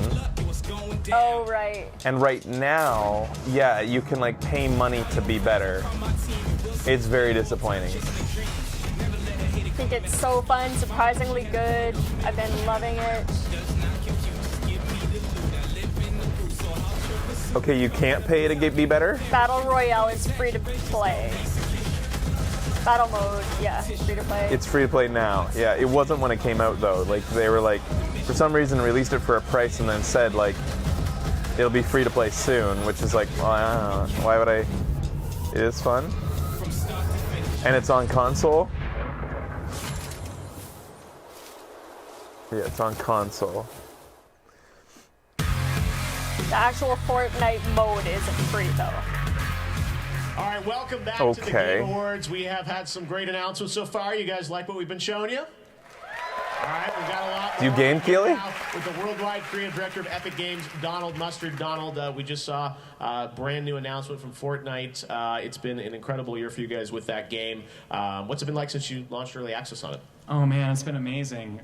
Oh, right. And right now, yeah, you can like pay money to be better. It's very disappointing. I think it's so fun, surprisingly good. I've been loving it. Okay, you can't pay to be better? Battle Royale is free to play. Battle mode, yeah, free to play. It's free to play now. Yeah, it wasn't when it came out though. Like they were like, for some reason released it for a price and then said like, it'll be free to play soon, which is like, well, I don't know. Why would I? It is fun. And it's on console. Yeah, it's on console. The actual Fortnite mode isn't free though. All right, welcome back to the Game Awards. We have had some great announcements so far. You guys like what we've been showing you? All right, we've got a lot more. Do you game, Keely? With the worldwide creative director of Epic Games, Donald Mustard. Donald, we just saw a brand new announcement from Fortnite. It's been an incredible year for you guys with that game. What's it been like since you launched early access on it? Oh man, it's been amazing.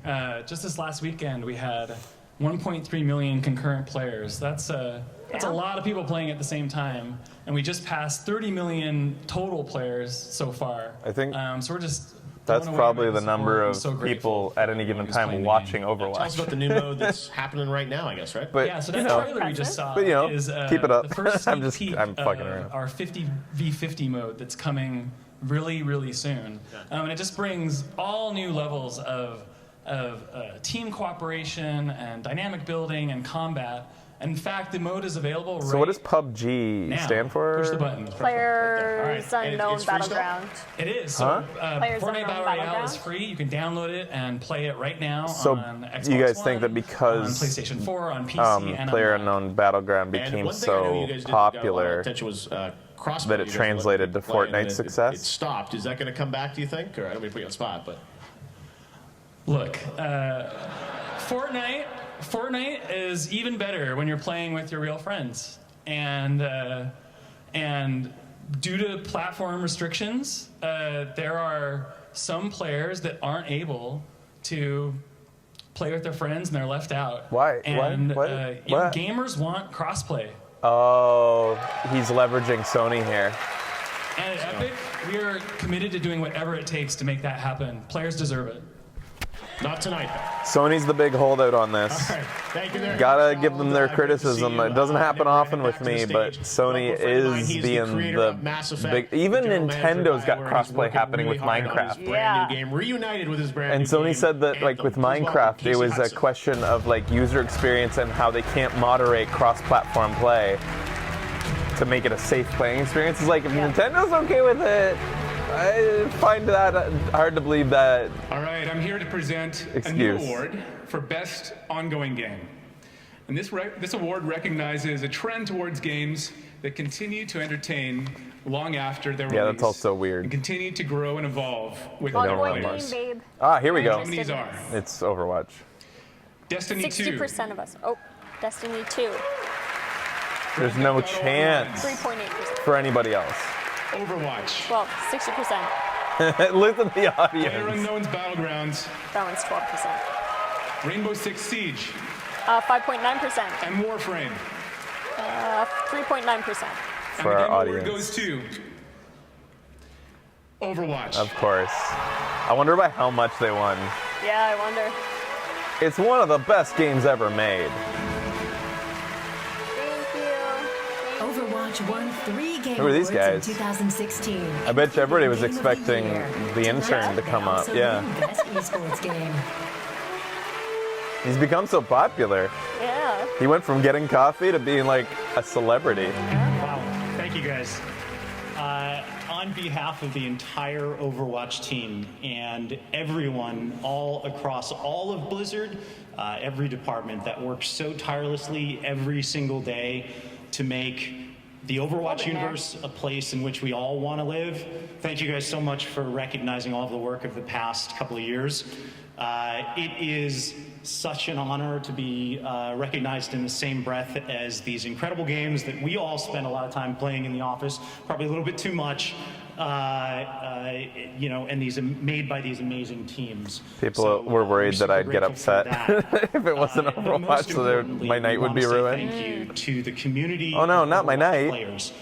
Just this last weekend, we had 1.3 million concurrent players. That's a lot of people playing at the same time, and we just passed 30 million total players so far. I think so. We're just that's probably the number of people at any given time watching Overwatch. Tell us about the new mode that's happening right now, I guess, right? But, yeah, so that trailer we just saw is keep it up. the first I'm sneak peek I'm fucking of around. our 50v50 mode that's coming really, really soon, and it just brings all new levels of team cooperation and dynamic building and combat. In fact, the mode is available right So what does PUBG now. stand for? Push the button. Players Unknown Battleground. It is. Huh? So Players Fortnite Unknown Battle Royale Battleground? is free. You can download it and play it right now So on Xbox you guys One, think that because on PlayStation 4, on PC, and PlayerUnknown Battleground And became one thing I know you so guys did that got a lot of popular attention was crossplay. that You it guys translated to let people play, and Fortnite's then success? It stopped. Is that going to come back, do you think? Or I don't mean to put you on the spot, but... Look, Fortnite is even better when you're playing with your real friends, and due to platform restrictions, there are some players that aren't able to play with their friends and they're left out. Why? And What? you know, What? gamers want crossplay. Oh, he's leveraging Sony here. And at Epic, we are committed to doing whatever it takes to make that happen. Players deserve it. Not tonight, though. Sony's the big holdout on this. All right. Thank you there. Gotta give them their criticism. Good to see you. It doesn't happen Nick, often head with back to me, the but stage. Sony Local friend of mine, is he's being creator the of Mass Effect, big. Even the general manager Nintendo's of got BioWare. He's crossplay working happening really with hard on Minecraft. his brand new game, reunited with his brand And new Sony game, said that, like, with Anthem. Please welcome Minecraft, it Casey was a Hudson. question of, like, user experience and how they can't moderate cross-platform play to make it a safe playing experience. It's like, if Nintendo's okay with it, I find that hard to believe that. All right, I'm here to present a new award for Best Ongoing Game. And this award recognizes a trend towards games that continue to entertain long after their release. Yeah, that's also weird. And continue to grow and evolve with They their don't want players. Mars. Ah, here we go. Nominees are It's Overwatch. Destiny 2. 60% of us. Oh, Destiny 2. There's no chance 3.8%. for anybody else. Overwatch. Well, 60%. Listen to the Player audience. Unknown's Battlegrounds. That one's 12%. Rainbow Six Siege. 5.9%. And Warframe. 3.9%. For and the our Game Award audience. goes to Overwatch. Of course. I wonder by how much they won. Yeah, I wonder. It's one of the best games ever made. Overwatch won 3 Game Who are these Awards guys? in 2016. I bet you everybody was Game of the expecting Year. the intern to come up. Also Yeah. won Best Esports Game. He's become so popular. Yeah. He went from getting coffee to being like a celebrity. Wow. Thank you, guys. On behalf of the entire Overwatch team and everyone all across all of Blizzard, every department that works so tirelessly every single day to make the Overwatch universe a place in which we all want to live. Thank you guys so much for recognizing all of the work of the past couple of years. It is such an honor to be recognized in the same breath as these incredible games that we all spend a lot of time playing in the office, probably a little bit too much, you know, and these made by these amazing teams. People were worried that I'd get upset if it wasn't Most Overwatch, so importantly, my night we would be wanna say ruined. Thank you to the community. Oh no, not my Overwatch night. Players.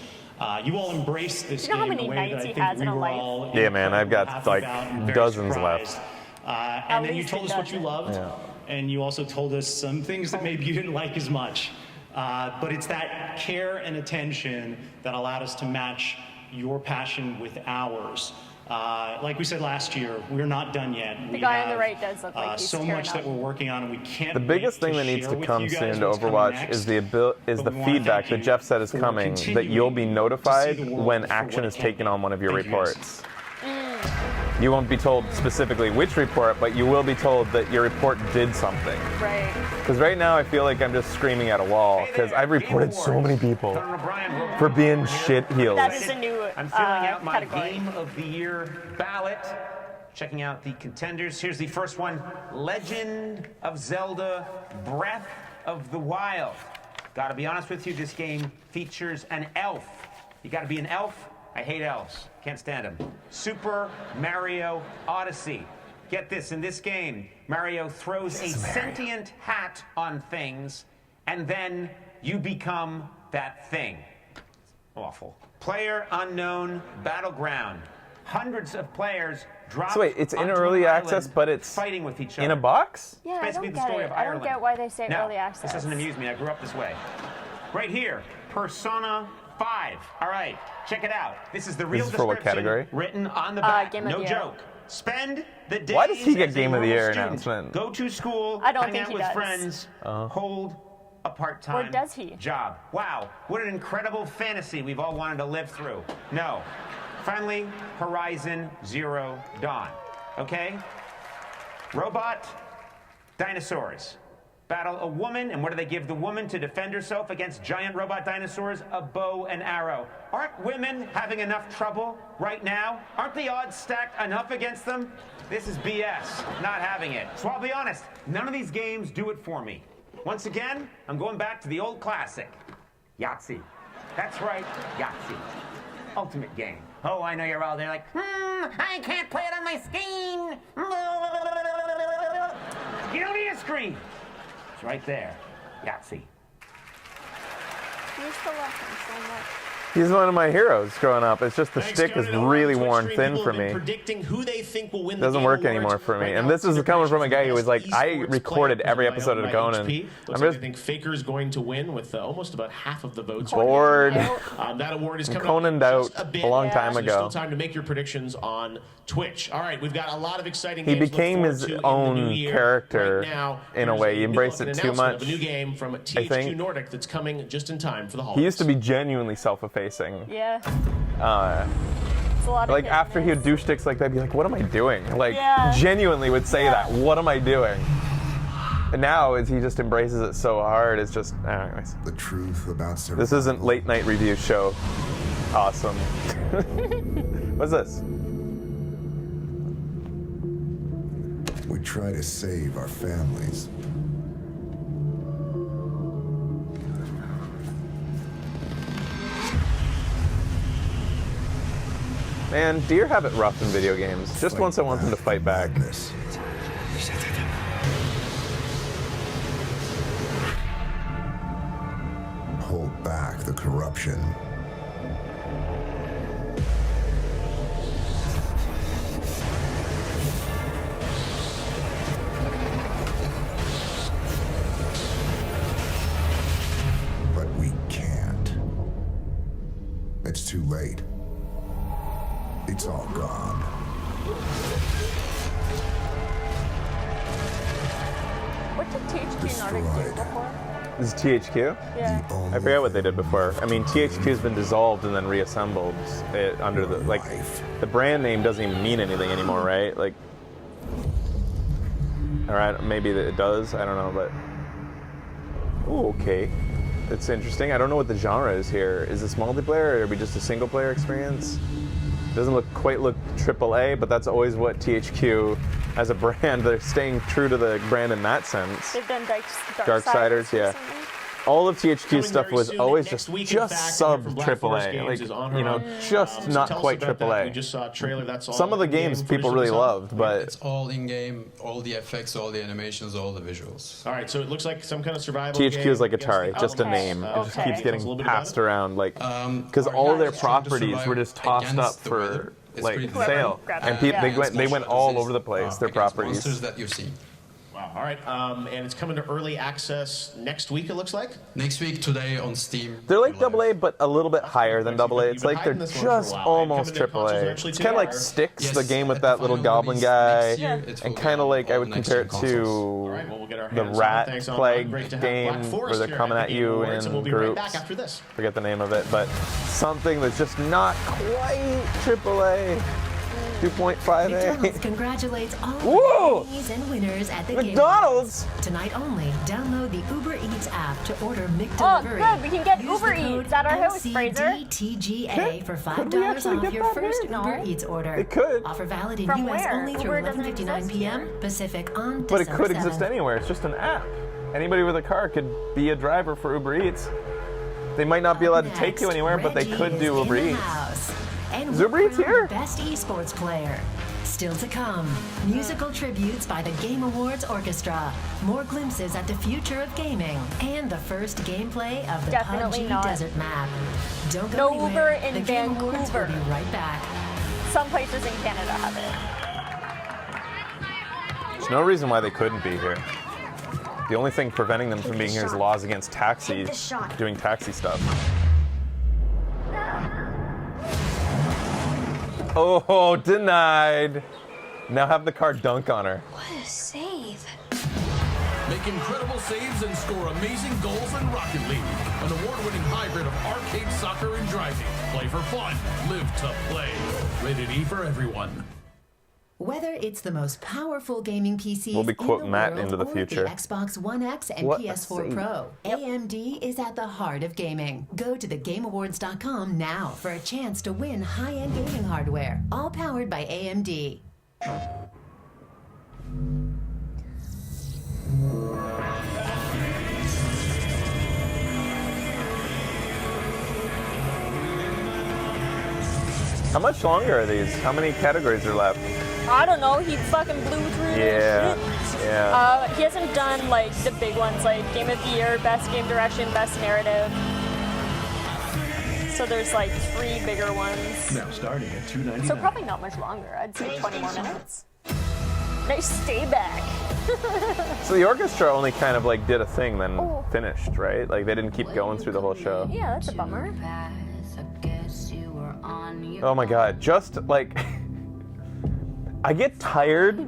You all embrace this Do you know how game many in a way nights that I he think has in we a were life? all Yeah, man, I've got happy like about and very dozens surprised. left. And then you least told a us what you dozen. loved, Yeah. and you also told us some things that maybe you didn't like as much. But it's that care and attention that allowed us to match your passion with ours. Like we said last year, we're not done yet. The guy on the right does look like he's so tearing much up. that we're working on, and we can't. The biggest wait thing that needs share to with come you guys soon to what's coming Overwatch next. is the But the we wanna feedback thank that you Jeff said is for coming, that you'll be continuing notified to see the world when for action what is it can taken be. on one of your Thank you, guys. reports. You won't be told specifically which report, but you will be told that your report did something. Right. Because right now I feel like I'm just screaming at a wall because I've reported so many people for being shit heels. That is a new I'm filling out my category. Game of the Year ballot. Checking out the contenders. Here's the first one: Legend of Zelda: Breath of the Wild. Gotta be honest with you, this game features an elf. You gotta be an elf. I hate elves. Can't stand them. Super Mario Odyssey. Get this, in this game, Mario throws a sentient hat on things, and then you become that thing. Awful. Player Unknown Battleground. Hundreds of players drop So wait, it's in onto early an access, island but it's fighting with each in other. a box? Yeah, I Basically don't the get story it. of I don't Ireland. get why they say No, early access. this doesn't amuse me. I grew up this way. Right here, Persona 5. All right, check it out. This is the real This is for what description category? written on the back. Game of No the Year. joke. Spend the day. Why does he get Game of the Year announcement? Go to school. I don't hang think out he with does. friends. Hold a part-time Or does he? job. Wow, what an incredible fantasy we've all wanted to live through. No. Finally, Horizon Zero Dawn. Okay? Robot, dinosaurs. Battle a woman, and what do they give the woman to defend herself against giant robot dinosaurs? A bow and arrow. Aren't women having enough trouble right now? Aren't the odds stacked enough against them? This is BS, not having it. So I'll be honest, none of these games do it for me. Once again, I'm going back to the old classic, Yahtzee. That's right, Yahtzee. Ultimate game. Oh, I know you're all there like, I can't play it on my screen. You don't need a screen. It's right there. Yahtzee. You still love him so much. He's one of my heroes growing up. It's just the stick is really worn thin for me. Predicting who they think will win It doesn't work anymore for me. And this is coming from a guy who was like, I recorded every episode of Conan. Looks like I think Faker is going to win with almost about half of the votes. Bored. That award is coming Conan'd up out a long time so there's ago. still time to make your predictions on Twitch. All right, we've got a lot of exciting He games to look became forward his to in the own new year. character Right now, in a here's way. He a embraced new it too announcement much. of a new game from I THQ think. Nordic that's coming just in time for the He holidays. used to be genuinely self-effacing. Yeah. It's a lot of Like after he would do sticks like that, he'd be like, "What am I doing?" Like Yeah. genuinely would say that. What am I doing? And now as he just embraces it so hard, it's just anyways. The truth about This isn't late night review show. Awesome. What's this? We try to save our families. Man, deer have it rough in video games. Just once I want them to fight back. Hold back the corruption. But we can't. It's too late. It's all gone. What did THQ Nordic do before? This is THQ? Yeah. I forget what they did before. I mean, THQ's been dissolved and then reassembled under the, like, the brand name doesn't even mean anything anymore, right? Like, alright, maybe it does, I don't know, but, ooh, okay. It's interesting. I don't know what the genre is here. Is this multiplayer or are we just a single player experience? Doesn't quite look AAA, but that's always what THQ as a brand. They're staying true to the brand in that sense. They've done Darksiders, yeah. All of THQ's stuff was always Next just week, in fact, sub from Black Forest AAA, Games like is on her you know, own. just So not tell us quite about that. We AAA. just saw a trailer. That's all. Some of the games in-game people footage really that we saw. loved, but It's all in-game, all the effects, all the animations, all the visuals. All right, so it looks like some kind of survival THQ game is like against Atari, the just a elements. name. It just Okay. keeps Tell us a getting little bit about passed it. around, like because all their properties were just tossed up for like sale, and they went all over the place. Their properties. Monsters that you've seen. Wow. All right, and it's coming to early access next week. It looks like. Next week, today on Steam. They're like AA, but a little bit higher than AA. It's like they're just almost AAA. It's kind of like Styx, the game with that little goblin guy, and kind of like I would compare it to the Rat Plague game where they're coming at you in groups. Forget the name of it, but something that's just not quite AAA. 2.5A. McDonald's congratulates all Whoa! the nominees and winners at the McDonald's? Game Awards. Tonight only, download the Uber Eats app to order Oh, McDelivery. good. We can get Use Uber the code Eats at our house, Fraser. MCDTGA for Could we $5 actually off get your that first here? Uber Eats order. It could. Offer valid in From U.S. where? only through Uber doesn't 11:59 exist p.m. Pacific on But it December could exist 7th. anywhere. It's just an app. Anybody with a car could be a driver for Uber Eats. They might not be allowed to take you anywhere, but they could do Uber Eats. And Is Uber Eats here? Best esports player. Still to come, musical tributes by the Game Awards Orchestra, more glimpses at the future of gaming, and the first gameplay of the Definitely PUBG not. Desert Map. Don't go No anywhere. Uber in the Game Awards will Vancouver. be right back. Some places in Canada have it. There's no reason why they couldn't be here. The only thing preventing them from being here is laws against taxis doing taxi stuff. Oh, denied. Now have the car dunk on her. What a save. Make incredible saves and score amazing goals in Rocket League, an award-winning hybrid of arcade soccer and driving. Play for fun, live to play. Rated E for everyone. Whether it's the most powerful gaming PCs We'll be in quoting the that world into the or future. the Xbox One X and What a PS4 save. Pro, AMD is at the heart of gaming. Go to thegameawards.com now for a chance to win high-end gaming hardware, all powered by AMD. How much longer are these? How many categories are left? I don't know. He fucking blew through Yeah. this shit. Yeah. He hasn't done like the big ones like Game of the Year, Best Game Direction, Best Narrative. So there's like 3 bigger ones. Now starting at $2.99. So probably not much longer. I'd say 20 more minutes. Nice stay back. So the orchestra only kind of like did a thing, then finished, right? Like they didn't keep going through the whole show. Yeah, that's a bummer. Oh my god, just like I get tired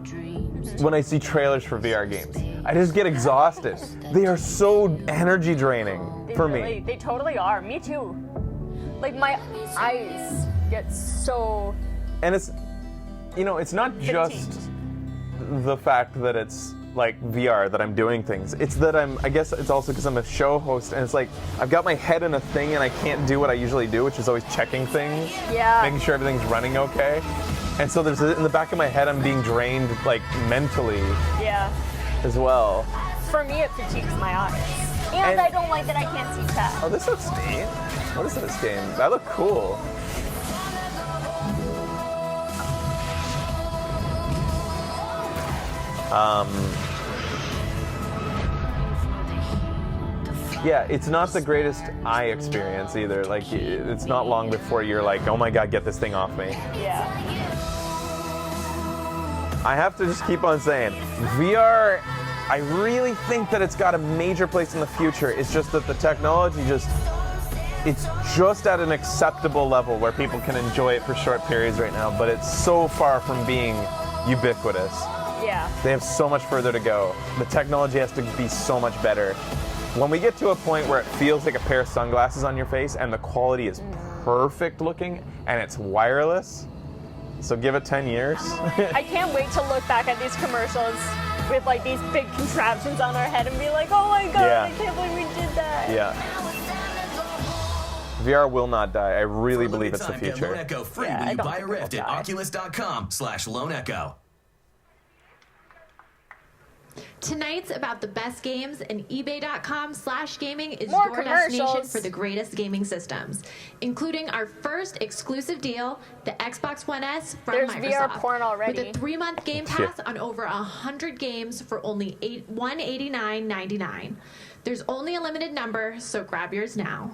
when I see trailers for VR games. I just get exhausted. They are so energy draining for me. They totally are. Me too. Like my eyes get so. And it's, you know, it's not just the fact that it's like VR that I'm doing things. It's that I guess it's also because I'm a show host and it's like I've got my head in a thing and I can't do what I usually do, which is always checking things. Yeah. Making sure everything's running okay. And so there's in the back of my head I'm being drained like mentally. Yeah. As well. For me, it fatigues my eyes. And I don't like that I can't see chat. Oh, this looks neat. What is this game? That looked cool. Yeah, it's not the greatest eye experience either. Like, it's not long before you're like, oh my god, get this thing off me. Yeah. I have to just keep on saying, VR, I really think that it's got a major place in the future. It's just that the technology it's just at an acceptable level where people can enjoy it for short periods right now, but it's so far from being ubiquitous. Yeah. They have so much further to go. The technology has to be so much better. When we get to a point where it feels like a pair of sunglasses on your face and the quality is perfect looking and it's wireless, so give it 10 years. I can't wait to look back at these commercials with like these big contraptions on our head and be like, oh my god, Yeah. I can't believe we did that. Yeah. VR will not die. I really believe it's the Get future. Lone Echo free Yeah, when I you don't buy a think it will Rift at die. Oculus.com/Lone Echo. Tonight's about the best games, and eBay.com/gaming is More your destination commercials. for the greatest gaming systems, including our first exclusive deal, the Xbox One S from There's Microsoft. VR porn already. With a 3-month Game Pass on over 100 games for only $189.99. There's only a limited number, so grab yours now.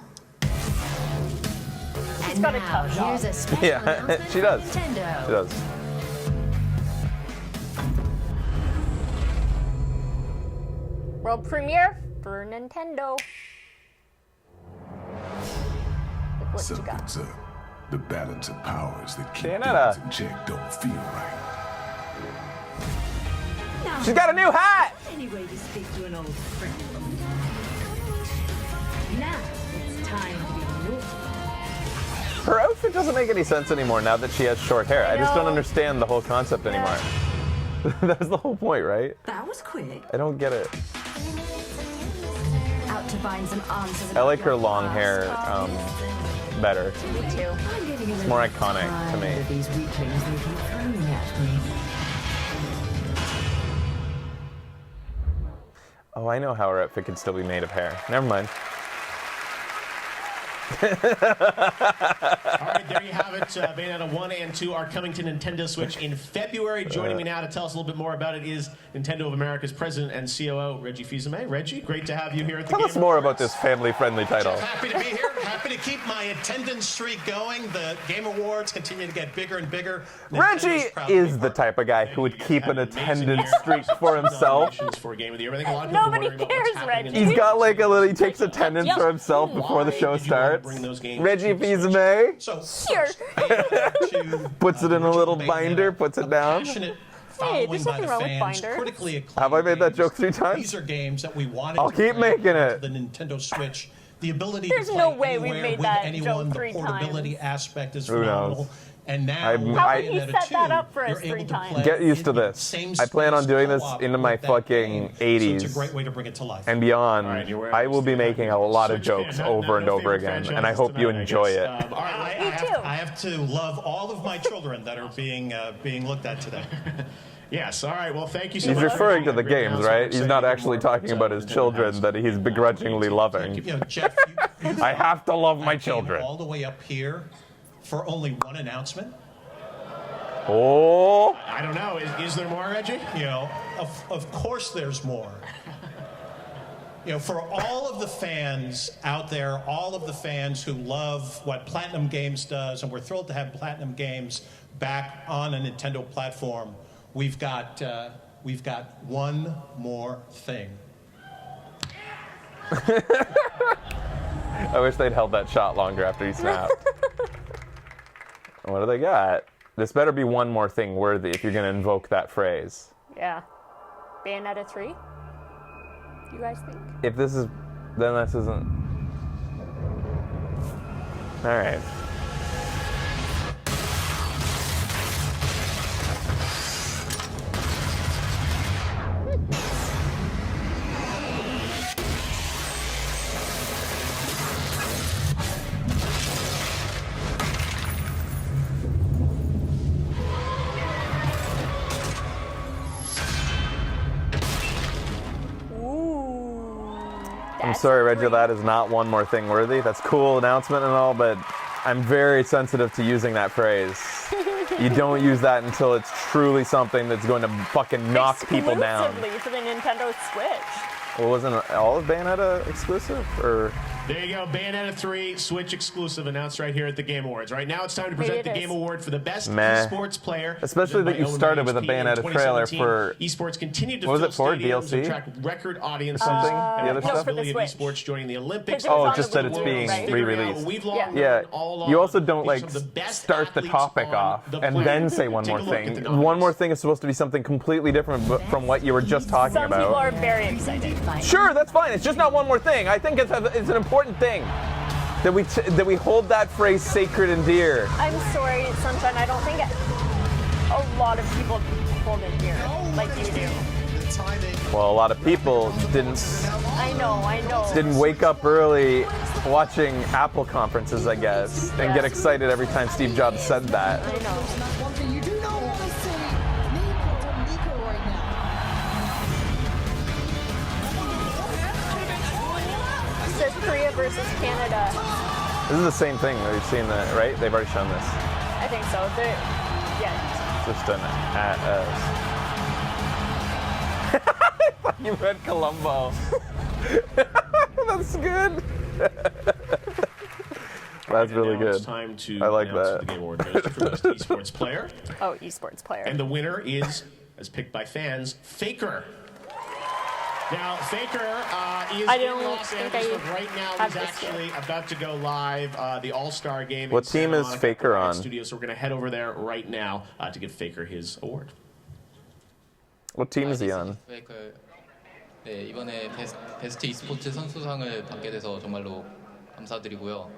And got a now, tough job. here's a special Yeah, announcement she from does. Nintendo. She does. World premiere for Nintendo. What you got? Something's up. The balance of powers that keep Bayonetta. things in check don't feel right. She's got a new hat! Any way to speak to an old friend. Now it's time to be new. Her outfit doesn't make any sense anymore now that she has short hair. I just don't know. understand the whole concept anymore. That's the whole point, right? That was quick. I don't get it. Out to find some answers. I like her long hair better. Me too. I'm getting It's more iconic to me. These weaklings they keep throwing at me. Oh, I know how her outfit could still be made of hair. Never mind. All right, there you have it. Bayonetta 1 and 2 are coming to Nintendo Switch in February. Joining me now to tell us a little bit more about it is Nintendo of America's president and COO, Reggie Fils-Aimé. Reggie, great to have you here at the Tell us Game more Awards. about this family-friendly title. Happy to be here. Happy to keep my attendance streak going. The Game Awards continue to get bigger and bigger. Reggie is the type of guy who would keep an attendance streak for himself. For Game of the Year. I think a lot of people are Nobody wondering about what's cares, happening in Reggie. He's got like a little, he takes attendance for himself before the show starts. Reggie Fils-Aimé Here. puts it in a little binder, puts it down. Hey, there's nothing wrong with binder. Have I made that joke 3 times? These are games that we wanted I'll to keep bring making to it. the Nintendo Switch. The ability There's to play no way we've anywhere made with that anyone, joke the 3 portability times. aspect is Who knows? phenomenal. And now, How with How would he Bayonetta set that 2, up for us you're 3 able to times? play Get used to in the this. same I plan on space doing this co-op into my with that fucking game. 80s. So it's a great way to bring it to life. And beyond. I will be making a lot of jokes over and over again, and I hope you enjoy it. All right, I have to love all of my children that are being looked at today. Yes, all right. Well, thank you so He's much. referring to the games, right? He's not actually talking about his children that he's begrudgingly loving. You know, Jeff, you I have to love my children. all the way up here for only one announcement. Oh. I don't know. Is there more, Reggie? You know, of course there's more. for all of the fans out there, all of the fans who love what Platinum Games does, and we're thrilled to have Platinum Games back on a Nintendo platform, we've got one more thing. I wish they'd held that shot longer after he snapped. What do they got? This better be one more thing worthy if you're going to invoke that phrase. Yeah. Bayonetta 3? You guys think? If this is... then this isn't... Alright. I'm sorry, Reggie, that is not one more thing worthy. That's a cool announcement and all, but I'm very sensitive to using that phrase. You don't use that until it's truly something that's going to fucking knock people down. Exclusively for the Nintendo Switch. Well, wasn't all of Bayonetta exclusive, or? There you go, Bayonetta 3 Switch exclusive announced right here at the Game Awards. Right now it's time to present the Game Award for the best esports player. Especially that you started with a Bayonetta trailer for... Esports continued to what was fill it for? stadiums and DLC? attract record audiences. Something? The other stuff? for the Switch. Esports joining the Olympics. Oh, just that it's being re-released. Yeah, you also don't like start the topic off and then say one more thing. One more thing is supposed to be something completely different from what you were just talking about. Some people are very excited. Sure, that's fine. It's just not one more thing. I think it's an important thing that we hold that phrase sacred and dear. I'm sorry, Sunshine. I don't think a lot of people hold it dear like you do. Well, a lot of people didn't. I know. Didn't wake up early watching Apple conferences, I guess, and get excited every time Steve Jobs said that. I know. You do know what I say. Nico right now. It says Korea versus Canada. This is the same thing that we've seen, right? They've already shown this. I think so. Yeah. It's just an You read Columbo. That's good. That's really good. It's time to I like announce that. the Game Award goes to for best esports player. Oh, esports player. And the winner is, as picked by fans, Faker. Now, Faker is in Los Angeles right now. He's actually about to go live. The All-Star game. What team is Faker on? Studio, so we're going to head over there right now to give Faker his award. What team is he on? 네, 이번에 베스트 e스포츠 선수상을 받게 돼서 정말로 감사드리고요.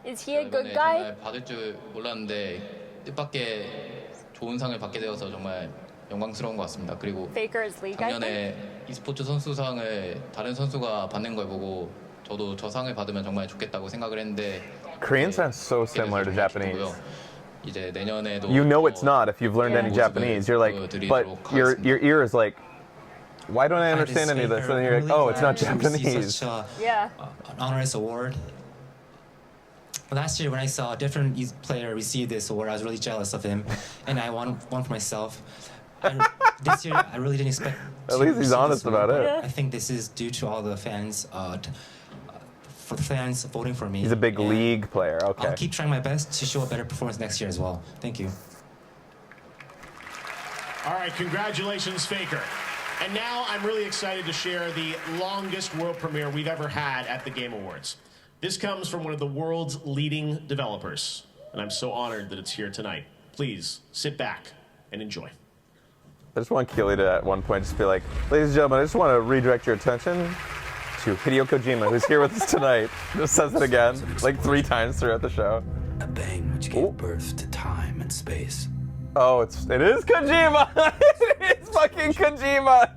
Is he a good guy? 정말 받을 줄 몰랐는데 뜻밖의 좋은 상을 받게 되어서 정말 영광스러운 것 같습니다. 그리고 Faker is league, 작년에 e스포츠 선수상을 다른 선수가 받는 걸 보고 저도 저 상을 받으면 정말 좋겠다고 생각을 했는데 Korean sounds so similar to Japanese. 이제 내년에도 You know it's not if you've learned any Japanese. You're like, but your ear is like, why don't I understand any of this? And then you're like, oh, it's not Japanese. Yeah. An honorous award. Last year when I saw a different player receive this award, I was really jealous of him, and I want one for myself. This year, I really didn't expect. At least he's honest about it. I think this is due to all the fans, for the fans voting for me. He's a big league player. Okay. I'll keep trying my best to show a better performance next year as well. Thank you. All right, congratulations, Faker. And now I'm really excited to share the longest world premiere we've ever had at the Game Awards. This comes from one of the world's leading developers, and I'm so honored that it's here tonight. Please sit back and enjoy. I just want Keely to at one point just be like, ladies and gentlemen, I just want to redirect your attention to Hideo Kojima, who's here with us tonight. Just says it again, like 3 times throughout the show. A bane which gave birth to time and space. Oh, it is Kojima! It is fucking Kojima!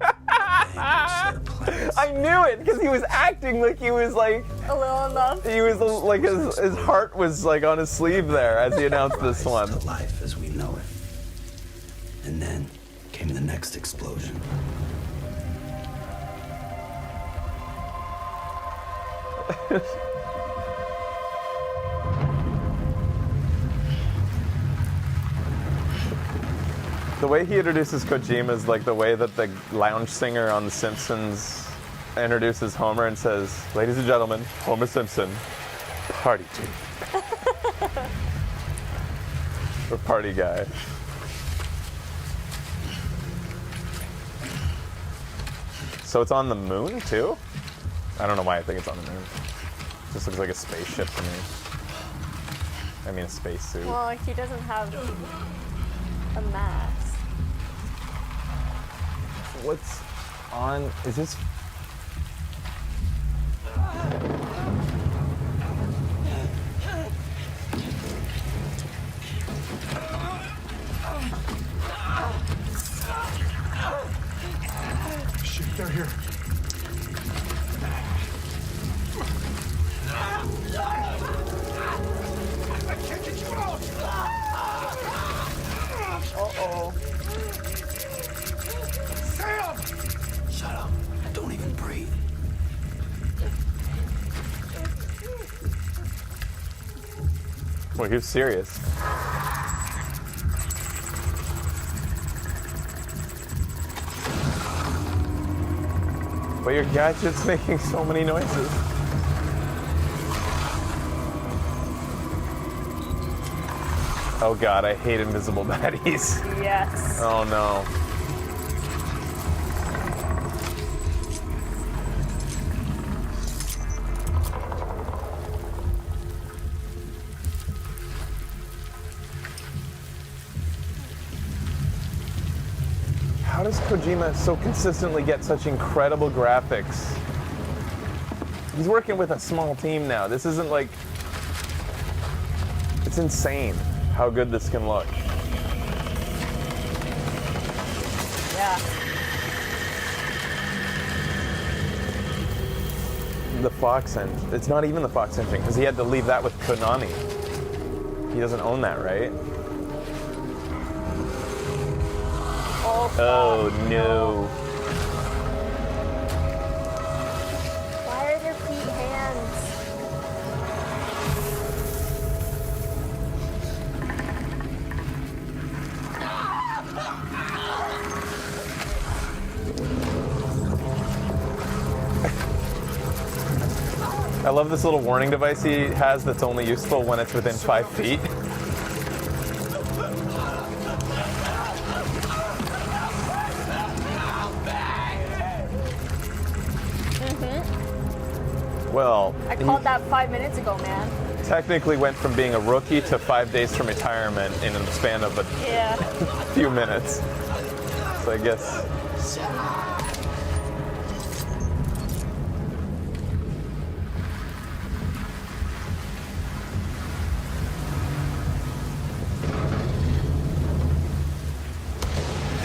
I knew it, because he was acting like he was like... A little enough. He was like, his heart was like on his sleeve there as he announced this one. Life as we know it. And then came the next explosion. The way he introduces Kojima is like the way that the lounge singer on The Simpsons introduces Homer and says, "Ladies and gentlemen, Homer Simpson, party team." Or party guy. So it's on the moon too? I don't know why I think it's on the moon. Just looks like a spaceship to me. I mean a spacesuit. Well, he doesn't have a mask. What's on? Is this? Shit, they're here. I can't get you out! Uh-oh. Sam! Shut up. Don't even breathe. Well, he was serious. But your gadget's making so many noises. Oh god, I hate invisible baddies. Yes. Oh no. How does Kojima so consistently get such incredible graphics? He's working with a small team now. This isn't like... It's insane how good this can look. Yeah. The Fox engine. It's not even the Fox engine because he had to leave that with Konami. He doesn't own that, right? Oh no. Why are their feet hands? I love this little warning device he has that's only useful when it's within 5 feet. Well, I called that 5 minutes ago, man. technically went from being a rookie to 5 days from retirement in the span of a few minutes. So I guess.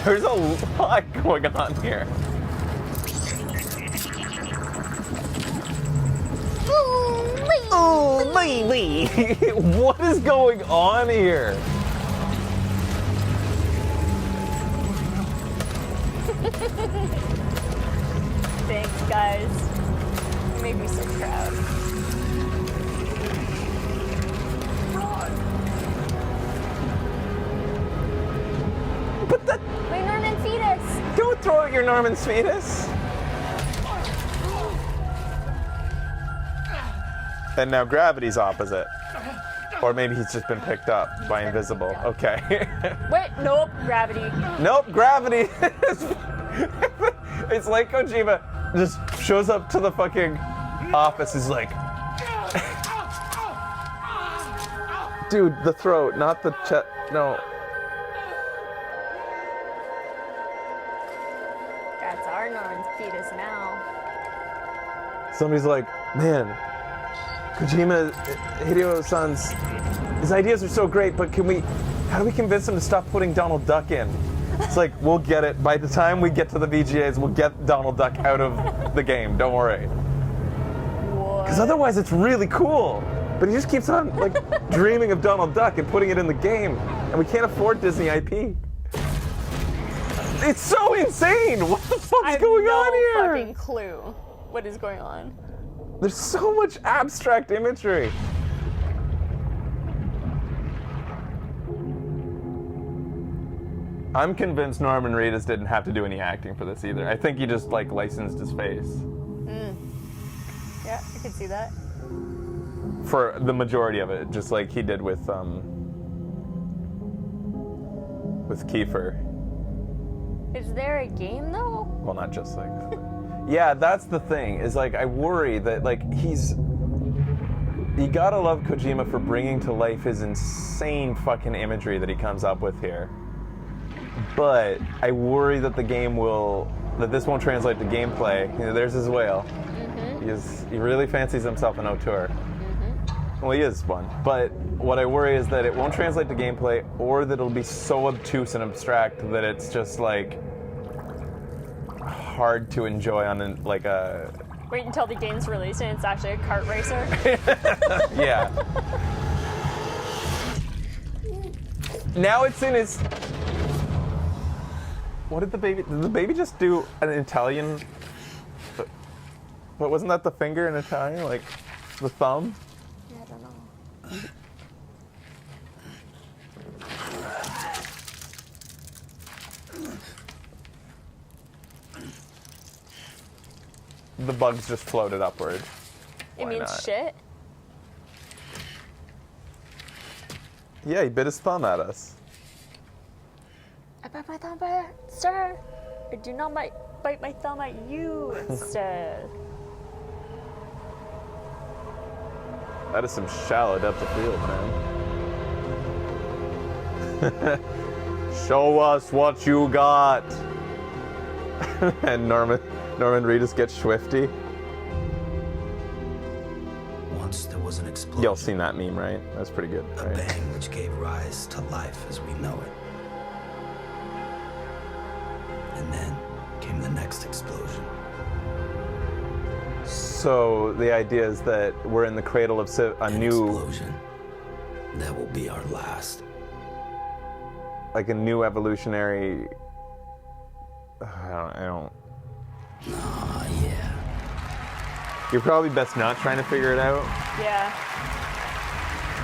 There's a lot going on here. Oh, baby! What is going on here? Thanks, guys. You make me so proud. But that... My Norman fetus! Don't throw out your Norman's fetus! And now gravity's opposite. Or maybe he's just been picked up by invisible. Okay. Wait, nope, gravity. Nope, gravity. It's like Kojima just shows up to the fucking office. He's like, dude, the throat, not the chest. No. That's our Norman's fetus now. Somebody's like, man, Kojima, Hideo-san's, his ideas are so great, but how do we convince him to stop putting Donald Duck in? It's like, we'll get it. By the time we get to the VGAs, we'll get Donald Duck out of the game. Don't worry. Because otherwise it's really cool. But he just keeps on like dreaming of Donald Duck and putting it in the game. And we can't afford Disney IP. It's so insane! What the fuck's going on here? I have no fucking clue what is going on. There's so much abstract imagery. I'm convinced Norman Reedus didn't have to do any acting for this either. I think he just like licensed his face. Yeah, I could see that. For the majority of it, just like he did with Kiefer. Is there a game though? Well, not just like that. Yeah, that's the thing. Is like I worry that like you gotta love Kojima for bringing to life his insane fucking imagery that he comes up with here. But I worry that that this won't translate to gameplay. You know, there's his whale. He really fancies himself an auteur. Well, he is one. But what I worry is that it won't translate to gameplay, or that it'll be so obtuse and abstract that it's just like hard to enjoy on a Wait until the game's released and it's actually a kart racer. Yeah. Now it's in his. What did the baby just do an Italian? What wasn't that the finger in Italian? Like the thumb? Yeah, I don't know. The bugs just floated upward. It Why means not? shit. Yeah, he bit his thumb at us. I bite my thumb at sir. I do not bite my thumb at you instead. That is some shallow depth of field, man. Show us what you got. And Norman Reedus gets swifty. Once there was an explosion. Y'all seen that meme, right? That's pretty good. A Right? bang which gave rise to life as we know it. And then came the next explosion. So the idea is that we're in the cradle of a new explosion. That will be our last. Like a new evolutionary. I don't. Yeah. You're probably best not trying to figure it out. Yeah.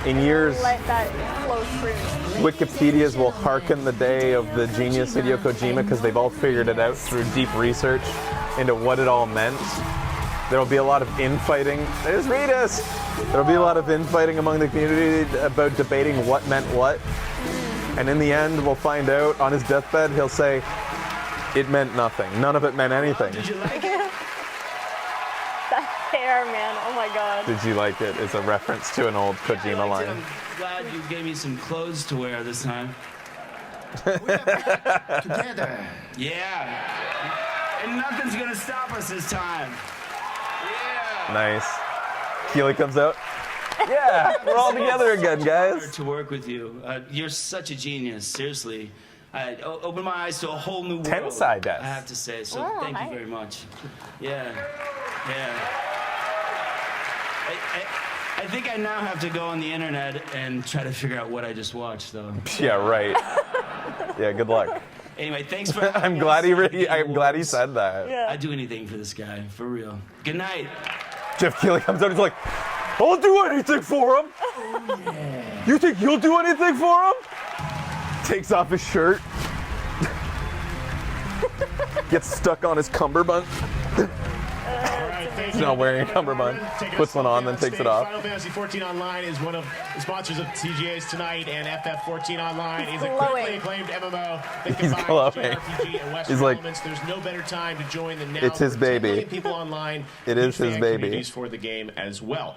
In years, Let that flow through. Wikipedias will hearken the day of the genius Hideo Kojima because they've all figured it out through deep research into what it all meant. There will be a lot of infighting. There's Reedus! There will be a lot of infighting among the community about debating what meant what. And in the end, we'll find out on his deathbed, he'll say, it meant nothing. None of it meant anything. Did you like it? That hair, man. Oh my god. Did you like it? It's a reference to an old Kojima line. I'm glad you gave me some clothes to wear this time. Together. Yeah. And nothing's gonna stop us this time. Yeah. Nice. Keely comes out. Yeah, we're all together again, guys. To work with you. You're such a genius, seriously. I opened my eyes to a whole new world. Tensai death. I have to say, so Oh, thank hi. you very much. Yeah. I think I now have to go on the internet and try to figure out what I just watched, though. Yeah, right. Yeah, good luck. Anyway, thanks for having I'm me glad on I'm glad he said that. Yeah. I'd do anything for this guy, for real. Good night. Jeff Keighley comes out, he's like, I'll do anything for him. Oh, yeah. You think you'll do anything for him? Takes off his shirt. Gets stuck on his cummerbund. He's not wearing a cummerbund. Puts one on, then takes it off. Final Fantasy 14 Online is one of the sponsors of TGA's tonight, and FF14 Online is a critically acclaimed MMO that He's combines glowing. JRPG and Western He's like, elements. There's no better time to join than now. It's his for 10 baby. million people online. It is his fan baby. communities for the game as well.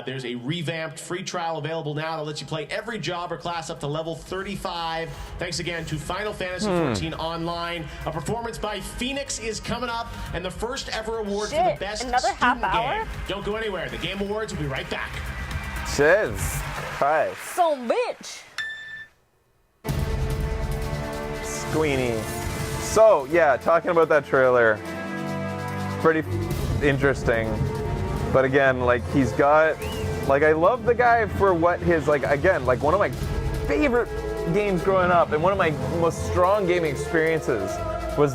There's a revamped free trial available now that lets you play every job or class up to level 35. Thanks again to Final Fantasy 14 Online. A performance by Phoenix is coming up, and the first ever award for the Shit, best another half student hour? game. Don't go anywhere. The Game Awards will be right back. Cheers. Hi. Some bitch. Squeenie. So, yeah, talking about that trailer, pretty interesting. But again, like, he's got, like, I love the guy for what his, like, again, like, one of my favorite games growing up and one of my most strong gaming experiences was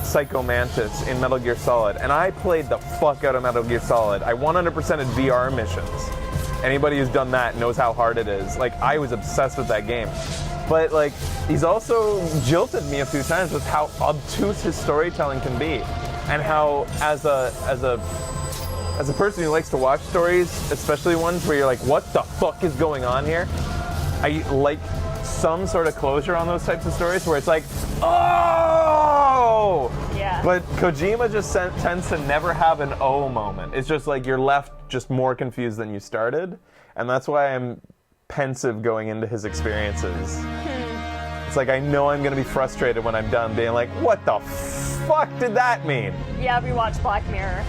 Psycho Mantis in Metal Gear Solid. And I played the fuck out of Metal Gear Solid. I 100%ed VR missions. Anybody who's done that knows how hard it is. Like, I was obsessed with that game. But, like, he's also jilted me a few times with how obtuse his storytelling can be. And how, as a as a person who likes to watch stories, especially ones where you're like, what the fuck is going on here? I like some sort of closure on those types of stories where it's like, oh! Yeah. But Kojima just tends to never have an oh moment. It's just like you're left just more confused than you started. And that's why I'm pensive going into his experiences. It's like I know I'm going to be frustrated when I'm done being like, what the fuck did that mean? Yeah, we watched Black Mirror.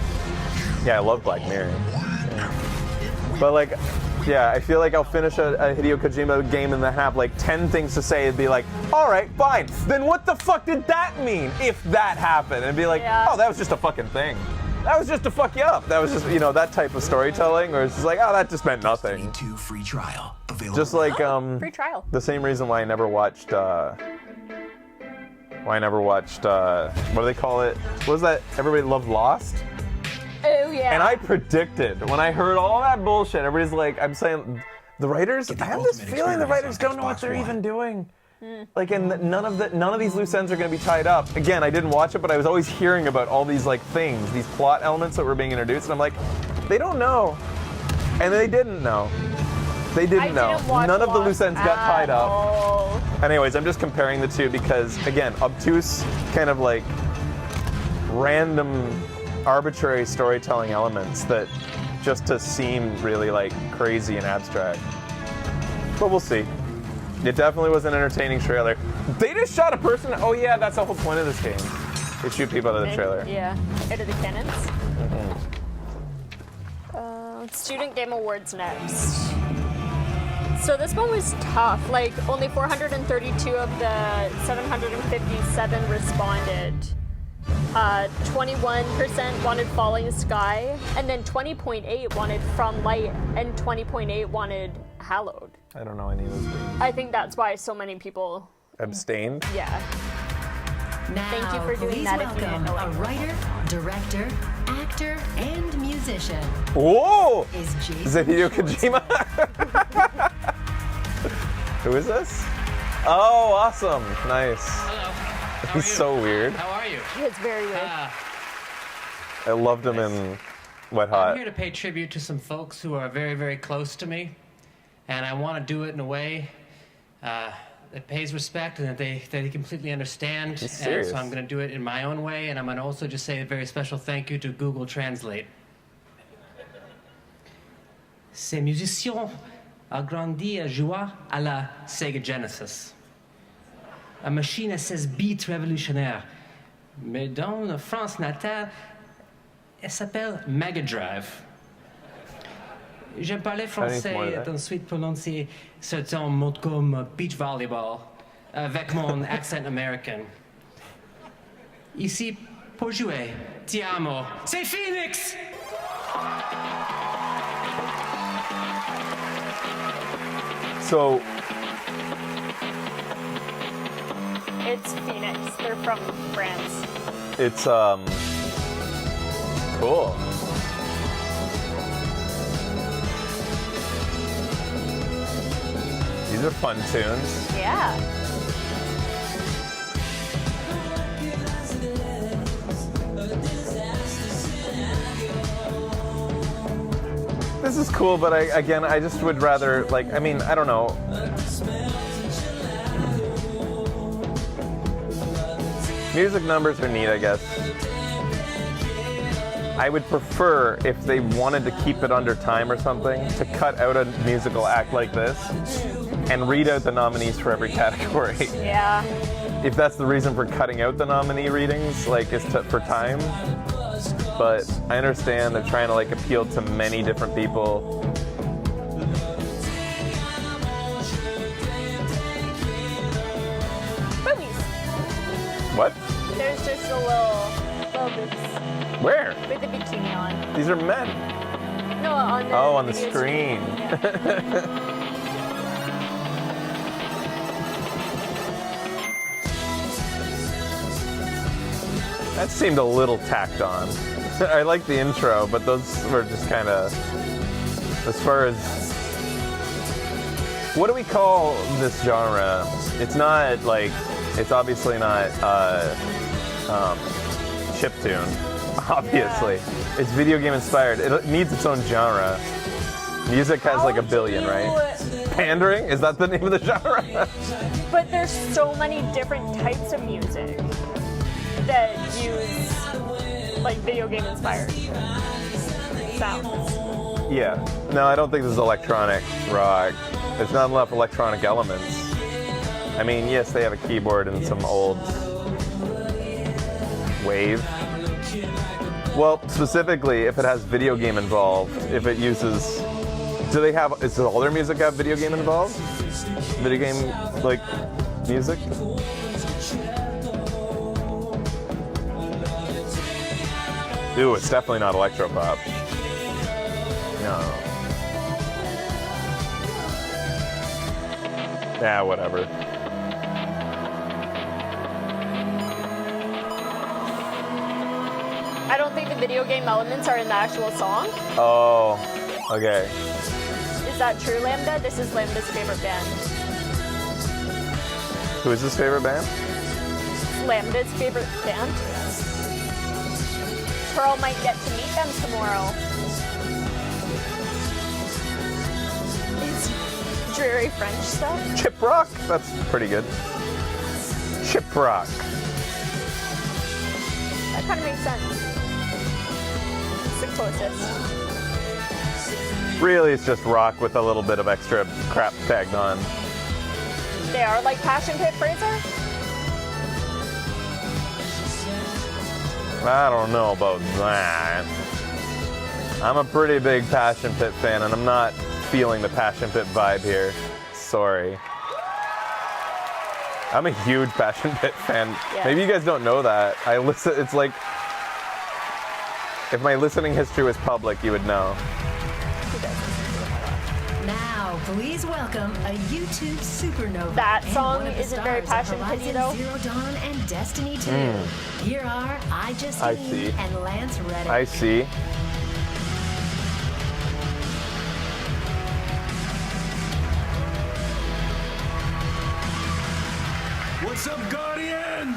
Yeah, I love Black Mirror. Yeah. But like, yeah, I feel like I'll finish a Hideo Kojima game and then have like 10 things to say and be like, all right, fine. Then what the fuck did that mean if that happened? And be like, oh, that was just a fucking thing. That was just to fuck you up. That was just, you know, that type of storytelling where it's just like, oh, that just meant nothing. Free trial available. Just like, free trial. The same reason why I never watched, what do they call it? What was that? Everybody loved Lost? Oh, yeah. And I predicted, when I heard all that bullshit, everybody's like, I'm saying, the writers, I have this feeling the writers don't know what they're even doing. Like, and none of these loose ends are going to be tied up. Again, I didn't watch it, but I was always hearing about all these like things, these plot elements that were being introduced, and I'm like, they don't know, and they didn't know. They didn't know. None of the loose ends got tied up. Anyways, I'm just comparing the two because, again, obtuse, kind of like random, arbitrary storytelling elements that just to seem really like crazy and abstract. But we'll see. It definitely was an entertaining trailer. They just shot a person. Oh yeah, that's the whole point of this game. They shoot people out of the trailer. Yeah, out of the cannons. Student Game Awards next. So this one was tough. Like only 432 of the 757 responded. 21% wanted Falling Sky, and then 20.8 wanted From Light, and 20.8 wanted Hallowed. I don't know any of those games. I think that's why so many people abstained. Yeah. Now, Thank you for doing please that. If you didn't welcome know a writer, director, actor, and musician. Whoa! Is Jason Is it Hideo Kojima? Who is this? Oh, awesome! Nice. Hello. He's so weird. How are you? It's very weird. I loved him in Wet Hot. I'm here to pay tribute to some folks who are very, very close to me, and I want to do it in a way that pays respect and that they completely understand. He's And serious. so I'm going to do it in my own way, and I'm going to also just say a very special thank you to Google Translate. Ces musiciens ont grandi à jouer à la Sega Genesis. Une machine à 16 bits révolutionnaire. Mais dans la France natale, elle s'appelle Mega Drive. Je parlais français et ensuite prononcé certains mots comme beach volleyball avec mon accent américain. Ici, pour jouer, ti amo, c'est Phoenix! So, It's Phoenix. They're from France. it's cool. These are fun tunes. Yeah. This is cool, but I just would rather, like, I mean, I don't know. Music numbers are neat, I guess. I would prefer, if they wanted to keep it under time or something, to cut out a musical act like this and read out the nominees for every category. Yeah. If that's the reason for cutting out the nominee readings, like, is for time. But I understand they're trying to like appeal to many different people. Boobies. What? There's just a little boobs. Where? With a bikini on. These are men. No, on the Oh, on the video screen. That seemed a little tacked on. I like the intro, but those were just kind of, as far as, what do we call this genre? It's not like, it's obviously not chiptune. Obviously. It's video game inspired. It needs its own genre. Music has like a billion, right? Pandering? Is that the name of the genre? But there's so many different types of music that use like video game inspired sounds. Yeah. No, I don't think this is electronic rock. There's not enough electronic elements. I mean, yes, they have a keyboard and some old wave. Well, specifically, if it has video game involved, if it uses... does all their music have video game involved? Video game, like, music? Ooh, it's definitely not electropop. No. Yeah, whatever. I don't think the video game elements are in the actual song. Oh, okay. Is that true, Lambda? This is Lambda's favorite band. Who is his favorite band? Lambda's favorite band. Pearl might get to meet them tomorrow. It's dreary French stuff. Chip rock? That's pretty good. Chip rock. That kind of makes sense. It's the closest. Really, it's just rock with a little bit of extra crap tagged on. They are like Passion Pit, Fraser? I don't know about that. I'm a pretty big Passion Pit fan, and I'm not feeling the Passion Pit vibe here. Sorry. I'm a huge Passion Pit fan. Yeah. Maybe you guys don't know that. It's like, if my listening history was public, you would know. Now, please welcome a YouTube supernova. That and song one of the isn't very stars of Passion Pit-y, Horizon though. Zero Dawn and Destiny 2. Here are I Justine see. and Lance Reddick. I see. What's up, Guardians?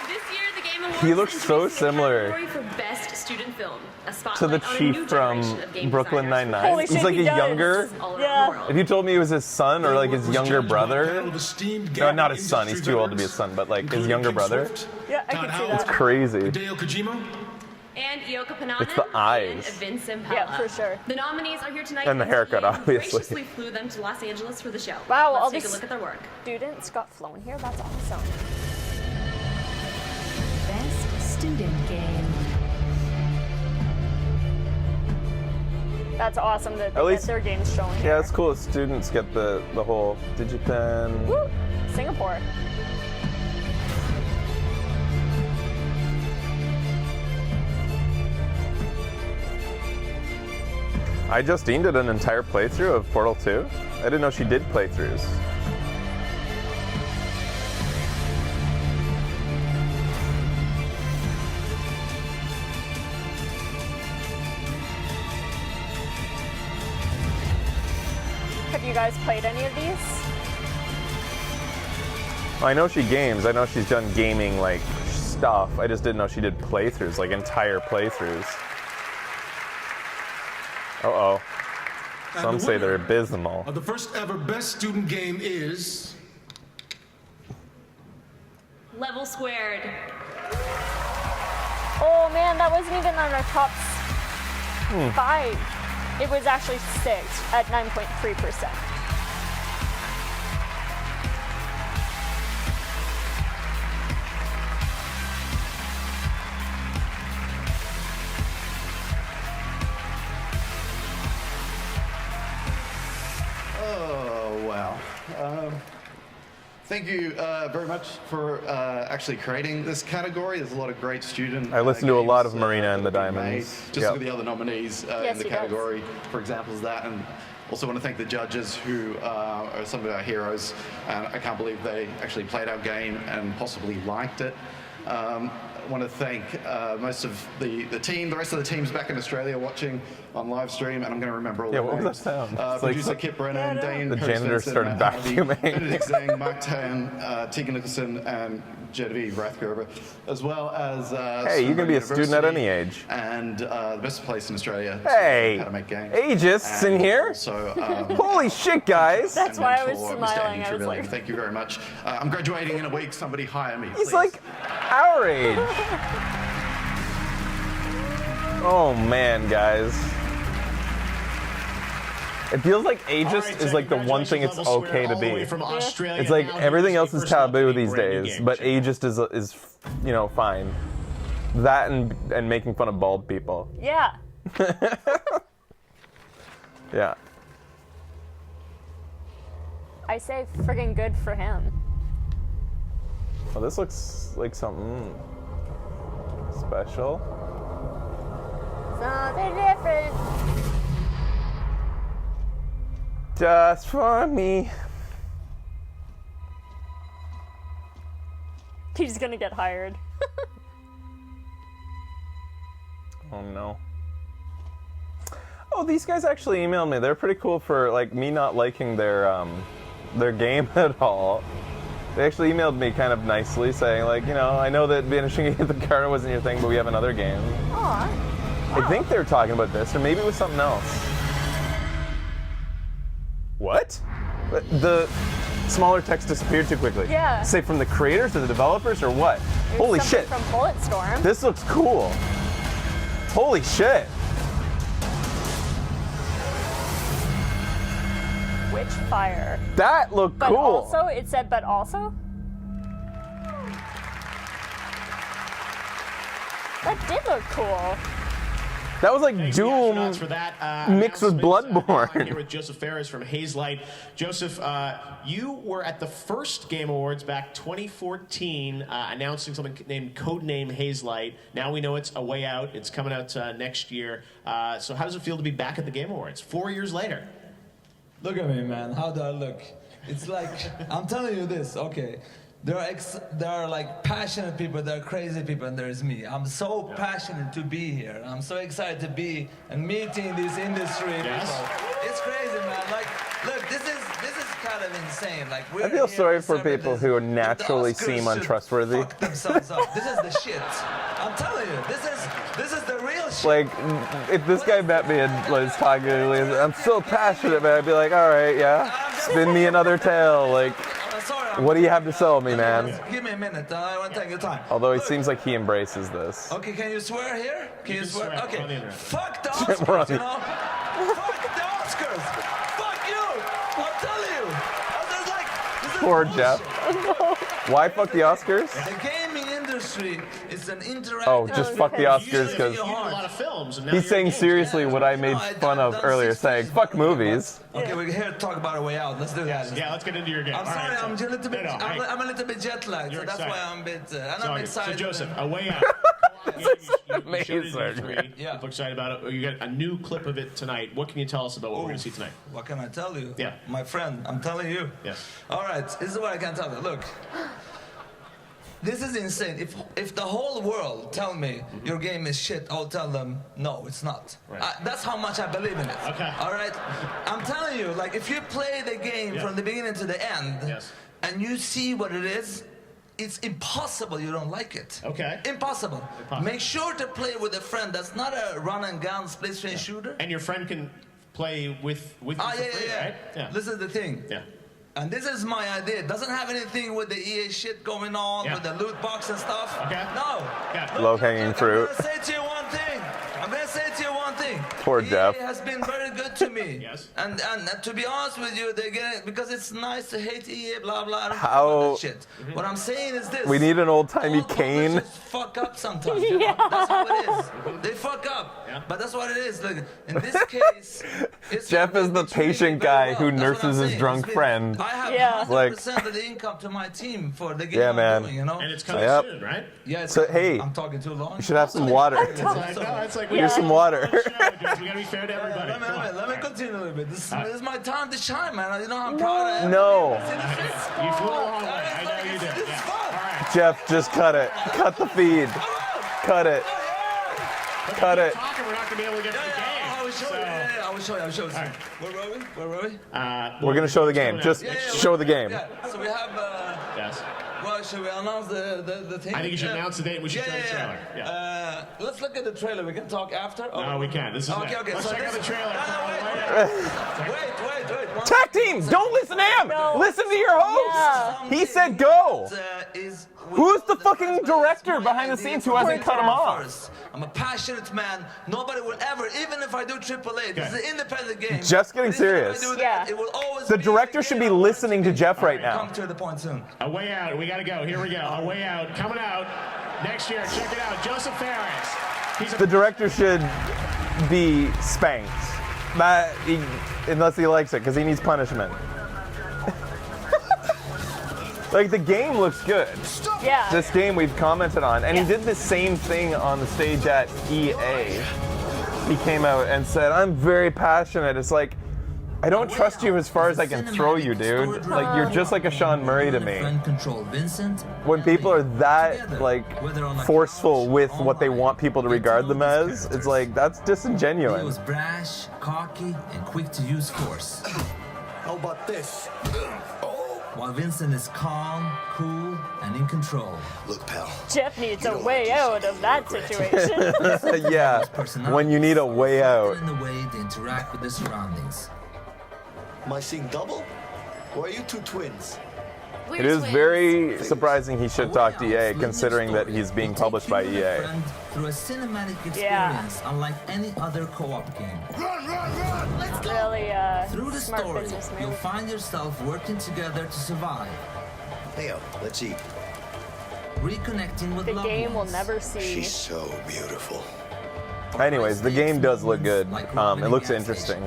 This year, the Game Awards He looks so introduced a similar category for Best Student Film, a to spotlight the on a chief new from generation of game Brooklyn designers. Nine-Nine. Holy He's shit, like he a does. younger. All around Yeah. the world. If you told me he was his son or like his younger brother. No, No, not his son. He's too old to be his son, but like his younger brother. Yeah, I can see It's that. crazy. Hideo Kojima? And Yoko Panada It's the eyes. and Vince Impella. Yeah, for sure. The nominees are here tonight. And the haircut, They obviously. graciously flew them to Los Angeles for the show. Wow, Let's all take a these look at their work. students got flown here. That's awesome. Best Student Game. That's awesome that they At get least- their games shown here. Yeah, it's cool. Students get the whole DigiPen. Woo! Singapore. Justine did an entire playthrough of Portal 2. I didn't know she did playthroughs. Have you guys played any of these? I know she games. I know she's done gaming like stuff. I just didn't know she did playthroughs, like entire playthroughs. Uh-oh. And Some the say they're winner abysmal. The first ever Best Student Game is... Level Squared. Oh man, that wasn't even on our top Hmm. 5. It was actually 6 at 9.3%. Oh, wow. Thank you very much for actually creating this category. There's a lot of great student. I listened to a lot of games, Marina and the that have been Diamonds. made. Just Yep. look at the other nominees Yes, in the he does. category, for example, is that. And also want to thank the judges who are some of our heroes. And I can't believe they actually played our game and possibly liked it. want to thank most of the team, the rest of the teams back in Australia watching on live stream, and I'm going to remember all Yeah, the what names. was that sound? Producer Kip Brennan, Dane, The Harry janitor Svensson, started Matt Hardy, vacuuming. Benedict Zhang, Mark Tan, Tegan Nicholson, and Genevieve Rathgerber, as well as Hey, you can be a student at any age. and the best place in Australia. Hey, how to make games. ageists in here? So, holy shit, guys! That's why I was mentor, Mr. smiling. Andy I was Trevelyan. like, Thank you very much. I'm graduating in a week. Somebody hire me, He's please. like our age. Oh man, guys. It feels like ageist is like the one thing it's okay to be. It's like everything else is taboo these days, but ageist is you know, fine. That and making fun of bald people. yeah. Yeah. I say friggin' good for him. Oh, this looks like something special. Something different. Just for me. He's gonna get hired. Oh no. Oh, these guys actually emailed me. They're pretty cool for like me not liking their game at all. They actually emailed me kind of nicely saying like, you know, I know that Banishing the Carta wasn't your thing, but we have another game. Aw. I think they were talking about this, or maybe it was something else. What? The smaller text disappeared too quickly. Yeah. Say from the creators or the developers or what? It was Holy something shit. From Bulletstorm. This looks cool. Holy shit. Witchfire. That looked But cool. also, it said, but also? That did look cool. That was like Thanks to the Doom astronauts for that, mixed with announcement. I'm Bloodborne. here with Joseph Ferris from Hazelight. Joseph, you were at the first Game Awards back 2014, announcing something named Codename Hazelight. Now we know it's A Way Out. It's coming out next year. So how does it feel to be back at the Game Awards 4 years later? Look at me, man. How do I look? It's like, I'm telling you this, okay. There are like passionate people, there are crazy people, and there's me. I'm so passionate to be here. I'm so excited to be and meeting these industry people. It's crazy, man. Like, look, this is kind of insane. Like, I feel sorry for people who naturally seem untrustworthy. themselves up. This is the shit. I'm telling you, this is the real shit. Like, if this guy met me and was talking to me, I'm so passionate, man, I'd be like, all right, yeah, spin me another tale. Like, what do you have to sell me, man? Give me a minute. I want to take your time. Although it seems like he embraces this. Okay, can you swear here? Can you swear? Okay. Fuck the We're on Oscars, you know? Fuck the Oscars! Fuck you! I'll tell you! This is like, this is Poor bullshit. Jeff. Why fuck the Oscars? The gaming industry is an interactive... Oh, just fuck the Oscars because a lot of films, and now he's you're saying in games. seriously what I made fun of earlier, saying fuck movies. Okay, we're here to talk about A Way Out. Let's do that. Yeah, let's get into your game. I'm All sorry, right, I'm a little bit. No, hey. I'm a little bit jet lagged, so You're that's excited. why I'm a bit. And It's all I'm good. excited. So Joseph, A Way Out. Amazing. Yeah. People excited about it. You got a new clip of it tonight. What can you tell us about what we're going to see tonight? What can I tell you? Yeah. My friend, I'm telling you. Yes. All right, this is what I can tell you. Look. This is insane. If the whole world tell me your game is shit, I'll tell them no, it's not. Right. That's how much I believe in it. Okay. All right. I'm telling you, like if you play the game from the beginning to the end, and you see what it is, it's impossible you don't like it. Okay. Impossible. Make sure to play with a friend that's not a run and gun split screen shooter. And your friend can play with you for free, right? Yeah. This is the thing. Yeah. And this is my idea. It doesn't have anything with the EA shit going on, with the loot box and stuff. Okay. No. Low-hanging fruit. I'm gonna say to you one thing. Poor Jeff. EA has been very good to me. Yes. And to be honest with you, they're getting, because it's nice to hate EA, blah blah. I don't care about that shit. What I'm saying is this. We need an old-timey cane. Fuck up sometimes. You know? That's how it is. They fuck up. But that's what it is. Look, in this case, Jeff is the patient guy who nurses his drunk friend. I have 100% Like, of the income to my team for the game yeah, I'm man. doing, you know? And it's coming Yep. soon, right? Yeah, it's So, hey, I'm talking too long. you should have some water. It's like Here's some water. We gotta be fair to everybody. Let me continue a little bit. This is my time to shine, man. You know how I'm proud I am. No. You flew a long way. I know you did. Yeah. Jeff, just cut it. Cut the feed. Cut it. Cut it. Talking, we're not gonna be able to get to the game. I will show you. Yeah, I will show you. I will show you. Right. Where were we? We're gonna show the game. Just show the game. Yeah. So we have. Yes. Well, should we announce the thing? I think you should announce the date and we should show the trailer. Yeah. Let's look at the trailer. We can talk after. No, we can't. This is okay. Let's check out the trailer. Wait. Tag team! Don't listen to him! Listen to your host! He said go! Who's the fucking director behind the scenes who hasn't cut him off? I'm a passionate man. Nobody will ever, even if I do AAA, this is an independent game. Jeff's getting serious. It will always The director should be listening to Jeff right now. come to the point soon. A Way Out. We gotta go. Here we go. A Way Out. Coming out next year. Check it out. Joseph Fares. The director should be spanked. Unless he likes it, because he needs punishment. Like, the game looks good. Yeah. This game we've commented on. And he did the same thing on the stage at EA. He came out and said, I'm very passionate. It's like, I don't trust you as far as I can throw you, dude. Like, you're just like a Sean Murray to me. When people are that, like, forceful with what they want people to regard them as, it's like, that's He disingenuous. was brash, cocky, and quick to use force. How about this? While Vincent is calm, cool, and in control. Look, pal. Jeff needs a way out of that situation. Yeah, when you need a way out. In the way they interact with their surroundings. Am I seeing double? Or are you two twins? It is very surprising he should talk to EA, considering that he's being published by EA. Through a cinematic experience unlike any other co-op game. Let's go. Really Through the smart story, business you'll move. find yourself working together to survive. Hey, let's eat. Reconnecting with The loved game will ones. never see. She's so beautiful. Anyways, the game does look good. It looks interesting.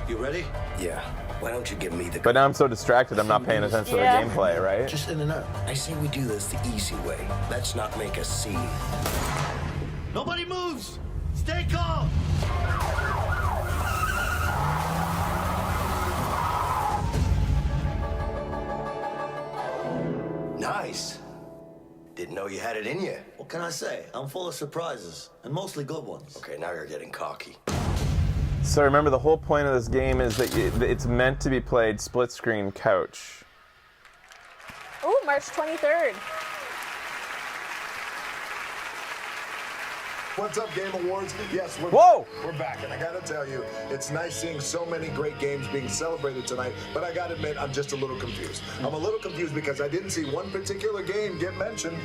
You ready? Yeah. Why don't you give me the... But now I'm so distracted, I'm not paying attention to the gameplay, right? Just in and out. I say we do this the easy way. Let's not make a scene. Nobody moves! Stay calm! Nice. Didn't know you had it in you. What can I say? I'm full of surprises, and mostly good ones. Okay, now you're getting cocky. So remember, the whole point of this game is that it's meant to be played split screen couch. Ooh, March 23rd. What's up, Game Awards? Yes, we're back, and I gotta tell you, it's nice seeing so many great games being celebrated tonight, but I gotta admit, I'm just a little confused. I'm a little confused because I didn't see one particular game get mentioned,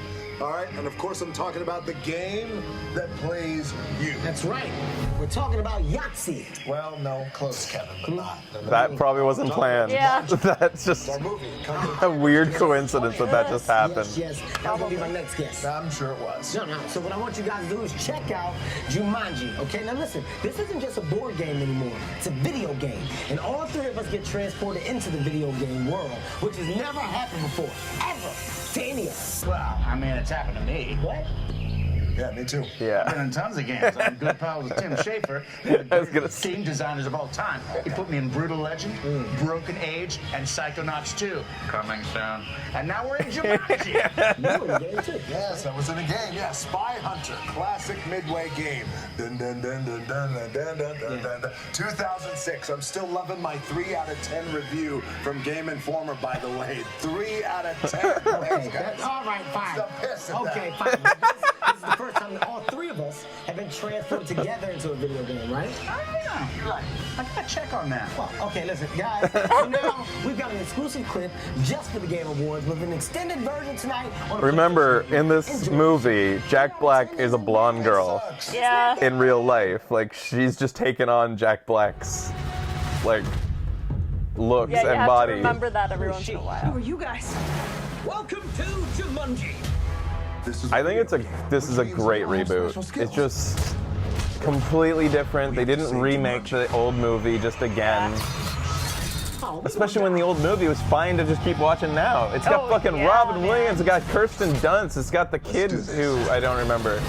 all right? And of course, I'm talking about the game that plays you. That's right. We're talking about Yahtzee. Well, no, close, Kevin, but not. That probably wasn't planned. Yeah. That's just a weird coincidence that just happened. Yes, that was gonna be my next guess. I'm sure it was. No. So what I want you guys to do is check out Jumanji. Okay, now listen, this isn't just a board game anymore. It's a video game, and all three of us get transported into the video game world, which has never happened before, ever, to any of us. Well, I mean, it's happened to me. What? Yeah, me too. Yeah. I've been in tons of games. I'm good pals with Tim Schafer, one of the greatest game designers of all time. He put me in Brutal Legend, Broken Age, and Psychonauts 2. Coming soon. And now we're in Jumanji. Yes, I was in a game. Yeah, Spy Hunter, classic Midway game. Dun, dun, dun, dun, dun, dun, dun, dun, dun, dun, dun. 2006. I'm still loving my 3 out of 10 review from Game Informer, by the way. 3 out of 10. Okay, that's all right, fine. Stop pissing Okay, that. fine. This is the first time that all three of us have been transferred together into a video game, right? Oh, yeah. Right. I gotta check on that. Well, okay, listen, guys. So now we've got an exclusive clip just for the Game Awards with an extended version tonight. Remember, in this movie, Jack Black is a blonde girl. Yeah. In real life, like, she's just taken on Jack Black's, like, looks Yeah, you and have body. to remember that every once in a while. Who are you guys? Welcome to Jumanji. I think this is a great reboot. It's just completely different. They didn't remake the old movie just again. Especially when the old movie was fine to just keep watching now. It's got fucking Robin Williams, it's got Kirsten Dunst, it's got the kid who I don't remember.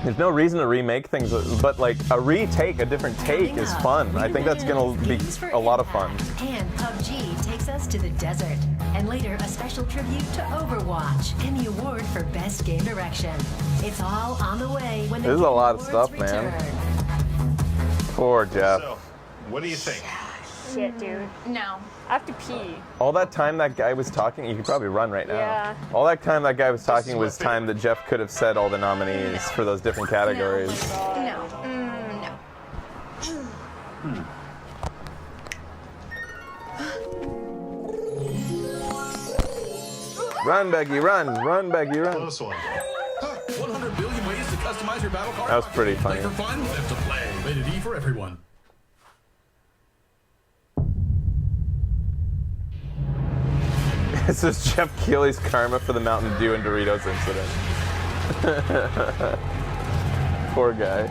There's no reason to remake things, but like a retake, a different take is fun. I think that's gonna be a lot of fun. And PUBG takes us to the desert. And later, a special tribute to Overwatch and the award for Best Game Direction. It's all on the way when the There's a Game lot of Awards stuff, man. return. Poor Jeff. So, what do you think? Shit, dude. No. I have to pee. All that time that guy was talking, you could probably run right now. Yeah. All that time that guy was talking was time that Jeff could have said all the nominees for those different categories. No. No. Run, Becky, run. Run, Becky, run. Close one. 100 billion ways to customize your battle card. That was pretty funny. Play for fun, live to play. Rated E for everyone. This is Jeff Keighley's karma for the Mountain Dew and Doritos incident. Poor guy.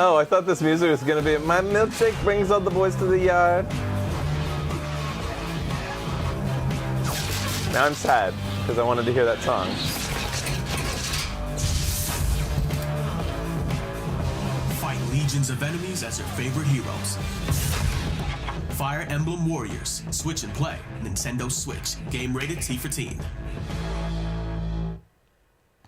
Oh, I thought this music was gonna be my milkshake brings all the boys to the yard. Now I'm sad because I wanted to hear that song. Fight legions of enemies as your favorite heroes. Fire Emblem Warriors, Switch and Play, Nintendo Switch, game rated T for teen.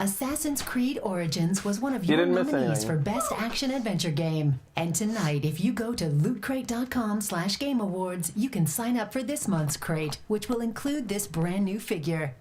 Assassin's Creed Origins was one of You your didn't miss nominees anything. for Best Action Adventure Game. And tonight, if you go to lootcrate.com/Game Awards, you can sign up for this month's crate, which will include this brand new figure.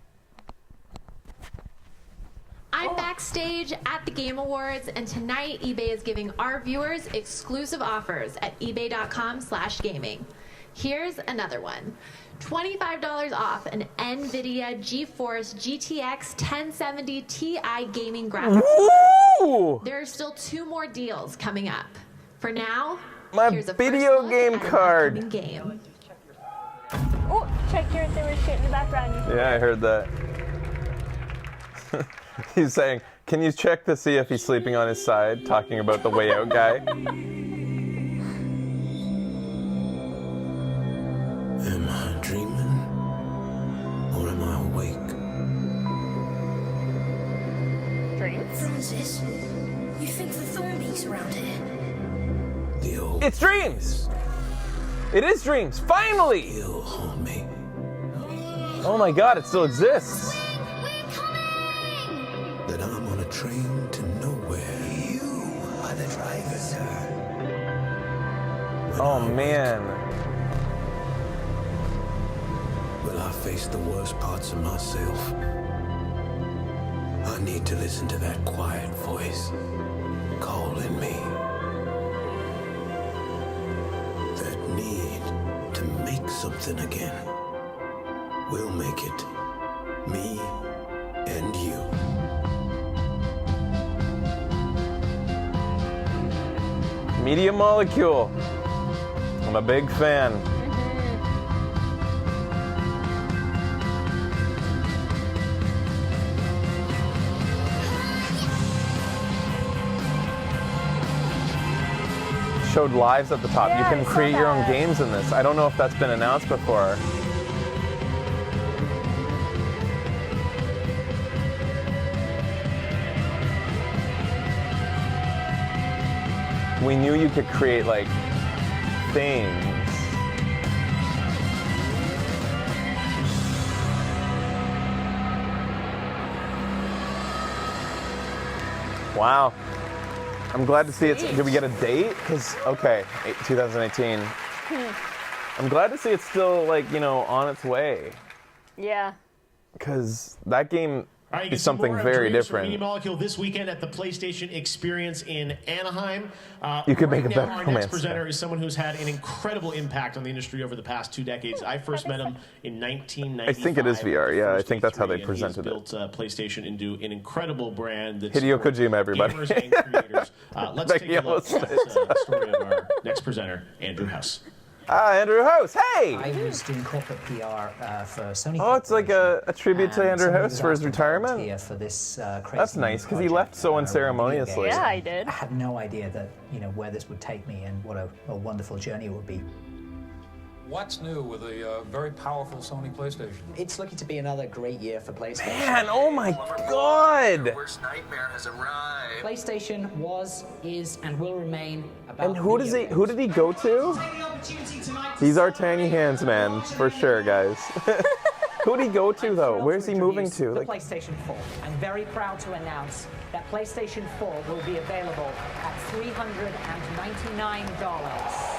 I'm backstage at the Game Awards, and tonight eBay is giving our viewers exclusive offers at ebay.com/gaming. Here's another one. $25 off an NVIDIA GeForce GTX 1070 Ti gaming graphics. Woo! There are still 2 more deals coming up. For now, My here's a video first look game at an card. upcoming game. Oh, check here. There was shit in the background. Yeah, I heard that. He's saying, can you check to see if he's sleeping on his side, talking about the Way Out guy? Am I dreaming? Or am I awake? Dreams? Francis, you think the zombies around here? The old It's dreams! It is dreams, finally! will haunt me. Oh my god, it still exists. That I'm on a train to nowhere. You are the driver, sir. Oh man. Will I face the worst parts of myself? I need to listen to that quiet voice calling me. That need to make something again. We'll make it. Me and you. Media Molecule. I'm a big fan. Showed lives at the top. Yeah, You I can saw create your own that. games in this. I don't know if that's been announced before. We knew you could create like things. Wow. I'm glad to see it's. Did we get a date? Because, okay, 2018. I'm glad to see it's still, like, you know, on its way. Yeah. Because that game All right, you can is see something more of very Dreams from different. Media Molecule this weekend at the PlayStation Experience in Anaheim. You could make a now, better Our romance next presenter is someone who's had an incredible impact on the industry over the past 2 decades. I first met him in 1995. I think it is VR, yeah. I First think that's how they E3, and presented he's it. built PlayStation into an incredible brand that's Hideo for Kojima, everybody. gamers and creators. Let's Becky take a look almost at the story of our next presenter, Andrew House. Andrew House, hey! I was doing corporate PR for Sony. Oh, it's like a tribute to Andrew somebody House was for his asking retirement? here for this crazy That's nice, because he project, left so around video unceremoniously. games. Yeah, I did. I had no idea that, where this would take me and what a wonderful journey it would be. What's new with a very powerful Sony PlayStation? It's looking to be another great year for PlayStation. Man, oh my God! Your worst nightmare has arrived. PlayStation was, is, and will remain about And who did he go to? He's our tiny hands man, for sure, guys. Who did he go to, though? Where's he moving to? The PlayStation 4. I'm very proud to announce that PlayStation 4 will be available at $399.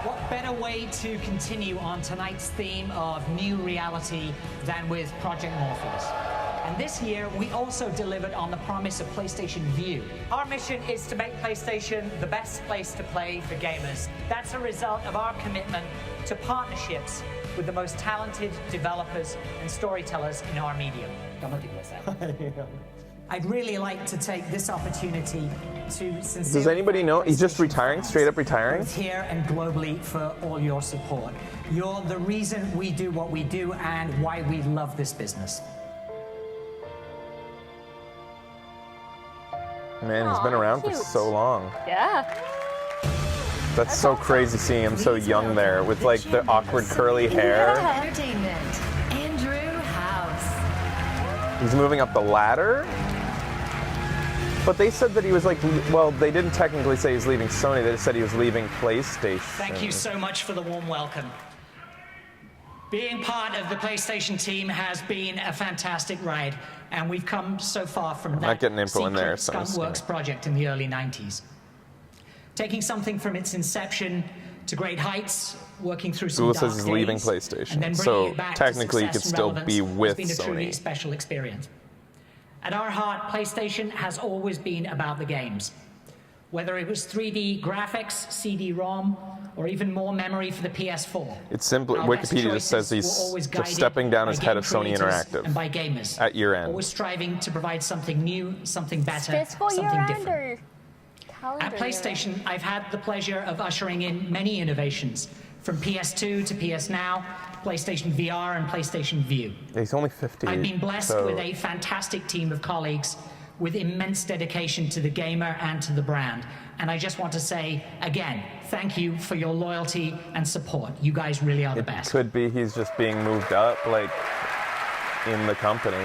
What better way to continue on tonight's theme of new reality than with Project Morpheus? And this year, we also delivered on the promise of PlayStation Vue. Our mission is to make PlayStation the best place to play for gamers. That's a result of our commitment to partnerships with the most talented developers and storytellers in our medium. I'd really like to take this opportunity to sincerely Does anybody know? He's just retiring, straight up retiring? both here and globally for all your support. You're the reason we do what we do and why we love this business. Man, he's been around for so long. Yeah. That's so crazy seeing him so young there with like the awkward curly hair. Entertainment. Andrew House. He's moving up the ladder. But they said that he was like, well, they didn't technically say he was leaving Sony, they just said he was leaving PlayStation. Thank you so much for the warm welcome. Being part of the PlayStation team has been a fantastic ride, and we've come so far from I'm that not getting info in there, so Skunkworks project in the early 90s. Taking something from its inception to great heights, working through some Google dark says he's leaving days, and PlayStation, then bringing so it back to technically he could success and still relevance be with has been a truly Sony. special experience. At our heart, PlayStation has always been about the games. Whether it was 3D graphics, CD-ROM, or even more memory for the PS4. It's simply, Our best Wikipedia just says choices he's were always just guided stepping down as by head game of Sony creators Interactive and by gamers. at year end. Always striving to provide something new, something better, Fiscal something year end different. or calendar At year PlayStation, end? I've had the pleasure of ushering in many innovations, from PS2 to PS Now, PlayStation VR, and PlayStation Vue. He's only 50. I've been blessed so with a fantastic team of colleagues with immense dedication to the gamer and to the brand. And I just want to say, again, thank you for your loyalty and support. You guys really are the best. Could be he's just being moved up, like, in the company.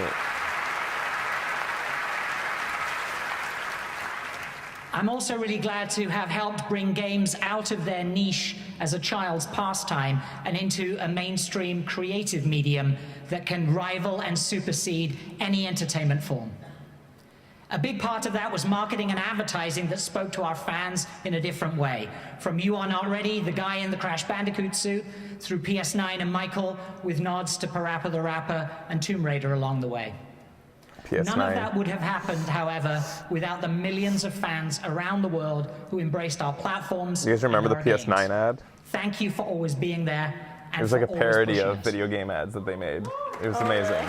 I'm also really glad to have helped bring games out of their niche as a child's pastime and into a mainstream creative medium that can rival and supersede any entertainment form. A big part of that was marketing and advertising that spoke to our fans in a different way. From You Are Not Ready, the guy in the Crash Bandicoot suit, through PS9 and Michael, with nods to Parappa the Rapper and Tomb Raider along the way. PS9. None of that would have happened, however, without the millions of fans around the world who embraced our platforms. You guys remember the and our PS9 games. ad? Thank you for always being there. And It was like a for always parody pushing of us. video game ads that they made. It was amazing.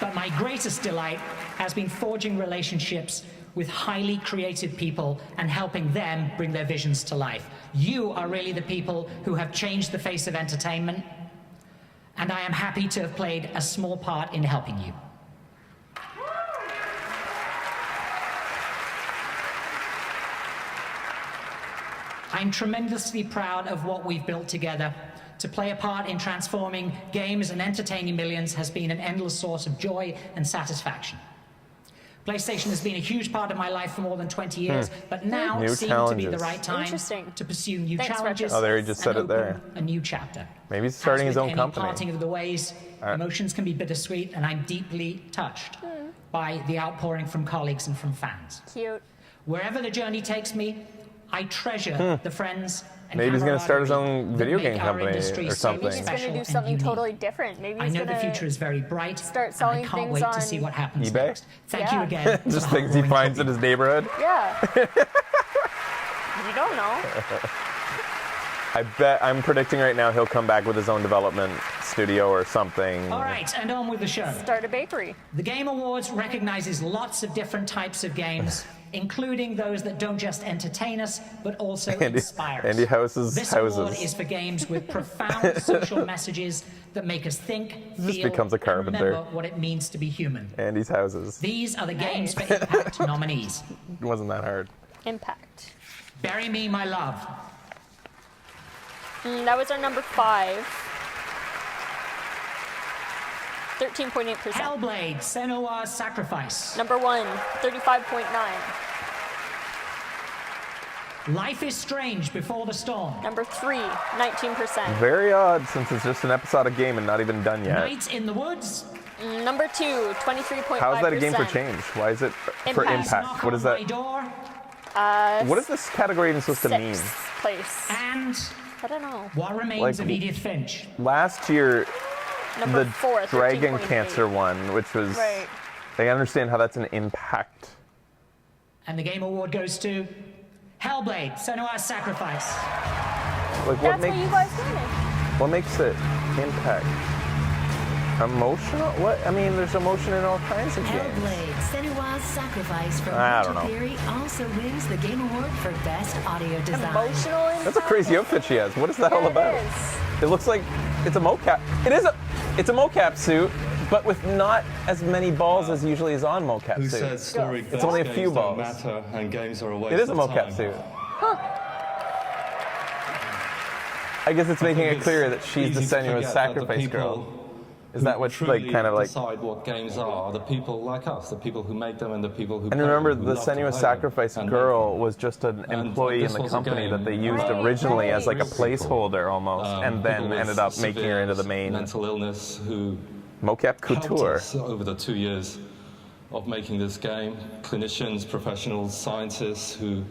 But my greatest delight has been forging relationships with highly creative people and helping them bring their visions to life. You are really the people who have changed the face of entertainment, and I am happy to have played a small part in helping you. I'm tremendously proud of what we've built together. To play a part in transforming games and entertaining millions has been an endless source of joy and satisfaction. PlayStation has been a huge part of my life for more than 20 years, but now New seems to be challenges. the right time Interesting. to pursue new Thanks, challenges. Oh, there he just said and it there. open a new chapter. Maybe he's starting As his with own any company. parting of the ways, Alright. emotions can be bittersweet, and I'm deeply touched by the outpouring from colleagues and from fans. Cute. Wherever the journey takes me, I treasure the friends and Maybe he's going to start his own camaraderie video that game make our company industry or so something. He's going to special do and something unique. totally different. Maybe I he's know going the to future is very bright. start and selling I can't things wait on to see what happens eBay? next. Thank you Yeah. again. for Just the things he heartwarming finds in tribute. his neighborhood. Yeah. You don't know. I bet, I'm predicting right now he'll come back with his own development studio or something. All right, and on with the show. Start a bakery. The Game Awards recognizes lots of different types of games, including those that don't just entertain us, but also inspire us. Andy House's This houses. award is for games with profound social messages that make us think, Just feel, becomes a and carpenter. remember what it means to be human. Andy's houses. These are the Games for Impact nominees. It wasn't that hard. Impact. Bury Me, My Love. That was our number 5. 13.8%. Hellblade, Senua's Sacrifice. Number 1, 35.9. Life is Strange, Before the Storm. Number 3, 19%. Very odd since it's just an episodic game and not even done yet. Night in the Woods. Number 2, 23.5%. How is that a game for change? Why is it for impact? What is that? What is this category even supposed to mean? 6th place. And I don't know. What Remains of Edith Finch. Last year, Number the 4, Dragon 13.8. Cancer one, which was... Right. I understand how that's an impact. And the Game Award goes to Hellblade, Senua's Sacrifice. Like, That's what you guys wanted. what makes it impact? Emotional? What? I mean, there's emotion in all kinds of games. Hellblade, Senua's Sacrifice from I don't know. Theory also wins the Game Award for Best Audio Design. Emotional impact? That's a crazy outfit she has. What is that all Yeah, it about? is. It looks like it's a mocap. It's a mocap suit, but with not as many balls as usually is on mocap Who suit. said story It's only a few games balls. don't matter and games are a waste It is a of mocap time. suit. I guess it's making it clear that she's the Senua's Sacrifice girl. Is that what, like, kind of like... decide what games are the people like us, the people who make them and the people who And play remember, them, who the love to Senua's play Sacrifice them. girl was just an employee in this the was a company that they game used where originally as like a real people, placeholder almost, and then people with ended up making her into the severe main mental illness who mocap helped couture. us over the 2 years of making this game. Clinicians, professionals, scientists who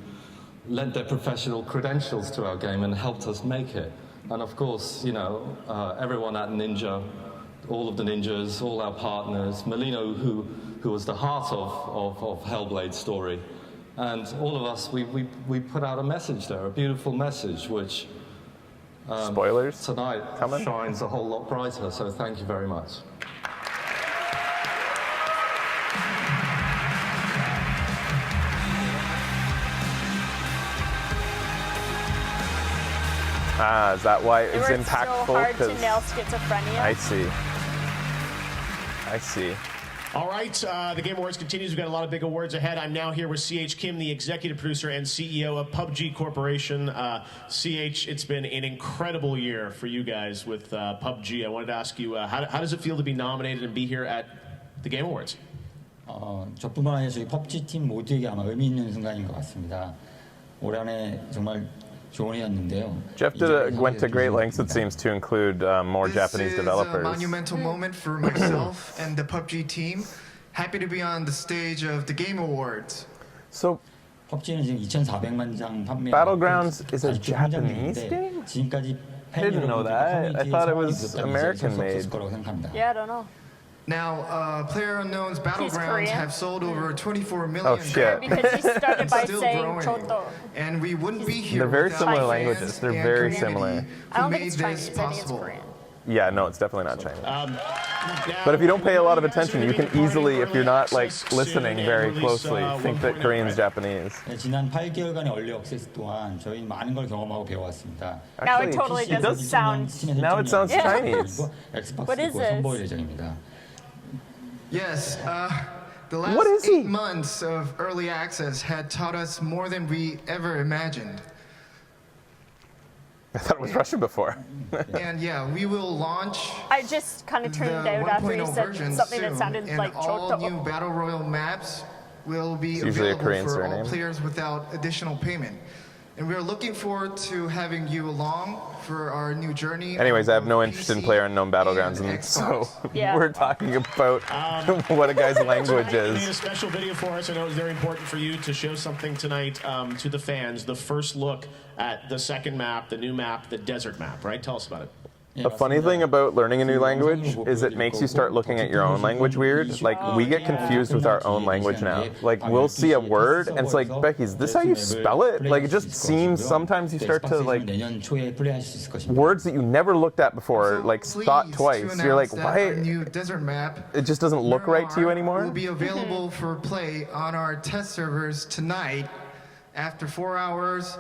lent their professional credentials to our game and helped us make it. And of course, you know, everyone at Ninja, all of the ninjas, all our partners, Molino, who was the heart of Hellblade's story. And all of us, we put out a message there, a beautiful message, which spoilers tonight shines a whole lot brighter. So thank you very much. Ah, is that why They it's were impactful? so hard to 'Cause- nail schizophrenia. I see. I see. All right, the Game Awards continues. We've got a lot of big awards ahead. I'm now here with CH Kim, the executive producer and CEO of PUBG Corporation. CH, it's been an incredible year for you guys with PUBG. I wanted to ask you, how does it feel to be nominated and be here at the Game Awards? 저뿐만 아니라 저희 펍지 팀 모두에게 아마 의미 있는 순간인 것 같습니다. 올 한해 정말 좋은 해였는데요. Jeff went to great lengths, it seems, to include more Japanese This is a developers. monumental moment for myself and the PUBG team. Happy to be on the stage of the Game Awards. So, 펍지는 지금 2,400만 장 판매. Battlegrounds is a Japanese game? 지금까지 I didn't know that. I thought it was American made. Yeah, I don't know. Now, PlayerUnknown's Battlegrounds Korean. have sold over 24 million. Oh, shit. Because he started by Still saying growing. Choto. And we wouldn't be here They're very without similar fans languages. They're and very community similar. who I don't think made it's this Chinese. I think it's possible. Korean. Yeah, no, it's definitely not Chinese. Now, But if you don't pay a lot of attention, you can easily, if you're not like listening very closely, think that Korean's Japanese. 지난 8개월간의 얼리 액세스 동안 저희 많은 걸 경험하고 배워왔습니다. Now it totally does sound. Now it sounds Yeah. Chinese. What is this? 선보일 예정입니다. Yes, the last What is 8 months of early access had taught us more than we ever imagined. I thought it was Russian before. And yeah, we will launch I just kind of the turned out after you 1.0 said version something soon, that sounded and like all Choto. new Battle Royale maps will be It's usually a available Korean for all surname. players without additional payment. And we're looking forward to having you along for our new journey. Anyways, I have no interest in PlayerUnknown Battlegrounds, and so Yeah. we're talking about what a guy's language You made a is. special video for us. I know it was very important for you to show something tonight to the fans. The first look at the second map, the new map, the desert map, right? Tell us about it. The funny thing about learning a new language is it makes you start looking at your own language weird. Like, we get confused with our own language now. Like, we'll see a word, and it's like, Becky, is this how you spell it? Like, it just seems sometimes you start to, like, words that you never looked at before, like, thought twice. You're like, why? New desert map It just doesn't look right to you anymore? will be available for play on our test servers tonight after 4 hours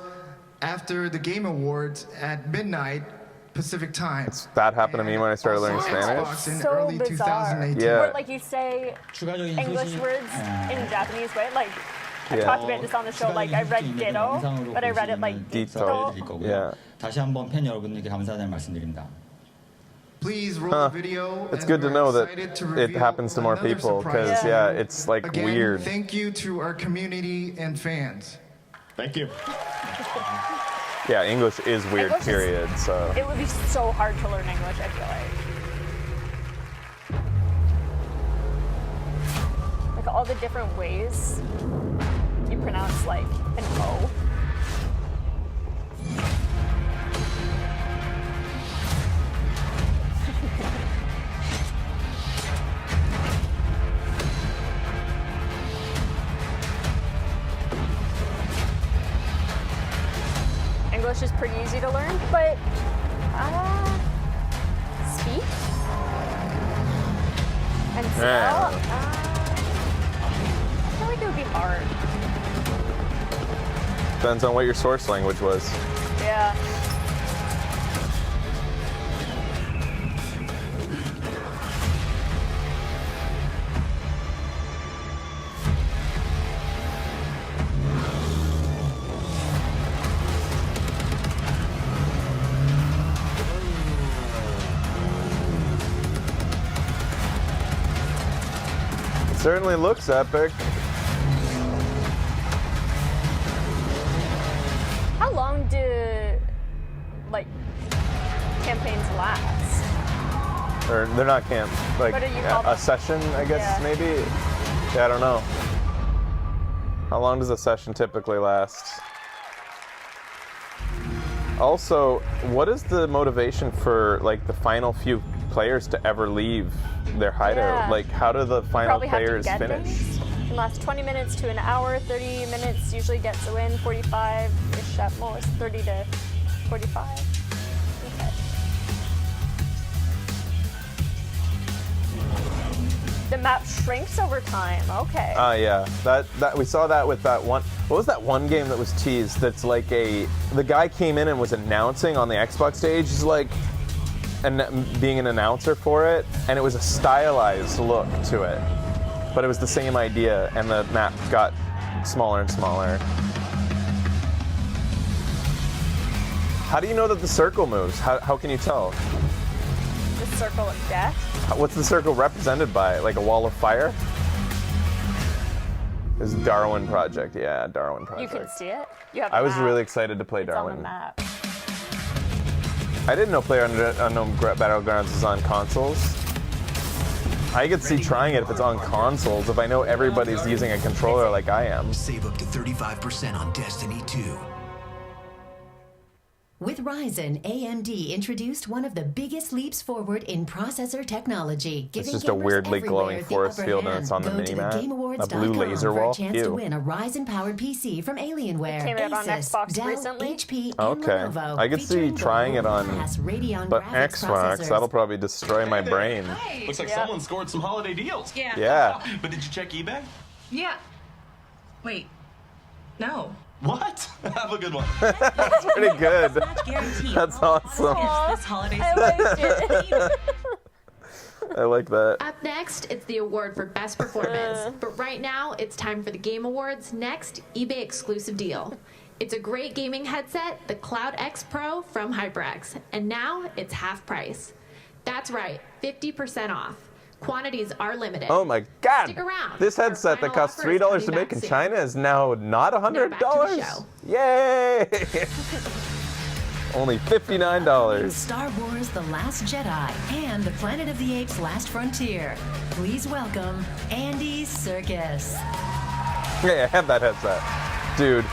after the Game Awards at midnight Pacific time. That happened to me when I started learning Spanish. So bizarre. Yeah. Or like you say English words in Japanese way. Like I Yeah. talked about this on the show. Like I read ditto, but I read it like Ditto. Yeah. 다시 한번 팬 여러분들께 감사하다는 말씀드립니다. Please roll the video. It's and good to we're know that excited to it reveal happens to more another people surprise. because, yeah, it's like Again, weird. Thank you to our community and fans. Thank you. Yeah, English is weird, English is- period. So. it would be so hard to learn English. I feel like all the different ways you pronounce like an O. English is pretty easy to learn, but speak and spell, I feel like it would be hard. Depends on what your source language was. Yeah. It certainly looks epic. How long do like campaigns last? Or they're not camp, like What do you call a them? session, I guess, Yeah. maybe? Yeah, I don't know. How long does a session typically last? Also, what is the motivation for like the final few players to ever leave their hideout? Yeah. Like, how do the final Probably have to players get finish? things. It can last 20 minutes to an hour, 30 minutes usually gets a win, 45-ish at most, 30 to 45. Okay. The map shrinks over time. Okay. Yeah, that we saw that with that one. What was that one game that was teased? That's like the guy came in and was announcing on the Xbox stage. He's like, and being an announcer for it, and it was a stylized look to it, but it was the same idea, and the map got smaller and smaller. How do you know that the circle moves? How can you tell? The circle of death. What's the circle represented by? Like a wall of fire? It's Darwin Project. Yeah, Darwin You Project. can see it. You have. I a was map. really excited to play It's on the Darwin. map. I didn't know PlayerUnknown Battlegrounds was on consoles. I could see trying it if it's on consoles, if I know everybody's using a controller like I am. Save up to 35% on Destiny 2. With Ryzen, AMD introduced one of the biggest leaps forward in processor technology, It's giving just a gamers weirdly everywhere glowing the forest upper field and hand. it's on the Go to mini-map. GameAwards.com A blue laser for wall. a chance Ew. to win a Ryzen-powered PC from Alienware, It came out on Asus, Xbox Dell, recently. HP, and Okay. Lenovo, I could see featuring the trying it on, world-class Radeon but graphics Xbox, processors. that'll probably destroy my brain. Looks like someone scored some holiday deals. Yeah. Yeah. But did you check eBay? Yeah. Wait. No. What? Have a good one. That's pretty good. Guaranteed. That's awesome. This holiday I liked it. I like that. Up next, it's the award for best performance. But right now, it's time for the Game Awards. Next, eBay exclusive deal. It's a great gaming headset, the Cloud X Pro from HyperX. And now it's half price. That's right, 50% off. Quantities are limited. Oh my God! Stick around. This headset that costs $3 to make in China is now not $100. show. Yay! Only $59. Star Wars The Last Jedi and the Planet of the Apes Last Frontier. Please welcome Andy Serkis. Yeah, I have that headset. Dude,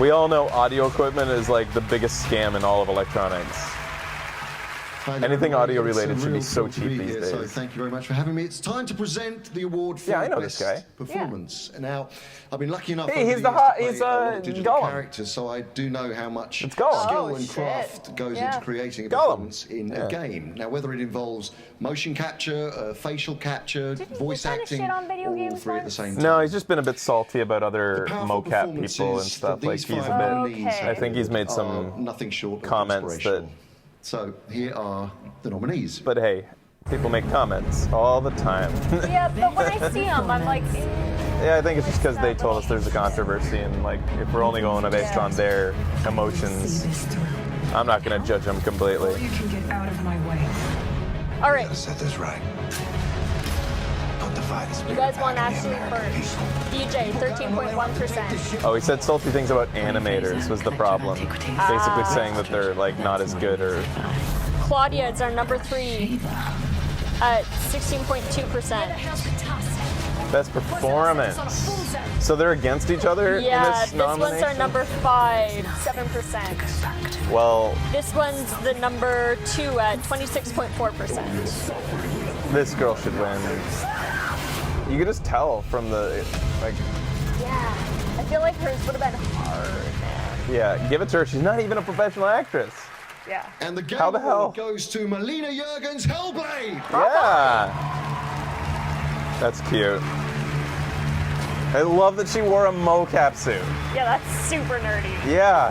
we all know audio equipment is like the biggest scam in all of electronics. Anything audio related should be so cheap these days. So thank you very much for having me. It's time to present the award for I know best this guy. performance. Now, I've been lucky enough. Hey, over he's the the years to hot. play He's a lot of digital Gollum. characters, so I do know how much It's Gollum. skill and craft goes into creating a performance in a game. Now, whether it involves motion capture, facial capture, voice acting, all three at the same time. No, he's just been a bit salty about other mocap people and stuff. Like he's a bit. I think he's made some nothing short of comments that. So here are the nominees. But hey, people make comments all the time. Yeah, but when I see them, I'm like. Yeah, I think it's just because they told us there's a controversy, and like if we're only going based on their emotions, I'm not gonna judge them completely. You can get out of my way. All right. Set this right. Put the fighting You spirit guys want back in the Ashley American first. people. DJ, 13.1%. Oh, he said salty things about animators was the problem. Basically saying that they're like not as good or. Claudia is our number 3 at 16.2%. Best performance. So they're against each other Yeah, in this this one's nomination? our number 5, 7%. Well, This one's the number 2 at 26.4%. this girl should win. You can just tell from the, like, Yeah, I feel like hers would have been hard. yeah, give it to her. She's not even a professional actress. Yeah. And the game How the hell? award goes to Melina Jurgens Hellblade. Yeah. That's cute. I love that she wore a mocap suit. Yeah, that's super nerdy. Yeah.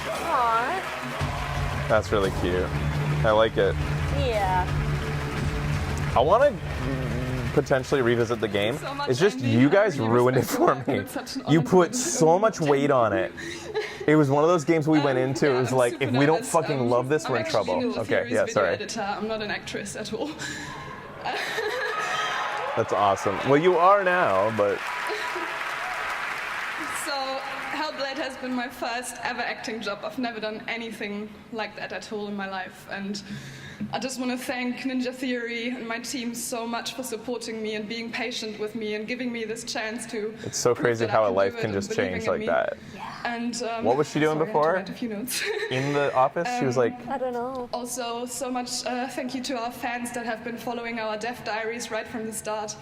Aww. That's really cute. I like it. Yeah. I want to potentially revisit the game. So much, It's just Andy. you I guys really ruined it respect for your work, me. and it's such an You honor put to so much weight on it. It was one of those games we went into. It was I'm like, super if we don't nervous. fucking love this, I'm we're in actually trouble. a Okay, Furious yeah, video sorry. editor. I'm not an actress at all. That's awesome. Well, you are now, but So, Hellblade has been my first ever acting job. I've never done anything like that at all in my life. And I just want to thank Ninja Theory and my team so much for supporting me and being patient with me and giving me this chance to. it's so prove crazy that I how a can life do it can and just believing change in like me. that. And What was she doing sorry, I had to before? write a few notes. In the office, she was like, I don't know. Also, so much thank you to our fans that have been following our Dev Diaries right from the start.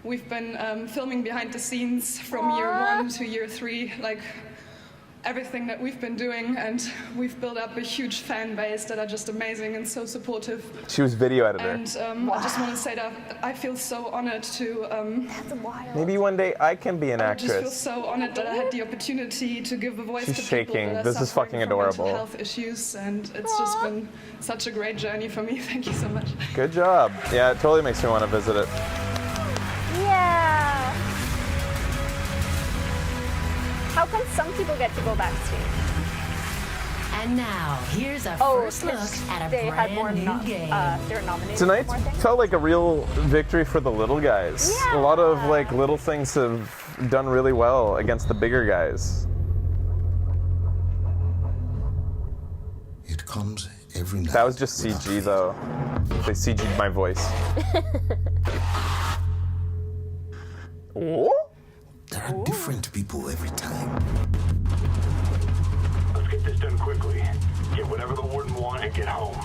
We've been filming behind the scenes from year 1 to year 3, like everything that we've been doing, and we've built up a huge fan base that are just amazing and so supportive. she was video editor. And I just want to say that I feel so honored to. Maybe one day I can be an I just feel actress. so honored that I had the opportunity to give a voice She's to shaking. people that are This is suffering fucking from mental adorable. health issues, and it's just been such a great journey for me. Thank you so much. Good job. Yeah, it totally makes me want to visit it. Yeah. How come some people get to go backstage? And now, here's a Oh, first look at a they had more brand new game. they were nominated for Tonight more things. felt like a real victory for the little guys. A lot of like little things have done really well against the bigger guys. It comes every night. That was just CG though. They CG'd my voice. Oh? There are different people every time. Let's get this done quickly. Get whatever the warden wants and get home.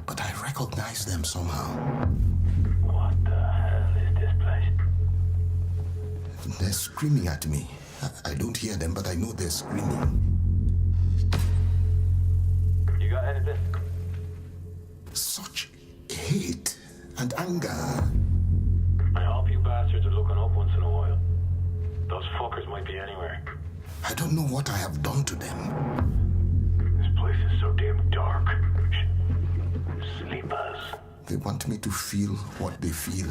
But I recognize them somehow. What the hell is this place? They're screaming at me. I don't hear them, but I know they're screaming. You got anything? Such hate and anger. I hope you bastards are looking up once in a while. Those fuckers might be anywhere. I don't know what I have done to them. This place is so damn dark. Sleepers. They want me to feel what they feel.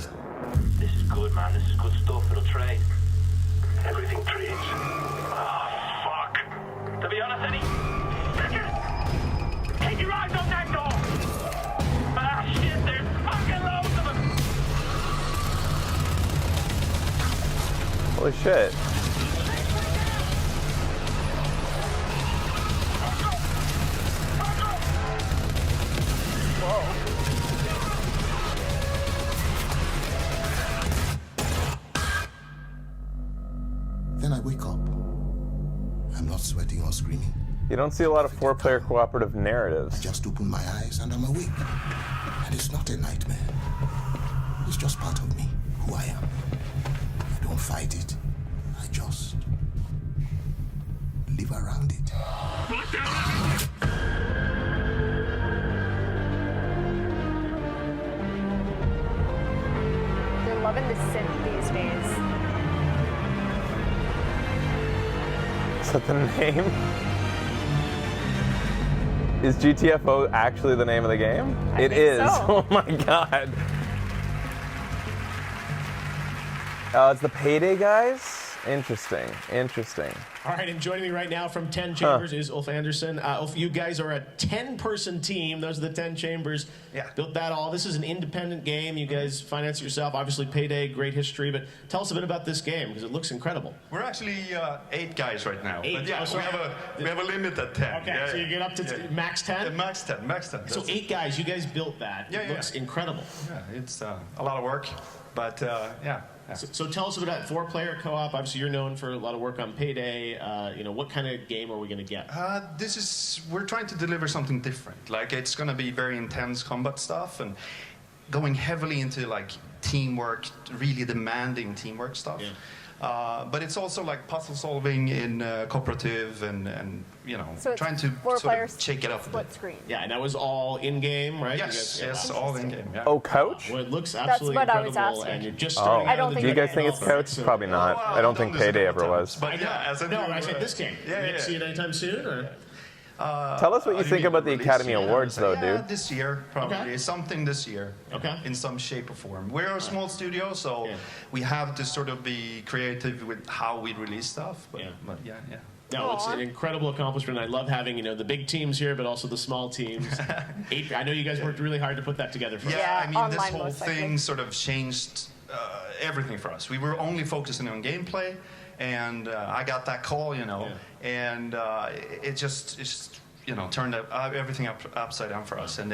This is good, man. This is good stuff. It'll trade. Everything trades. Oh, fuck. To be honest, Eddie, keep your eyes on that door. Ah, shit, there's fucking loads of them. Holy shit. Then I wake up. I'm not sweating or screaming. You don't see a lot of 4-player cooperative narratives. I just open my eyes and I'm awake. And it's not a nightmare. It's just part of me, who I am. I don't fight it. I just live around it. They're loving the synth these days. Is that the name? Is GTFO actually the name of the game? It is. So. Oh my god. It's the Payday guys? Interesting. All right, and joining me right now from 10 Chambers is Ulf Anderson. Ulf, you guys are a 10-person team. Those are the 10 Chambers. Yeah. Built that all. This is an independent game. You guys finance it yourself. Obviously, Payday, great history. But tell us a bit about this game, because it looks incredible. We're actually 8 guys right now. 8? But yeah, we have a limit at 10. Okay, so you get up to max 10? Max 10. So 8 guys, you guys built that. Yeah, it looks incredible. Yeah, it's a lot of work, but yeah. So tell us about that 4-player co-op. Obviously, you're known for a lot of work on Payday. What kind of game are we going to get? We're trying to deliver something different. Like, it's going to be very intense combat stuff and going heavily into like teamwork, really demanding teamwork stuff. Yeah. But it's also like puzzle solving in cooperative and so trying to sort of shake it up a bit. Screen. Yeah, and that was all in-game, right? Yes, all in-game. Yeah. Oh, couch? Well, it looks That's absolutely what I was incredible, asking. and you're just starting I don't out Do you guys think it's couch? so, Probably not. I don't think Payday ever was. But yeah, I said this game. Yeah, You see it anytime soon, or? Tell us what you think about the Academy Awards, though, Yeah, dude. this year, probably. Okay. Something this year. Okay. In some shape or form. We're a small studio, so we have to sort of be creative with how we release stuff. But yeah. No, it's an incredible accomplishment. I love having, the big teams here, but also the small teams. I know you guys worked really hard to put that together for us. Yeah, I mean, this whole thing sort of changed everything for us. We were only focusing on gameplay, and I got that call, and it just turned everything upside down for us. And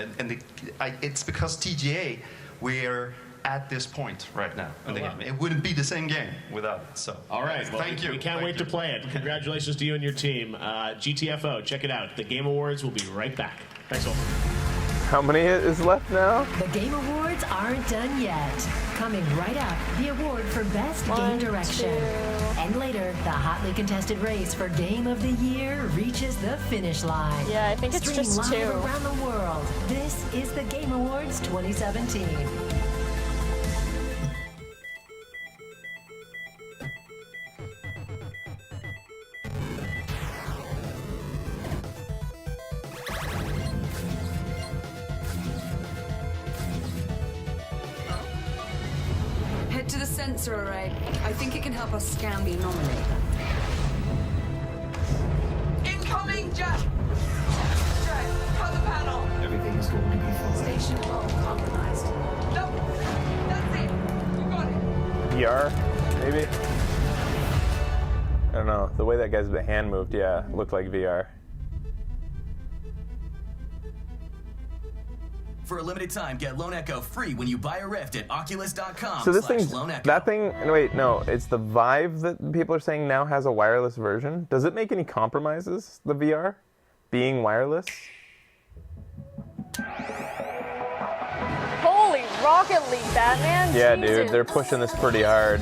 it's because TGA, we're at this point right now in the game. It wouldn't be the same game without it. So, all right, well, thank you. We can't wait to play it. Congratulations to you and your team. GTFO, check it out. The Game Awards will be right back. Thanks, all. How many is left now? The Game Awards aren't done yet. Coming right up, the award for Best Game Direction. And later, the hotly contested race for Game of the Year reaches the finish line. Yeah, I think it's Streaming just 2. live around the world. This is the Game Awards 2017. Head to the sensor array. I think it can help us scan the anomaly. Incoming jet! Cut the panel! Everything is going to be fine. Station hull compromised. Nope! That's it! You got it! VR, maybe? I don't know. The way that guy's hand moved, looked like VR. For a limited time, get Lone Echo free when you buy a Rift at Oculus.com. So this thing, /LoneEcho. that thing, wait, no, it's the Vive that people are saying now has a wireless version. Does it make any compromises, the VR, being wireless? Holy Rocket League, Batman! Yeah, Jesus. dude, they're pushing this pretty hard.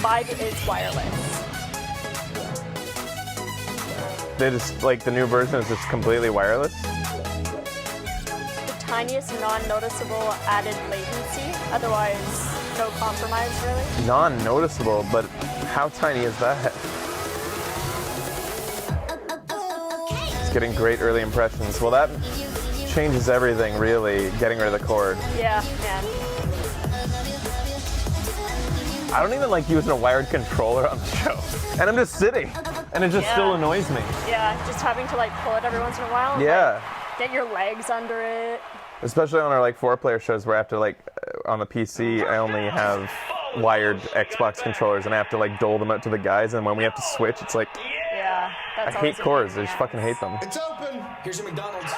Vive is wireless. They just, like, the new version is just completely wireless? The tiniest non-noticeable added latency, otherwise no compromise really. Non-noticeable, but how tiny is that? It's getting great early impressions. Well, that changes everything, really, getting rid of the cord. Yeah, man. I don't even like using a wired controller on the show. And I'm just sitting, and it just still annoys me. Yeah, just having to like pull it every once in a while. And, Yeah. like, get your legs under it. Especially on our like 4-player shows where I have to like, on the PC, I only have wired Xbox controllers and I have to like dole them out to the guys, and when we have to switch, it's like, Yeah, I that's hate cords, I just fucking hate them. It's open. Here's your McDonald's.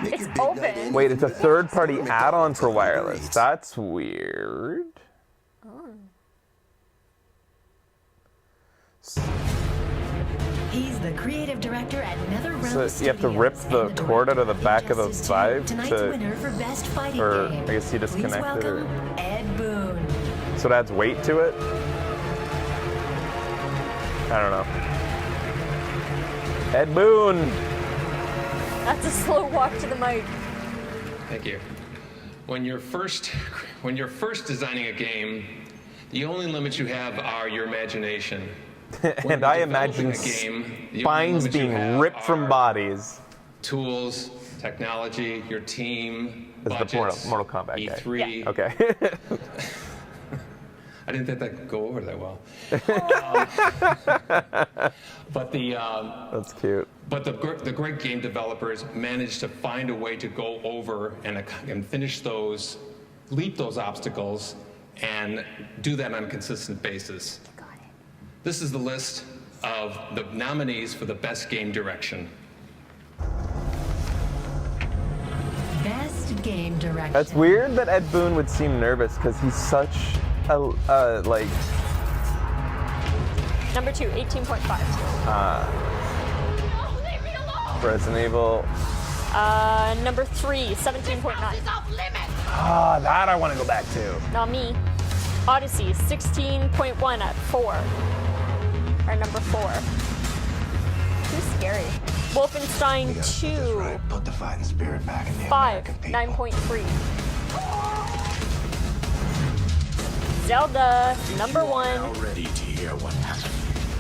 It's open. Wait, it's a third-party add-on for wireless. That's weird. He's the creative director at NetherRealm So you have to rip the cord out of the back of the Vive winner for best fighting or game. I guess you Please disconnect it. Or, welcome Ed Boon. so it adds weight to it? I don't know. Ed Boon! That's a slow walk to the mic. Thank you. When you're first designing a game, the only limits you have are your imagination. And I imagine spines being ripped from bodies. Tools, technology, your team, This is the Mortal Kombat E3. guy. Yeah. Okay. I didn't think that would go over that well. But that's cute. But the great game developers managed to find a way to go over and finish those, leap those obstacles, and do that on a consistent basis. This is the list of the nominees for the best game direction. Best game direction. That's weird that Ed Boon would seem nervous because he's such a like. Number 2, 18.5. Resident Evil. Number 3, 17.9. That I want to go back to. Not me. Odyssey, 16.1 at 4. Or number 4. Too scary. Wolfenstein 2. Put the fighting spirit back in the 5, 9.3. Zelda, number 1. Now ready to hear what happened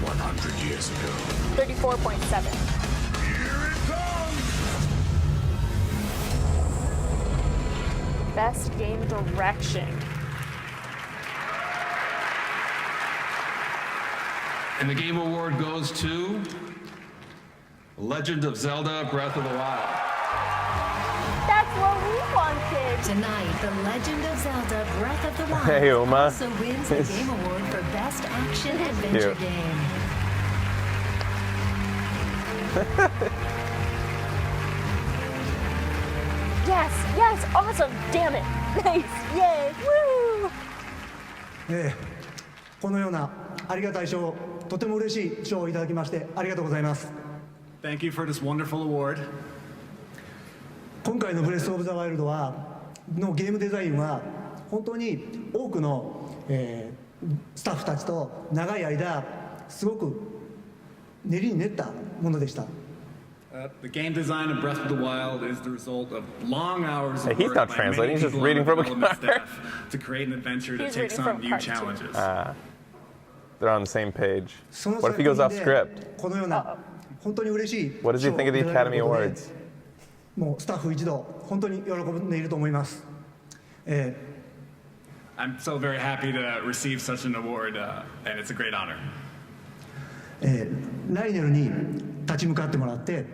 100 years ago. 34.7. Best game direction. And the Game Award goes to Legend of Zelda Breath of the Wild. That's what we wanted. Tonight, The Legend of Zelda Breath of the Wild Hey, Uma. also wins the Game Award for Best Action Adventure Cute. Game. Yes, awesome. Damn it. Nice. Yay. Woo. このようなありがたい賞、とても嬉しい賞をいただきましてありがとうございます。Thank you for this wonderful award. 今回のブレスオブザワイルドのゲームデザインは本当に多くの、スタッフたちと長い間すごく練りに練ったものでした。The game design of Breath of the Wild is the result of long hours Hey, of he's work not by translating, many he's just people on reading the from a development card. staff to create an adventure that He's takes reading on from new cartoon. challenges. They're on the same page. その What if he goes off script? このような本当に嬉しい What does he think of the 賞をいただけ Academy ることで Awards? もうスタッフ一同本当に喜んでいると思います。I'm so very happy to receive such an award, and it's a great honor. ライネルに立ち向かってもらって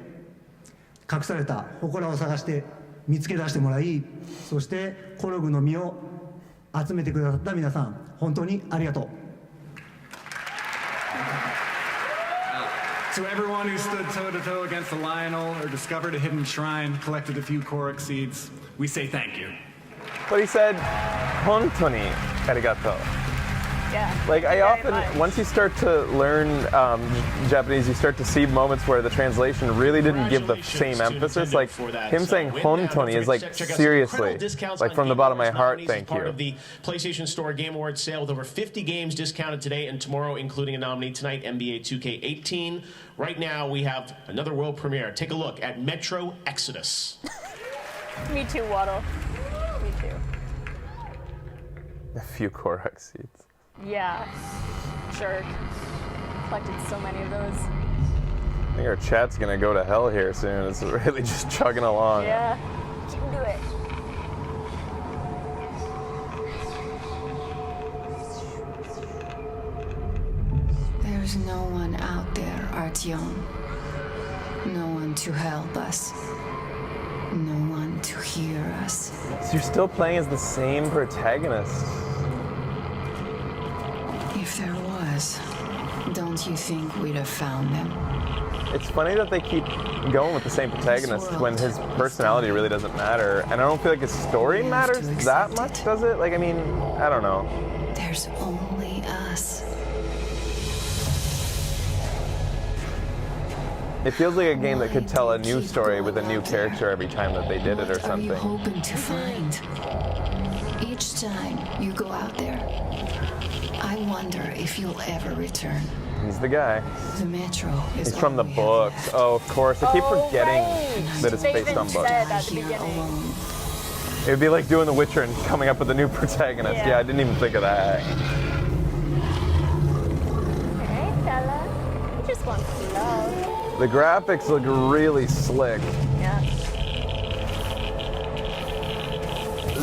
隠された祠を探して見つけ出してもらい、そしてコルグの実を集めてくださった皆さん本当にありがとう。To everyone who stood toe-to-toe against the Lionel or discovered a hidden shrine, collected a few Korok seeds, we say thank you. But he said, "Hontoni arigato." Yeah. Like I Very often, much. once you start to learn Japanese, you start to see moments where the translation really didn't give the same emphasis. Like him saying "hontoni" is like seriously, like from the bottom of my heart. Thank Part you. of the PlayStation Store Game Awards sale with over 50 games discounted today and tomorrow, including a nominee tonight, NBA 2K18. Right now, we have another world premiere. Take a look at Metro Exodus. Me too, Waddle. Me too. A few Korok seeds. Yeah. Jerk. Collected so many of those. I think our chat's gonna go to hell here soon. It's really just chugging along. Yeah. You can do it. There's no one out there, Artyom. No one to help us. No one to hear us. So you're still playing as the same protagonist. If there was, don't you think we'd have found them? It's funny that they keep going with the same protagonist when his personality really doesn't matter. And I don't feel like his story matters that much, does it? Like, I mean, I don't know. There's only us. It feels like a game that could tell a new story with a new character every time that they did it or something. What are you hoping to find? Each time you go out there, I wonder if you'll ever return. He's the guy. The Metro is He's from the books. Oh, of course. I keep forgetting that it's based on books. At the beginning. It would be like doing The Witcher and coming up with a new protagonist. Yeah, I didn't even think of that. Hey, fella. You just want love. The graphics look really slick. Yeah.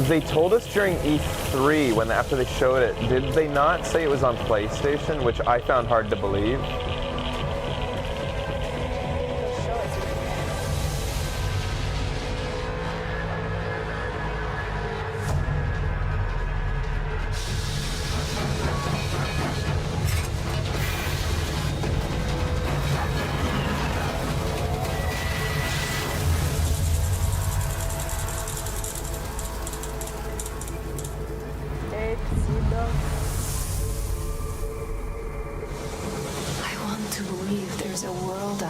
They told us during E3, after they showed it, did they not say it was on PlayStation, which I found hard to believe?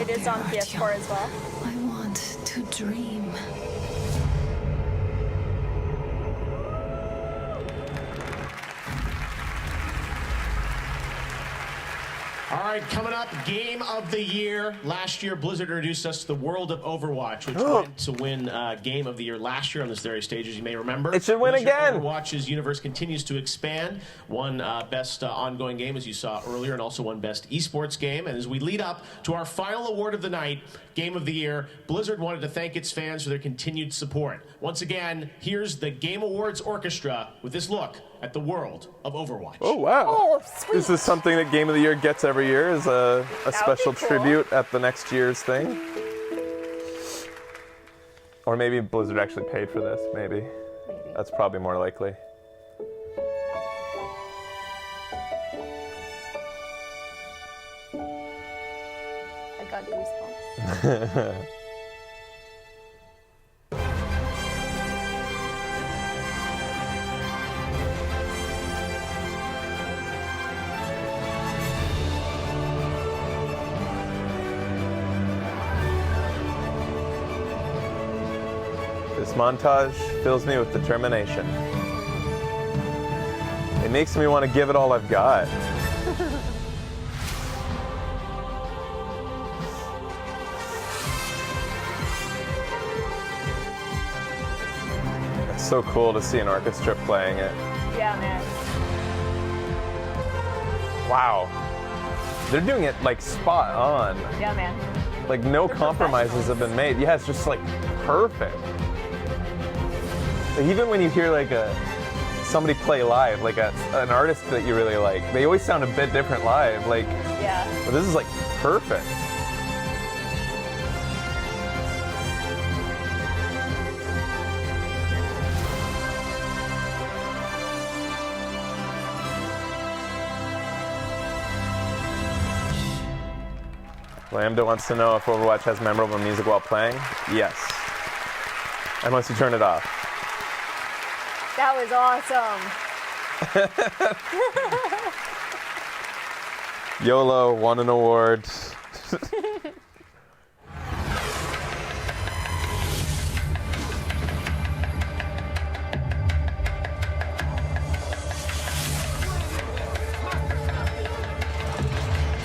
It is on PS4 as well. I want to dream. All right, coming up, Game of the Year. Last year, Blizzard introduced us to the world of Overwatch, which went to win Game of the Year last year on this very stage, as you may remember. It should win again. Overwatch's universe continues to expand. Won Best Ongoing Game, as you saw earlier, and also won Best Esports Game. And as we lead up to our final award of the night, Game of the Year, Blizzard wanted to thank its fans for their continued support. Once again, here's the Game Awards Orchestra with this look at the world of Overwatch. Oh, wow. Oh, sweet. This is something that Game of the Year gets every year, is a special tribute at the next year's thing. Or maybe Blizzard actually paid for this, maybe. That's probably more likely. I got goosebumps. This montage fills me with determination. It makes me want to give it all I've got. It's so cool to see an orchestra playing it. Yeah, man. Wow. They're doing it like spot on. Yeah, man. Like no compromises have been made. Yeah, it's just like perfect. Like, even when you hear like somebody play live, like an artist that you really like, they always sound a bit different live. Like, yeah. But this is like perfect. Lambda wants to know if Overwatch has memorable music while playing. Yes. Unless you turn it off. That was awesome. YOLO won an award.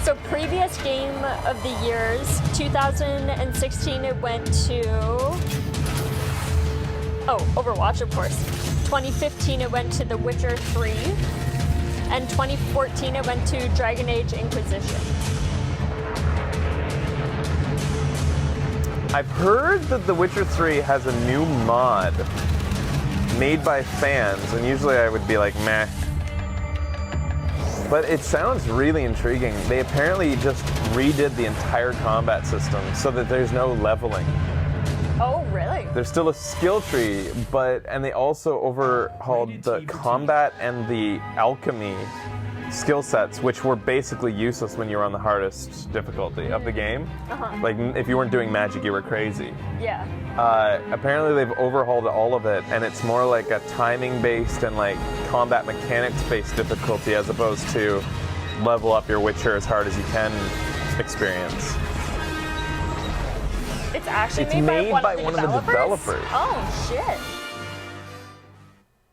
So previous Game of the Years, 2016 it went to, Overwatch of course. 2015 it went to The Witcher 3, and 2014 it went to Dragon Age Inquisition. I've heard that The Witcher 3 has a new mod made by fans, and usually I would be like, meh. But it sounds really intriguing. They apparently just redid the entire combat system so that there's no leveling. Oh, really? There's still a skill tree, and they also overhauled the combat and the alchemy skill sets, which were basically useless when you were on the hardest difficulty of the game. Like, if you weren't doing magic, you were crazy. Yeah. Apparently they've overhauled all of it, and it's more like a timing-based and like combat mechanics-based difficulty as opposed to level up your Witcher as hard as you can experience. It's actually It's made by one of the developers. Oh, shit.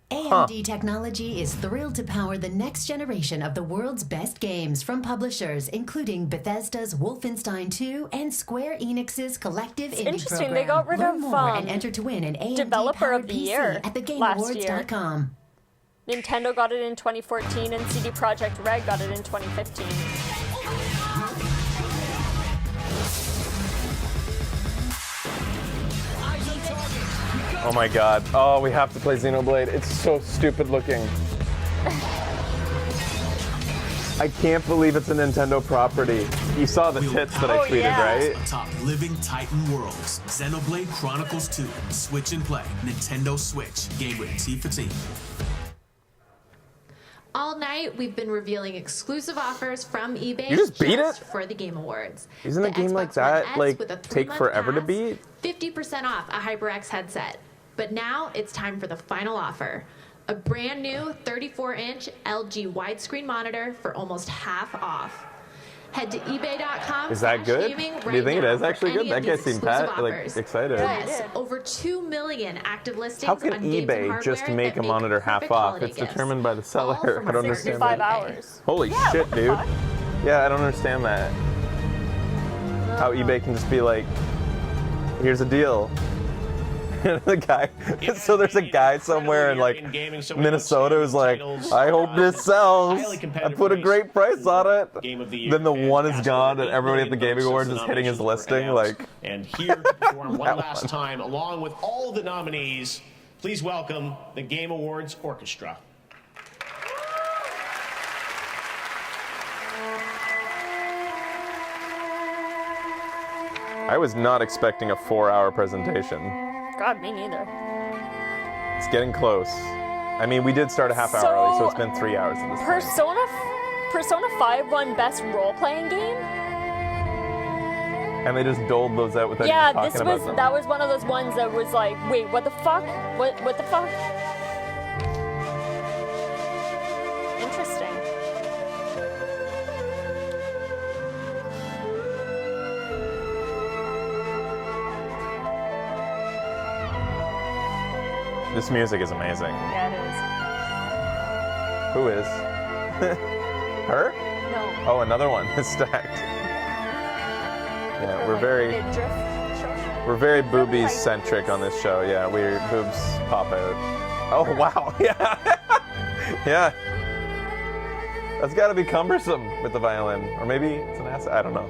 AMD Technology is thrilled to power the next generation of the world's best games from publishers including Bethesda's Wolfenstein 2 and Square Enix's collective indie interesting, program. they got rid Learn of, more and enter to win an AMD Developer of powered the PC Year at last year. thegameawards.com. Nintendo got it in 2014 and CD Projekt Red got it in 2015. Oh my god. Oh, we have to play Xenoblade. It's so stupid looking. I can't believe it's a Nintendo property. You saw the tits that I tweeted, right? Top living Titan worlds. Xenoblade Chronicles 2. Switch and play. Nintendo Switch. Game rated T for teen. All night, we've been revealing exclusive offers from eBay You just beat it? for the Game Awards. Isn't a The game like Xbox One that S like with a take 3-month forever to pass, beat? 50% off a HyperX headset. But now it's time for the final offer. A brand new 34-inch LG widescreen monitor for almost half off. Head to ebay.com. Is that good? Gaming Do you think it is actually good? That guy seemed offers. excited. Yes, over 2 million active listings How can on games and eBay hardware just make that a monitor half perfect off? holiday It's gifts. determined by the seller. from I don't understand 65 that. hours. Holy Yeah, shit, what the dude. fuck? Yeah, I don't understand that. How eBay can just be like, here's a deal. The guy, so there's a guy somewhere in like Minnesota who's like, I hope this sells. I put a great price on it. Then the one is gone, and everybody at the Gaming Awards is hitting his listing. Like, And here to perform one last time, along with all the nominees, please welcome the Game Awards Orchestra. I was not expecting a 4-hour presentation. God, me neither. It's getting close. I mean, we did start a half hour early, so it's been 3 hours at this point. Persona 5 won Best Role-Playing Game? And they just doled those out without Yeah, even talking about them. that was one of those ones that was like, wait, what the fuck? What the fuck? Interesting. This music is amazing. Yeah, it Who is? Her? is. No. Oh, another one is stacked. Yeah, we're very boobies centric on this show. Yeah, we're boobs pop out. Oh wow, yeah, yeah. That's got to be cumbersome with the violin, or maybe it's an asset. I don't know.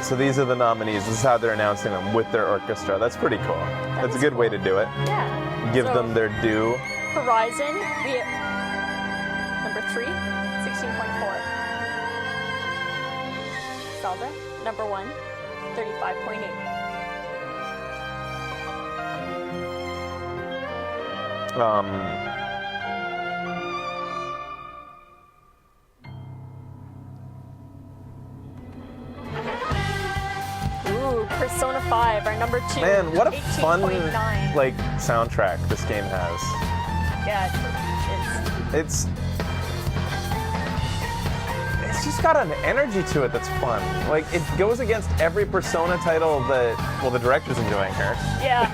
So these are the nominees. This is how they're announcing them with their orchestra. That's pretty cool. That's a good way to do it. Yeah. Give So, them their due. Horizon, number 3, 16.4. Zelda, number 1, 35.8. Ooh, Persona 5, our number 2. Man, what a fun 18.9. like soundtrack this game has. Yeah, It's just got an energy to it that's fun. Like, it goes against every Persona title that, well, the director's enjoying her. Yeah.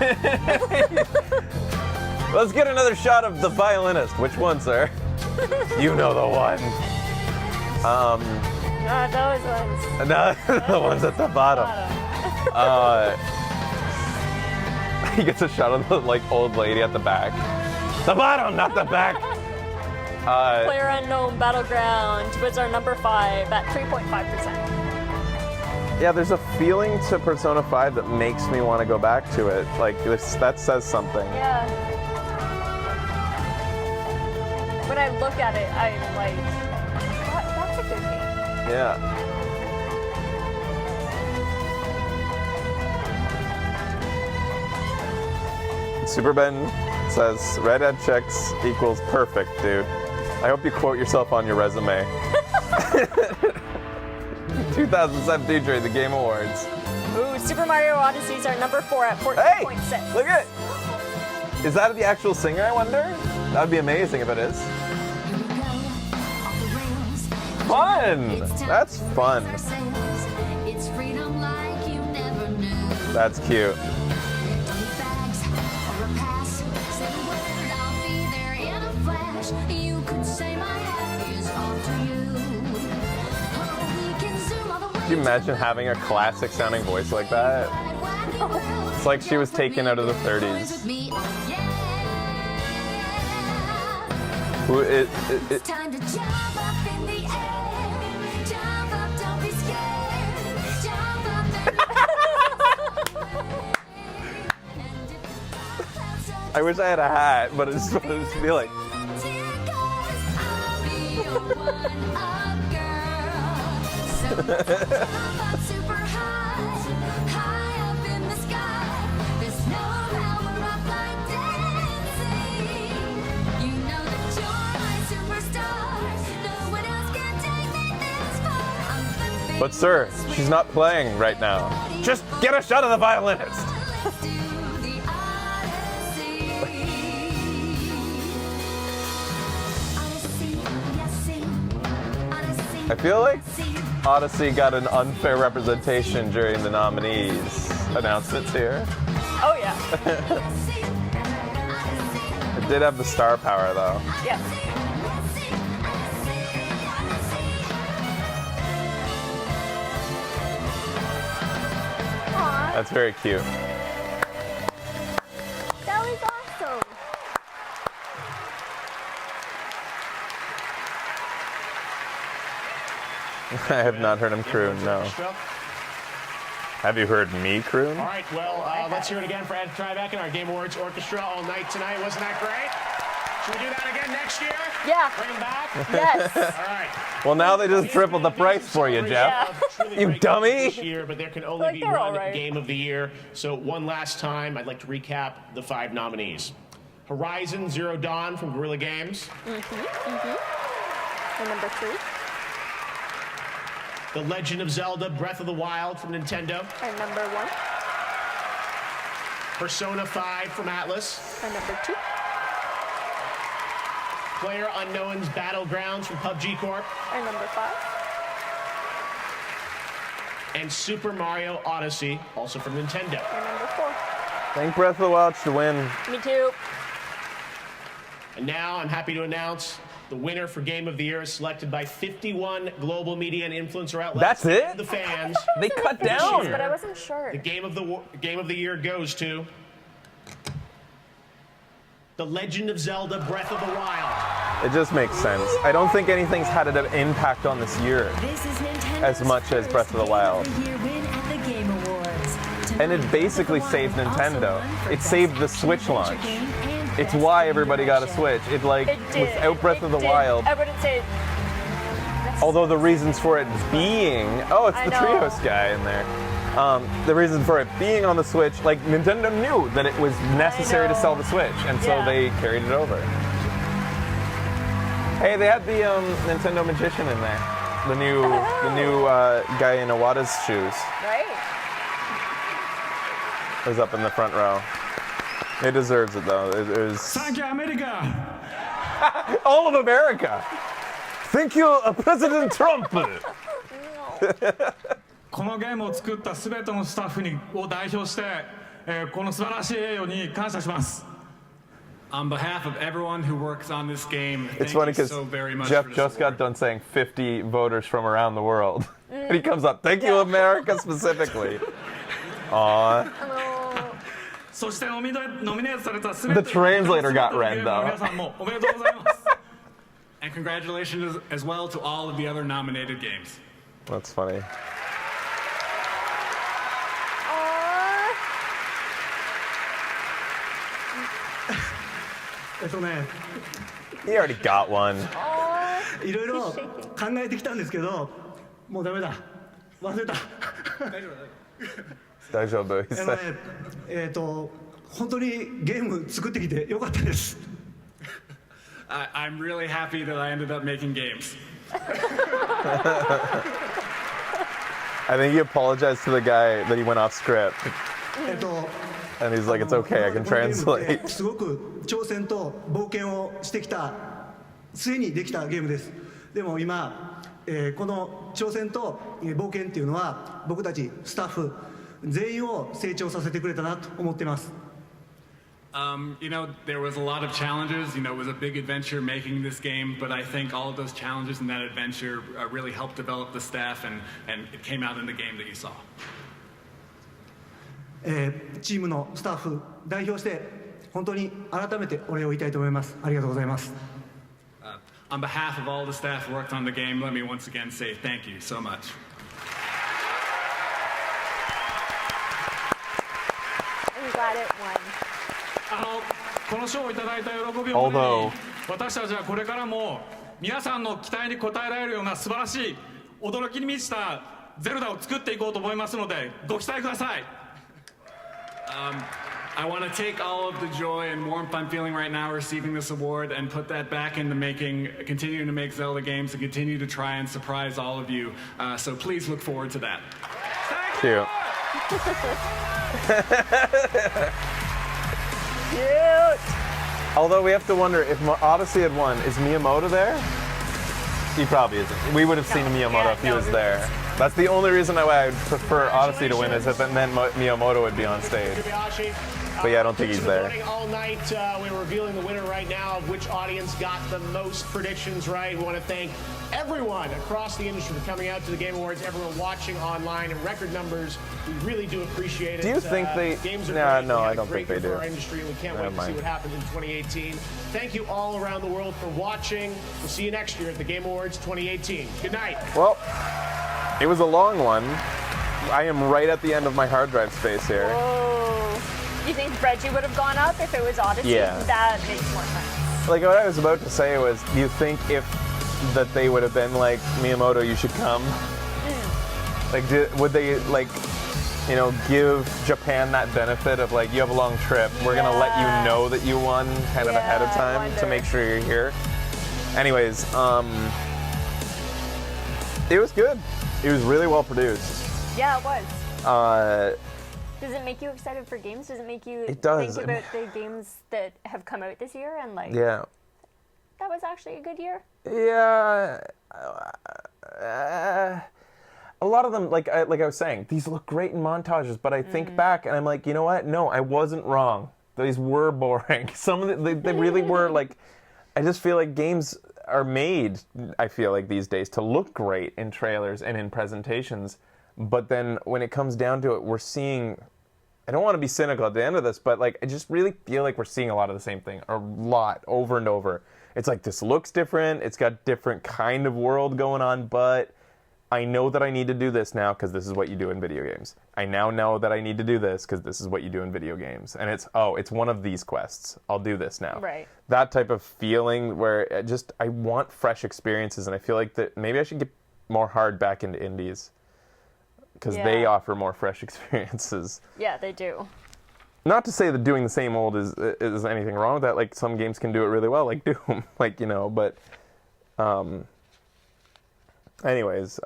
Let's get another shot of the violinist. Which one, sir? You know the one. Not those ones. No, the ones at the bottom. He gets a shot of the like old lady at the back. The bottom, not the back. PlayerUnknown Battleground was our number 5 at 3.5%. Yeah, there's a feeling to Persona 5 that makes me want to go back to it. Like, that says something. Yeah. When I look at it, I'm like, that's a good game. Yeah. Superben says, redhead chicks equals perfect, dude. I hope you quote yourself on your resume. 2017 during the Game Awards. Ooh, Super Mario Odyssey's our number 4 at 14.6. Hey, look at it. Is that the actual singer, I wonder? That would be amazing if it is. Fun! That's fun. That's cute. Can you imagine having a classic sounding voice like that? It's like she was taken out of the 30s. I wish I had a hat, but I just wanted to be like. But sir, she's not playing right now. Just get a shot of the violinist. I feel like Odyssey got an unfair representation during the nominees announcements here. Oh yeah. It did have the star power though. Yeah. Aww. That's very cute. That was awesome. I have not heard him croon, no. Have you heard me croon? All right, well, let's hear it again for Ed Tribeca and our Game Awards Orchestra all night tonight. Wasn't that great? Should we do that again next year? Yeah. Bring them back? Yes. All right. Well, now they just tripled the price for you, Jeff. You dummy. This year, but there can only be one Game of the Year. So one last time, I'd like to recap the 5 nominees. Horizon Zero Dawn from Guerrilla Games. And number 3. The Legend of Zelda Breath of the Wild from Nintendo. And number 1. Persona 5 from Atlas. And number 2. PlayerUnknown's Battlegrounds from PUBG Corp. And number 5. And Super Mario Odyssey, also from Nintendo. And number 4. I think Breath of the Wild should win. Me too. And now I'm happy to announce the winner for Game of the Year is selected by 51 global media and influencer outlets. That's it? The fans. They cut down. But I wasn't sure. The Game of the Year goes to The Legend of Zelda Breath of the Wild. It just makes sense. I don't think anything's had an impact on this year as much as Breath of the Wild. And it basically saved Nintendo. It saved the Switch launch. It's why everybody got a Switch. It without Breath of the Wild. I wouldn't say. Although the reasons for it being, it's the Treehouse guy in there. The reason for it being on the Switch, like Nintendo knew that it was necessary to sell the Switch, and so they carried it over. Hey, they had the Nintendo Magician in there, the new guy in Iwata's shoes. Right. Was up in the front row. It deserves it though. It was. Thank you, America. All of America. Thank you, President Trump. このゲームを作ったすべてのスタッフを代表して、この素晴らしい栄誉に感謝します。On behalf of everyone who works on this game, It's thank funny you because so very much Jeff for just got done saying 50 voters from around the world. And he comes up, thank you, America, specifically. Aww. The translator got read, though. And congratulations as well to all of the other nominated games. That's funny. He already got one. いろいろ考えてきたんですけど、もうダメだ。忘れた。大丈夫。本当にゲーム作ってきてよかったです。I'm really happy that I ended up making games. I think he apologized to the guy that he went off script. And he's like, it's okay, I can translate. すごく挑戦と冒険をしてきた末にできたゲームです。でも今、この挑戦と冒険っていうのは僕たちスタッフ全員を成長させてくれたなと思っています。There was a lot of challenges. It was a big adventure making this game, but I think all of those challenges and that adventure really helped develop the staff, and it came out in the game that you saw. チームのスタッフ代表して本当に改めてお礼を言いたいと思います。ありがとうございます。On behalf of all the staff who worked on the game, let me once again say thank you so much. I'm glad it won. この賞をいただいた喜びを胸に、私たちはこれからも皆さんの期待に応えられるような素晴らしい驚きに満ちたゼルダを作っていこうと思いますのでご期待ください。I want to take all of the joy and warmth I'm feeling right now receiving this award and put that back into continuing to make Zelda games and continue to try and surprise all of you. So please look forward to that. Cute. Cute. Although we have to wonder if Odyssey had won, is Miyamoto there? He probably isn't. We would have seen Miyamoto if he was there. That's the only reason why I would prefer Odyssey to win, is if it meant Miyamoto would be on stage. But yeah, I don't think he's there. All night, we're revealing the winner right now of which audience got the most predictions right. We want to thank everyone across the industry for coming out to the Game Awards, everyone watching online in record numbers. We really do appreciate it. Do you think they... Games are no, great. no, I don't think they do. For our industry, and we can't wait to see what happens in 2018. Thank you all around the world for watching. We'll see you next year at the Game Awards 2018. Good night. Well, it was a long one. I am right at the end of my hard drive space here. Whoa. You think Reggie would have gone up if it was Odyssey? Yeah. That makes more sense. Like, what I was about to say was, do you think if that they would have been like, Miyamoto, you should come? Like, would they, like, you know, give Japan that benefit of, like, you have a long trip, we're gonna let you know that you won kind of ahead of time to make sure you're here? Anyways, it was good. It was really well produced. Yeah, it was. Does it make you excited for games? Does it make you think about the games that have come out this year and like, yeah, that was actually a good year? Yeah. A lot of them, like I was saying, these look great in montages, but I think back and I'm like, you know what? No, I wasn't wrong. These were boring. Some of them, they really were like, I just feel like games are made, I feel like these days, to look great in trailers and in presentations. But then when it comes down to it, we're seeing, I don't want to be cynical at the end of this, but like I just really feel like we're seeing a lot of the same thing, a lot, over and over. It's like, this looks different, it's got different kind of world going on, but I know that I need to do this now because this is what you do in video games. I now know that I need to do this because this is what you do in video games. And it's, oh, it's one of these quests. I'll do this now. Right. That type of feeling where I want fresh experiences, and I feel like that maybe I should get more hard back into indies because they offer more fresh experiences. Yeah, they do. Not to say that doing the same old is anything wrong with that. Like, some games can do it really well, like Doom, like, you know, but anyways,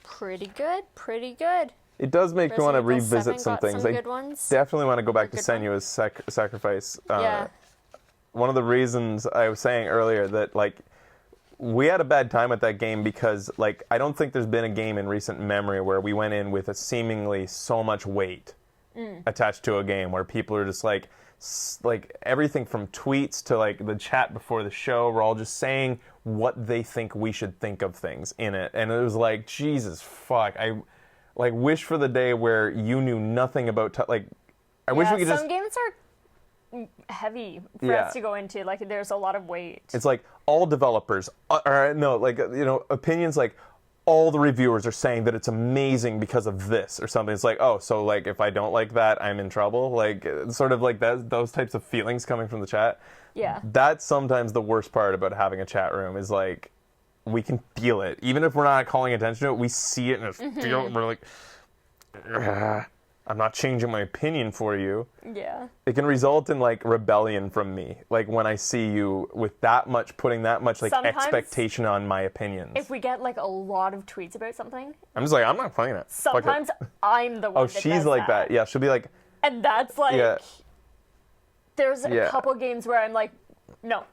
pretty good. It does make me want to revisit some things. I good ones. definitely want to go back to Senua's Sacrifice. Yeah. One of the reasons I was saying earlier that, like, we had a bad time with that game because, like, I don't think there's been a game in recent memory where we went in with a seemingly so much weight attached to a game, where people are just like everything from tweets to like the chat before the show, we're all just saying what they think we should think of things in it. And it was like, Jesus fuck, I like wish for the day where you knew nothing about I wish we could some games are heavy for us to go into. Like, there's a lot of weight. It's like all developers opinions, like all the reviewers are saying that it's amazing because of this or something. It's like, oh, so like if I don't like that, I'm in trouble. Like, sort of like that, those types of feelings coming from the chat. Yeah. That's sometimes the worst part about having a chat room, is like we can feel it. Even if we're not calling attention to it, we see it and we're like, I'm not changing my opinion for you. Yeah. It can result in like rebellion from me, like when I see you with that much, putting that much like Sometimes, expectation on my opinions. If we get like a lot of tweets about something, I'm just like, I'm not playing it. Fuck it. sometimes I'm the one Oh, that she's does like that. Yeah, she'll be like, And that's like, yeah, there's a Yeah. couple games where I'm like, no,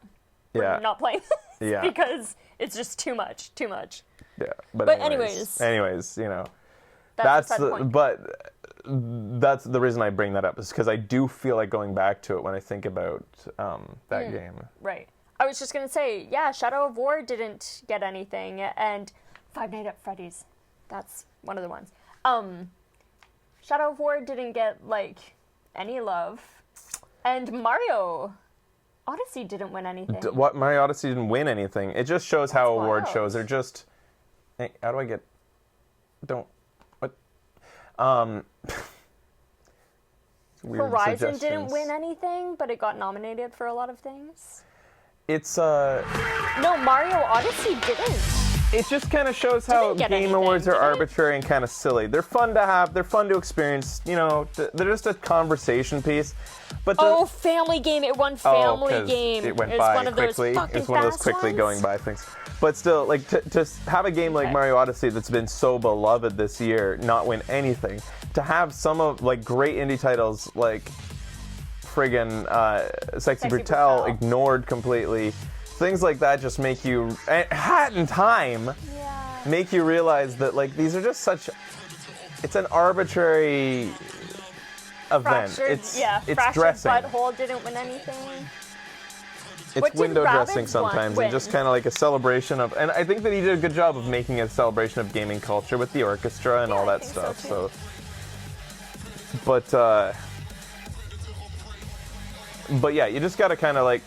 yeah, we're not playing this Yeah. because it's just too much. yeah. But anyways, you know, That's that's beside the the, point. but that's the reason I bring that up is because I do feel like going back to it when I think about that game. Right. I was just gonna say, yeah, Shadow of War didn't get anything, and Five Nights at Freddy's, that's one of the ones. Shadow of War didn't get like any love, and Mario Odyssey didn't win anything. What Mario Odyssey didn't win anything. It just shows how award wild. shows are just. Hey, how do I get? Don't. What? Weird Horizon didn't suggestions. win anything, but it got nominated for a lot of things. It's No, Mario Odyssey didn't. It just kind of shows how Didn't get Game anything, Awards are did it? arbitrary and kind of silly. They're fun to have. They're fun to experience. You know, they're just a conversation piece. But the, Family Game! It won Oh, Family 'cause Game. it went was by one of quickly. Those fucking It's one of those fast quickly ones. going by things. But still, like to have a game like Mario Odyssey that's been so beloved this year not win anything. To have some of like great indie titles like friggin' Sexy Brutale ignored completely. Things like that just make you Hat in Time make you realize that like these are just such. It's an arbitrary event. Fractured, It's Fractured dressing. Butthole didn't win anything. It's What did window dressing Rabbids sometimes, win? and just kind of like a celebration of. And I think that he did a good job of making it a celebration of gaming culture with the orchestra and all that stuff. So, but yeah, you just got to kind of like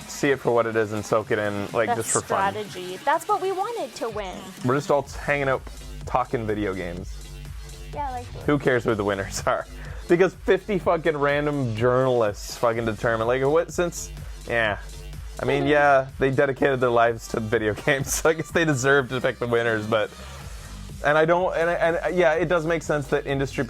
see it for what it is and soak it in, like That's just for fun. strategy. That's what we wanted to win. We're just all hanging out, talking video games. Yeah, like. Who cares who the winners are? Because 50 fucking random journalists fucking determine. Like, what, since, yeah. I mean, yeah, they dedicated their lives to video games, so I guess they deserve to pick the winners, but. And I don't, and yeah, it does make sense that industry.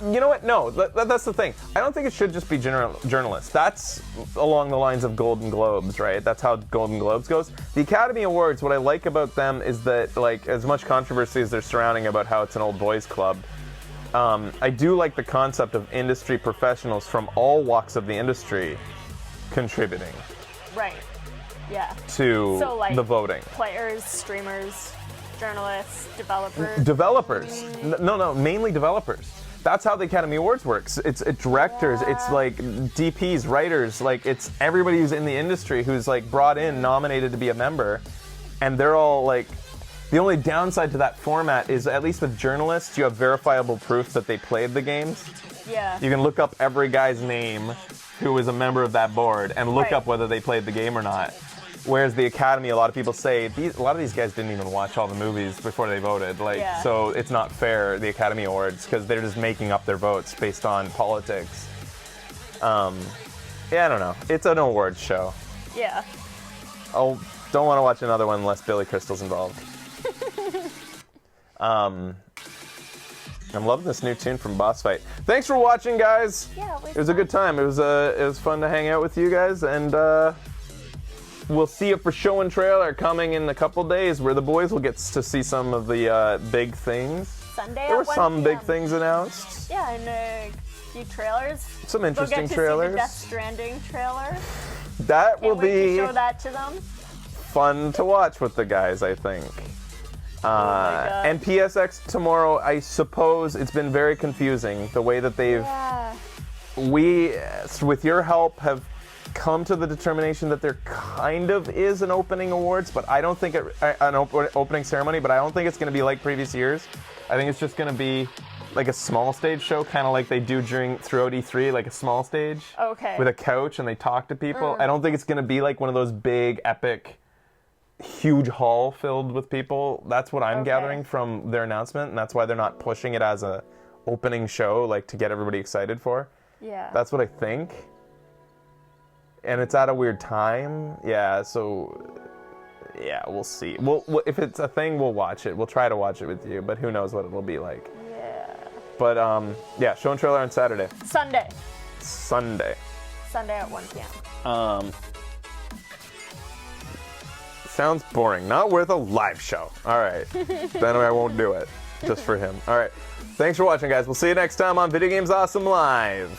You know what? No, that's the thing. I don't think it should just be journalists. That's along the lines of Golden Globes, right? That's how Golden Globes goes. The Academy Awards, what I like about them is that, like, as much controversy as they're surrounding about how it's an old boys club, I do like the concept of industry professionals from all walks of the industry contributing Right. Yeah. to So, like, the voting. Players, streamers, journalists, developers. Developers. No, mainly developers. That's how the Academy Awards works. It's directors, it's like DPs, writers, like it's everybody who's in the industry who's like brought in, nominated to be a member, and they're all like. The only downside to that format is, at least with journalists, you have verifiable proof that they played the games. Yeah. You can look up every guy's name who was a member of that board and look up whether they played the game or not. Whereas the Academy, a lot of people say, a lot of these guys didn't even watch all the movies before they voted. So it's not fair, the Academy Awards, because they're just making up their votes based on politics. Yeah, I don't know. It's an awards show. Yeah. I don't want to watch another one unless Billy Crystal's involved. I'm loving this new tune from Boss Fight. Thanks for watching, guys. Yeah, it was a good time. It was fun to hang out with you guys, and we'll see you for show and trailer coming in a couple days, where the boys will get to see some of the big things. Sunday There at were 1 some big p.m. things announced. Yeah, and a few trailers. Some interesting We'll get to trailers. See the Death Stranding trailer. That will Can't wait be to show that to them. fun to watch with the guys, I think. God. And PSX tomorrow, I suppose it's been very confusing the way that they've. Yeah. We, with your help, have come to the determination that there kind of is an opening awards, but I don't think an opening ceremony. But I don't think it's going to be like previous years. I think it's just going to be like a small stage show, kind of like they do throughout E3, like a small stage. Okay. With a couch and they talk to people. I don't think it's going to be like one of those big, epic, huge hall filled with people. That's what I'm gathering from their announcement, and that's why they're not pushing it as a opening show, like to get everybody excited for. Yeah. That's what I think. And it's at a weird time. Yeah, so yeah, we'll see. We'll if it's a thing, we'll watch it. We'll try to watch it with you, but who knows what it'll be like. Yeah. But yeah, show and trailer on Saturday. Sunday at 1 p.m. Sounds boring. Not worth a live show. All right. Then I won't do it. Just for him. All right. Thanks for watching, guys. We'll see you next time on Video Games Awesome Live.